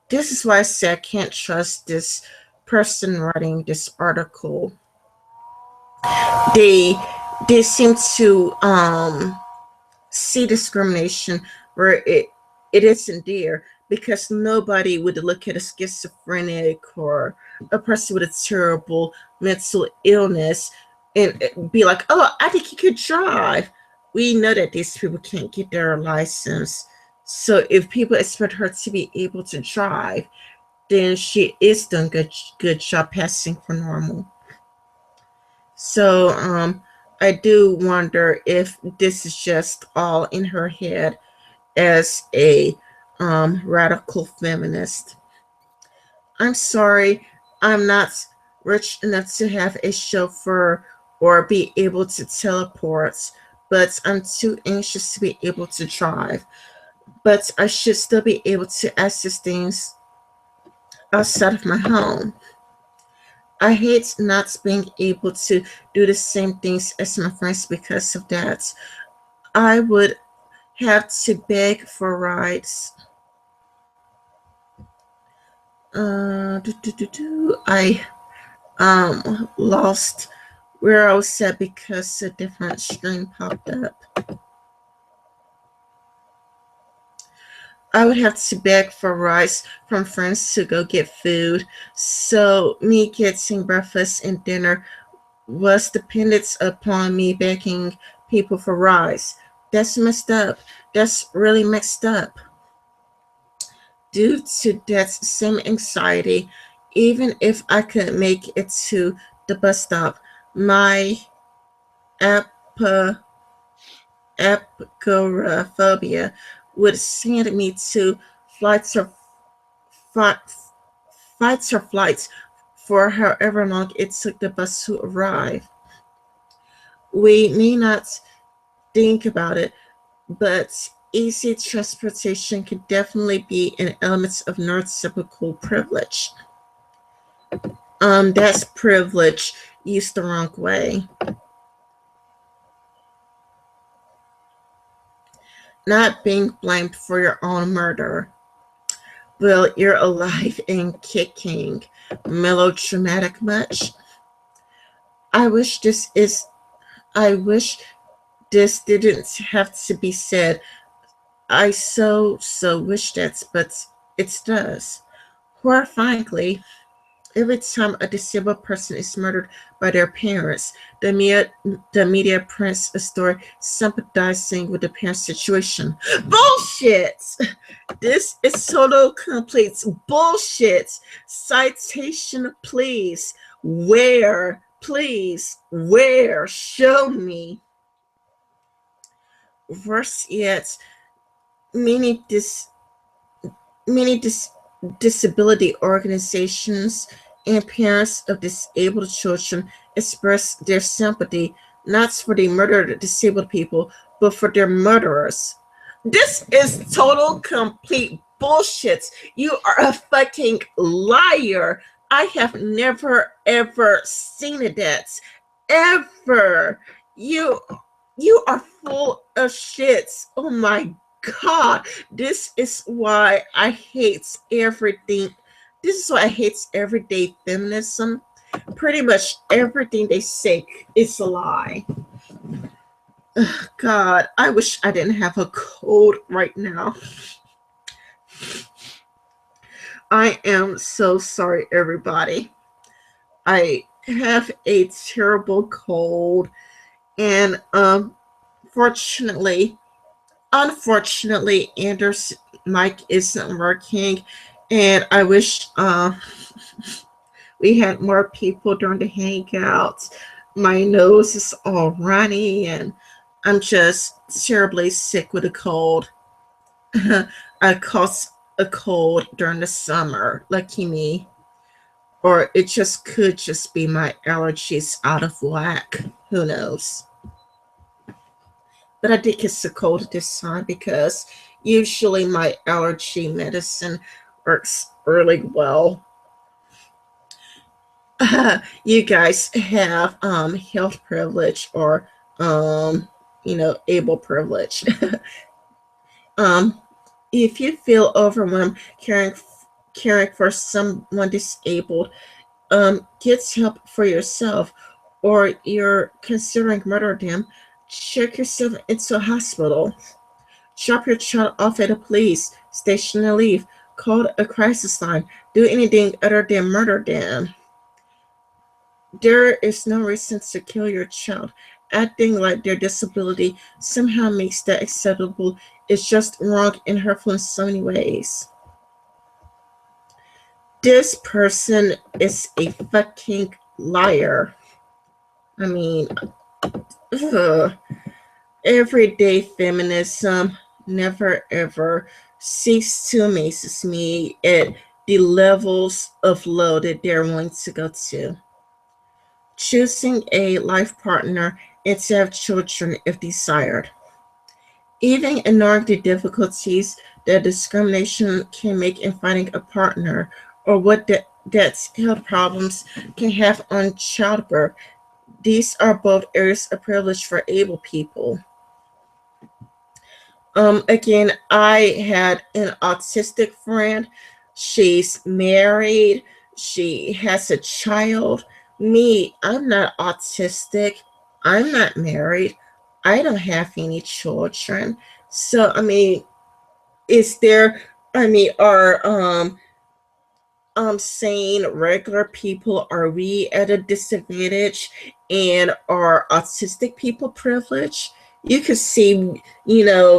This is why I say I can't trust this person writing this article. They they seem to see discrimination where it isn't there, because nobody would look at a schizophrenic or a person with a terrible mental illness and be like, oh, I think you could drive. We know that these people can't get their license. So if people expect her to be able to drive, then she is doing good job passing for normal. So I do wonder if this is just all in her head as a radical feminist. I'm sorry, I'm not rich enough to have a chauffeur or be able to teleport, but I'm too anxious to be able to drive. But I should still be able to access things outside of my home. I hate not being able to do the same things as my friends because of that. I would have to beg for rides. I lost where I was at because a different screen popped up. I would have to beg for rice from friends to go get food. So me getting breakfast and dinner was dependent upon me begging people for rice. That's messed up. That's really messed up. Due to that same anxiety, even if I could make it to the bus stop, my ap- agoraphobia would send me to flights or fights or flights for however long it took the bus to arrive. We may not think about it, but easy transportation can definitely be an element of neurotypical privilege. That's privilege used the wrong way. Not being blamed for your own murder. Well, you're alive and kicking. Melodramatic much? I wish this is. I wish this didn't have to be said. I so wish that, but it does. Horrifyingly, every time a disabled person is murdered by their parents, the media prints a story sympathizing with the parents' situation. Bullshit! This is total complete bullshit. Citation, please. Where? Please. Where? Show me. Worse yet, many dis many disability organizations and parents of disabled children express their sympathy not for the murdered disabled people, but for their murderers. This is total complete bullshit. You are a fucking liar. I have never ever seen that. Ever. You you are full of shit. Oh my god. This is why I hate everything. This is why I hate everyday feminism. Pretty much everything they say is a lie. Ugh, God, I wish I didn't have a cold right now. I am so sorry, everybody. I have a terrible cold, and fortunately, unfortunately, Anders' mic isn't working, and I wish we had more people during the hangout. My nose is all runny, and I'm just terribly sick with a cold. I caught a cold during the summer, lucky me. Or it just could just be my allergies out of whack. Who knows? But I did get a cold this time because usually my allergy medicine works really well. You guys have health privilege or able privilege. um if you feel overwhelmed caring for someone disabled, get help for yourself, or you're considering murder them, check yourself into a hospital. Drop your child off at a police station and leave. Call a crisis line. Do anything other than murder them. There is no reason to kill your child. Acting like their disability somehow makes that acceptable is just wrong and hurtful in so many ways. This person is a fucking liar. I mean, ugh. Everyday feminism never ever cease to amaze me at the levels of low that they're willing to go to. Choosing a life partner and to have children if desired. Even ignoring the difficulties that discrimination can make in finding a partner, or what that's health problems can have on childbirth. These are both areas of privilege for able people. Again, I had an autistic friend. She's married. She has a child. Me, I'm not autistic. I'm not married. I don't have any children. So, I mean, is there, I mean, are saying regular people, are we at a disadvantage, and are autistic people privileged? You could see,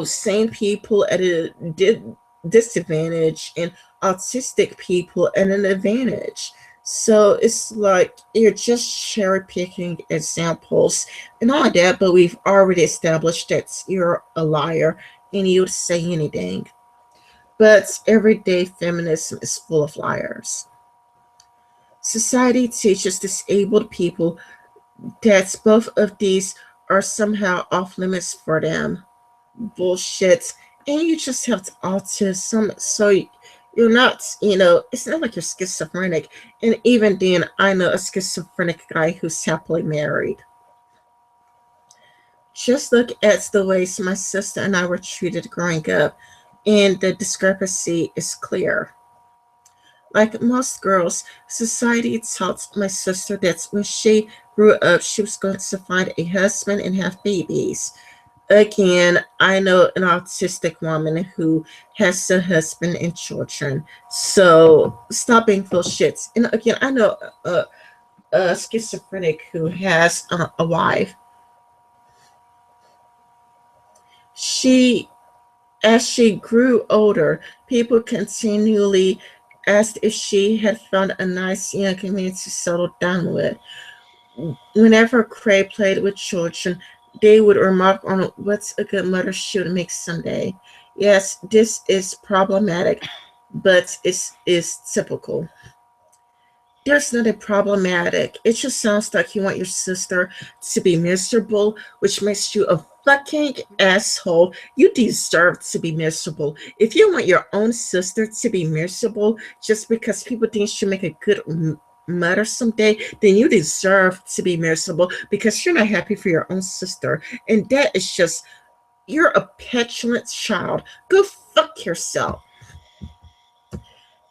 sane people at a disadvantage and autistic people at an advantage. So it's like you're just cherry picking examples and all that, but we've already established that you're a liar and you would say anything. But everyday feminism is full of liars. Society teaches disabled people that both of these are somehow off limits for them. Bullshit. And you just have autism, so you're not, it's not like you're schizophrenic. And even then, I know a schizophrenic guy who's happily married. Just look at the ways my sister and I were treated growing up, and the discrepancy is clear. Like most girls, society taught my sister that when she grew up, she was going to find a husband and have babies. Again, I know an autistic woman who has a husband and children. So stop being full shits. And again, I know a schizophrenic who has a wife. She, as she grew older, people continually asked if she had found a nice young man to settle down with. Whenever Cray played with children, they would remark on what's a good mother should make someday. Yes, this is problematic, but it's typical. There's nothing problematic. It just sounds like you want your sister to be miserable, which makes you a fucking asshole. You deserve to be miserable. If you want your own sister to be miserable just because people think she'll make a good mother someday, then you deserve to be miserable because you're not happy for your own sister. And that is just, you're a petulant child. Go fuck yourself.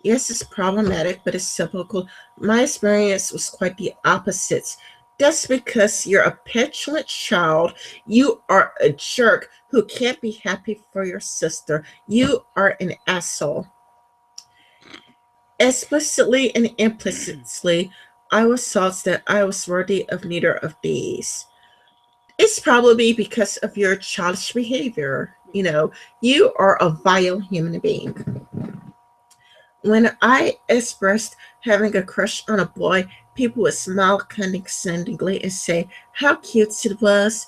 Yes, it's problematic, but it's typical. My experience was quite the opposite. That's because you're a petulant child. You are a jerk who can't be happy for your sister. You are an asshole. Explicitly and implicitly, I was taught that I was worthy of neither of these. It's probably because of your childish behavior. You are a vile human being. When I expressed having a crush on a boy, people would smile condescendingly and say how cute it was.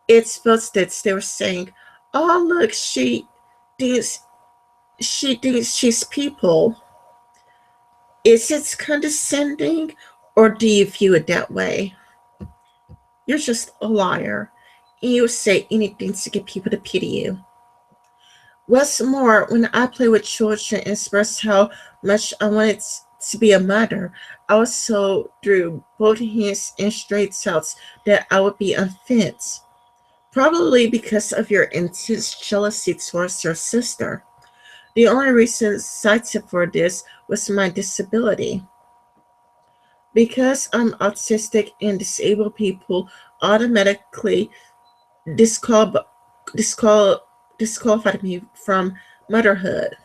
It felt that they were saying, "Oh, look, thinks she thinks she's people." Is it condescending, or do you view it that way? You're just a liar, and you say anything to get people to pity you. What's more, when I play with children and express how much I wanted to be a mother, I was told through both hints and straight outs that I would be unfit. Probably because of your intense jealousy towards your sister. The only reason cited for this was my disability. Because I'm autistic and disabled people automatically disqual- disqual- disqualified me from motherhood.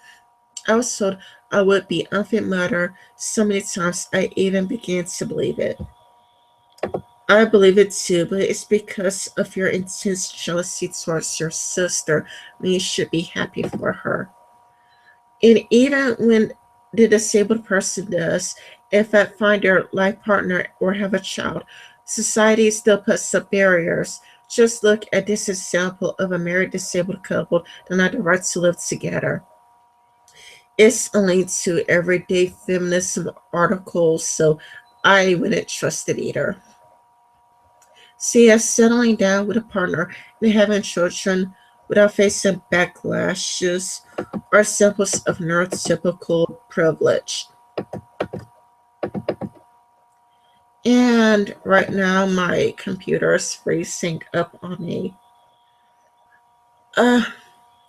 I was told I would be unfit mother so many times I even began to believe it. I believe it too, but it's because of your intense jealousy towards your sister when you should be happy for her. And even when the disabled person does, if I find their life partner or have a child, society still puts up barriers. Just look at this example of a married disabled couple that had the right to live together. It's a link to everyday feminism articles, so I wouldn't trust it either. See, as settling down with a partner and having children without facing backlashes are examples of neurotypical privilege. And right now, my computer is freezing up on me. Uh,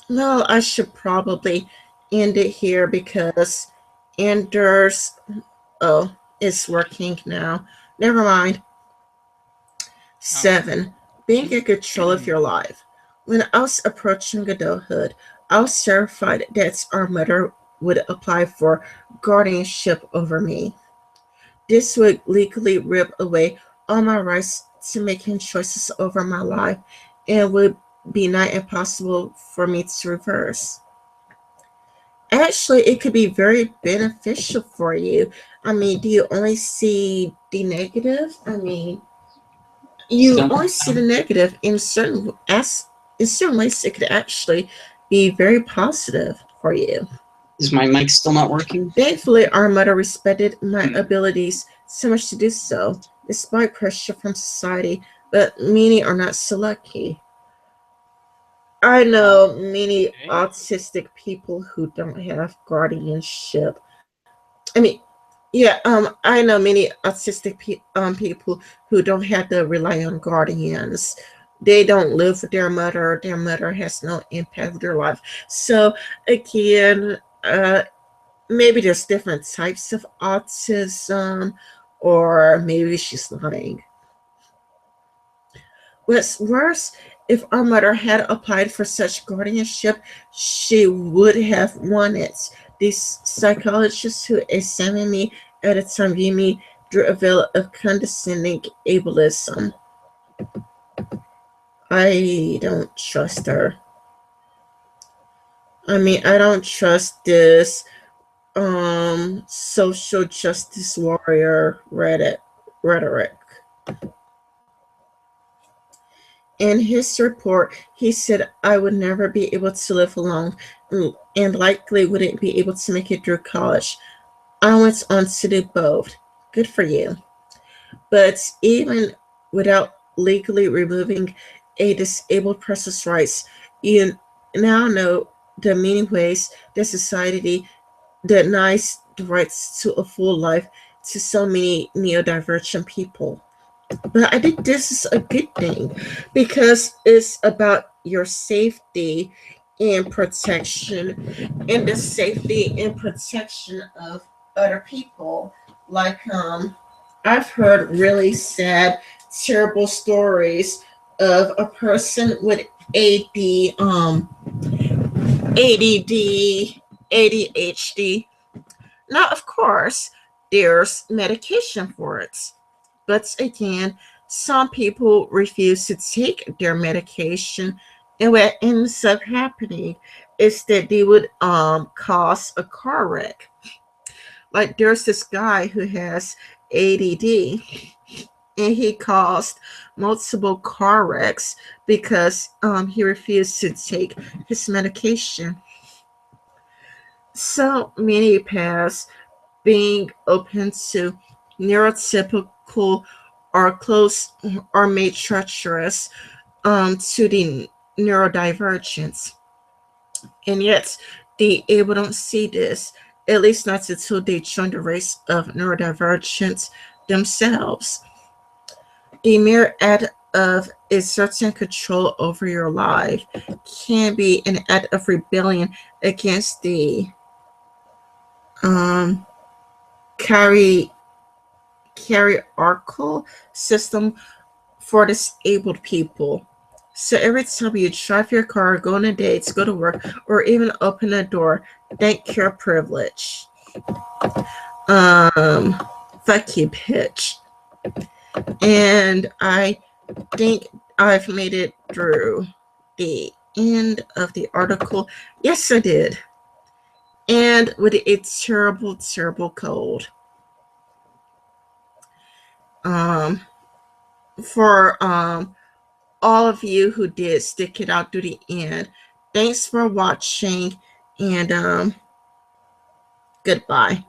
well, I should probably end it here because Anders, oh, it's working now. Never mind. Oh. 7. Being in control of your life. When I was approaching adulthood, I was terrified that our mother would apply for guardianship over me. This would legally rip away all my rights to making choices over my life and would be not impossible for me to reverse. Actually, it could be very beneficial for you. I mean, do you only see the negative? I mean, you only see the negative in certain ways. It could actually be very positive for you. Is my mic still not working? Thankfully, our mother respected my abilities so much to do so, despite pressure from society. But many are not so lucky. I know many autistic people who don't have guardianship. I mean, yeah, I know many autistic people who don't have to rely on guardians. They don't live with their mother. Their mother has no impact with their life. So again, maybe there's different types of autism, or maybe she's lying. What's worse, if our mother had applied for such guardianship, she would have won it. These psychologists who examined me at the time viewed me through a veil of condescending ableism. I don't trust her. I mean, I don't trust this social justice warrior rhetoric. In his report, he said I would never be able to live alone and likely wouldn't be able to make it through college. I went on to do both. Good for you. But even without legally removing a disabled person's rights, you now know the many ways that society denies the rights to a full life to so many neurodivergent people. But I think this is a good thing because it's about your safety and protection and the safety and protection of other people. Like I've heard really sad, terrible stories of a person with AD, ADD, ADHD. Now, of course, there's medication for it. But again, some people refuse to take their medication, and what ends up happening is that they would cause a car wreck. Like there's this guy who has ADD, and he caused multiple car wrecks because he refused to take his medication. So many paths being open to neurotypical or close or made treacherous to the neurodivergence. And yet the able don't see this, at least not until they join the race of neurodivergence themselves. The mere act of exerting control over your life can be an act of rebellion against the carry hierarchical system for disabled people. So every time you drive your car, go on a date, go to work, or even open a door, thank your privilege. Fuck you, bitch. And I think I've made it through the end of the article. Yes, I did. And with a terrible, terrible cold. For all of you who did stick it out to the end, thanks for watching, and goodbye.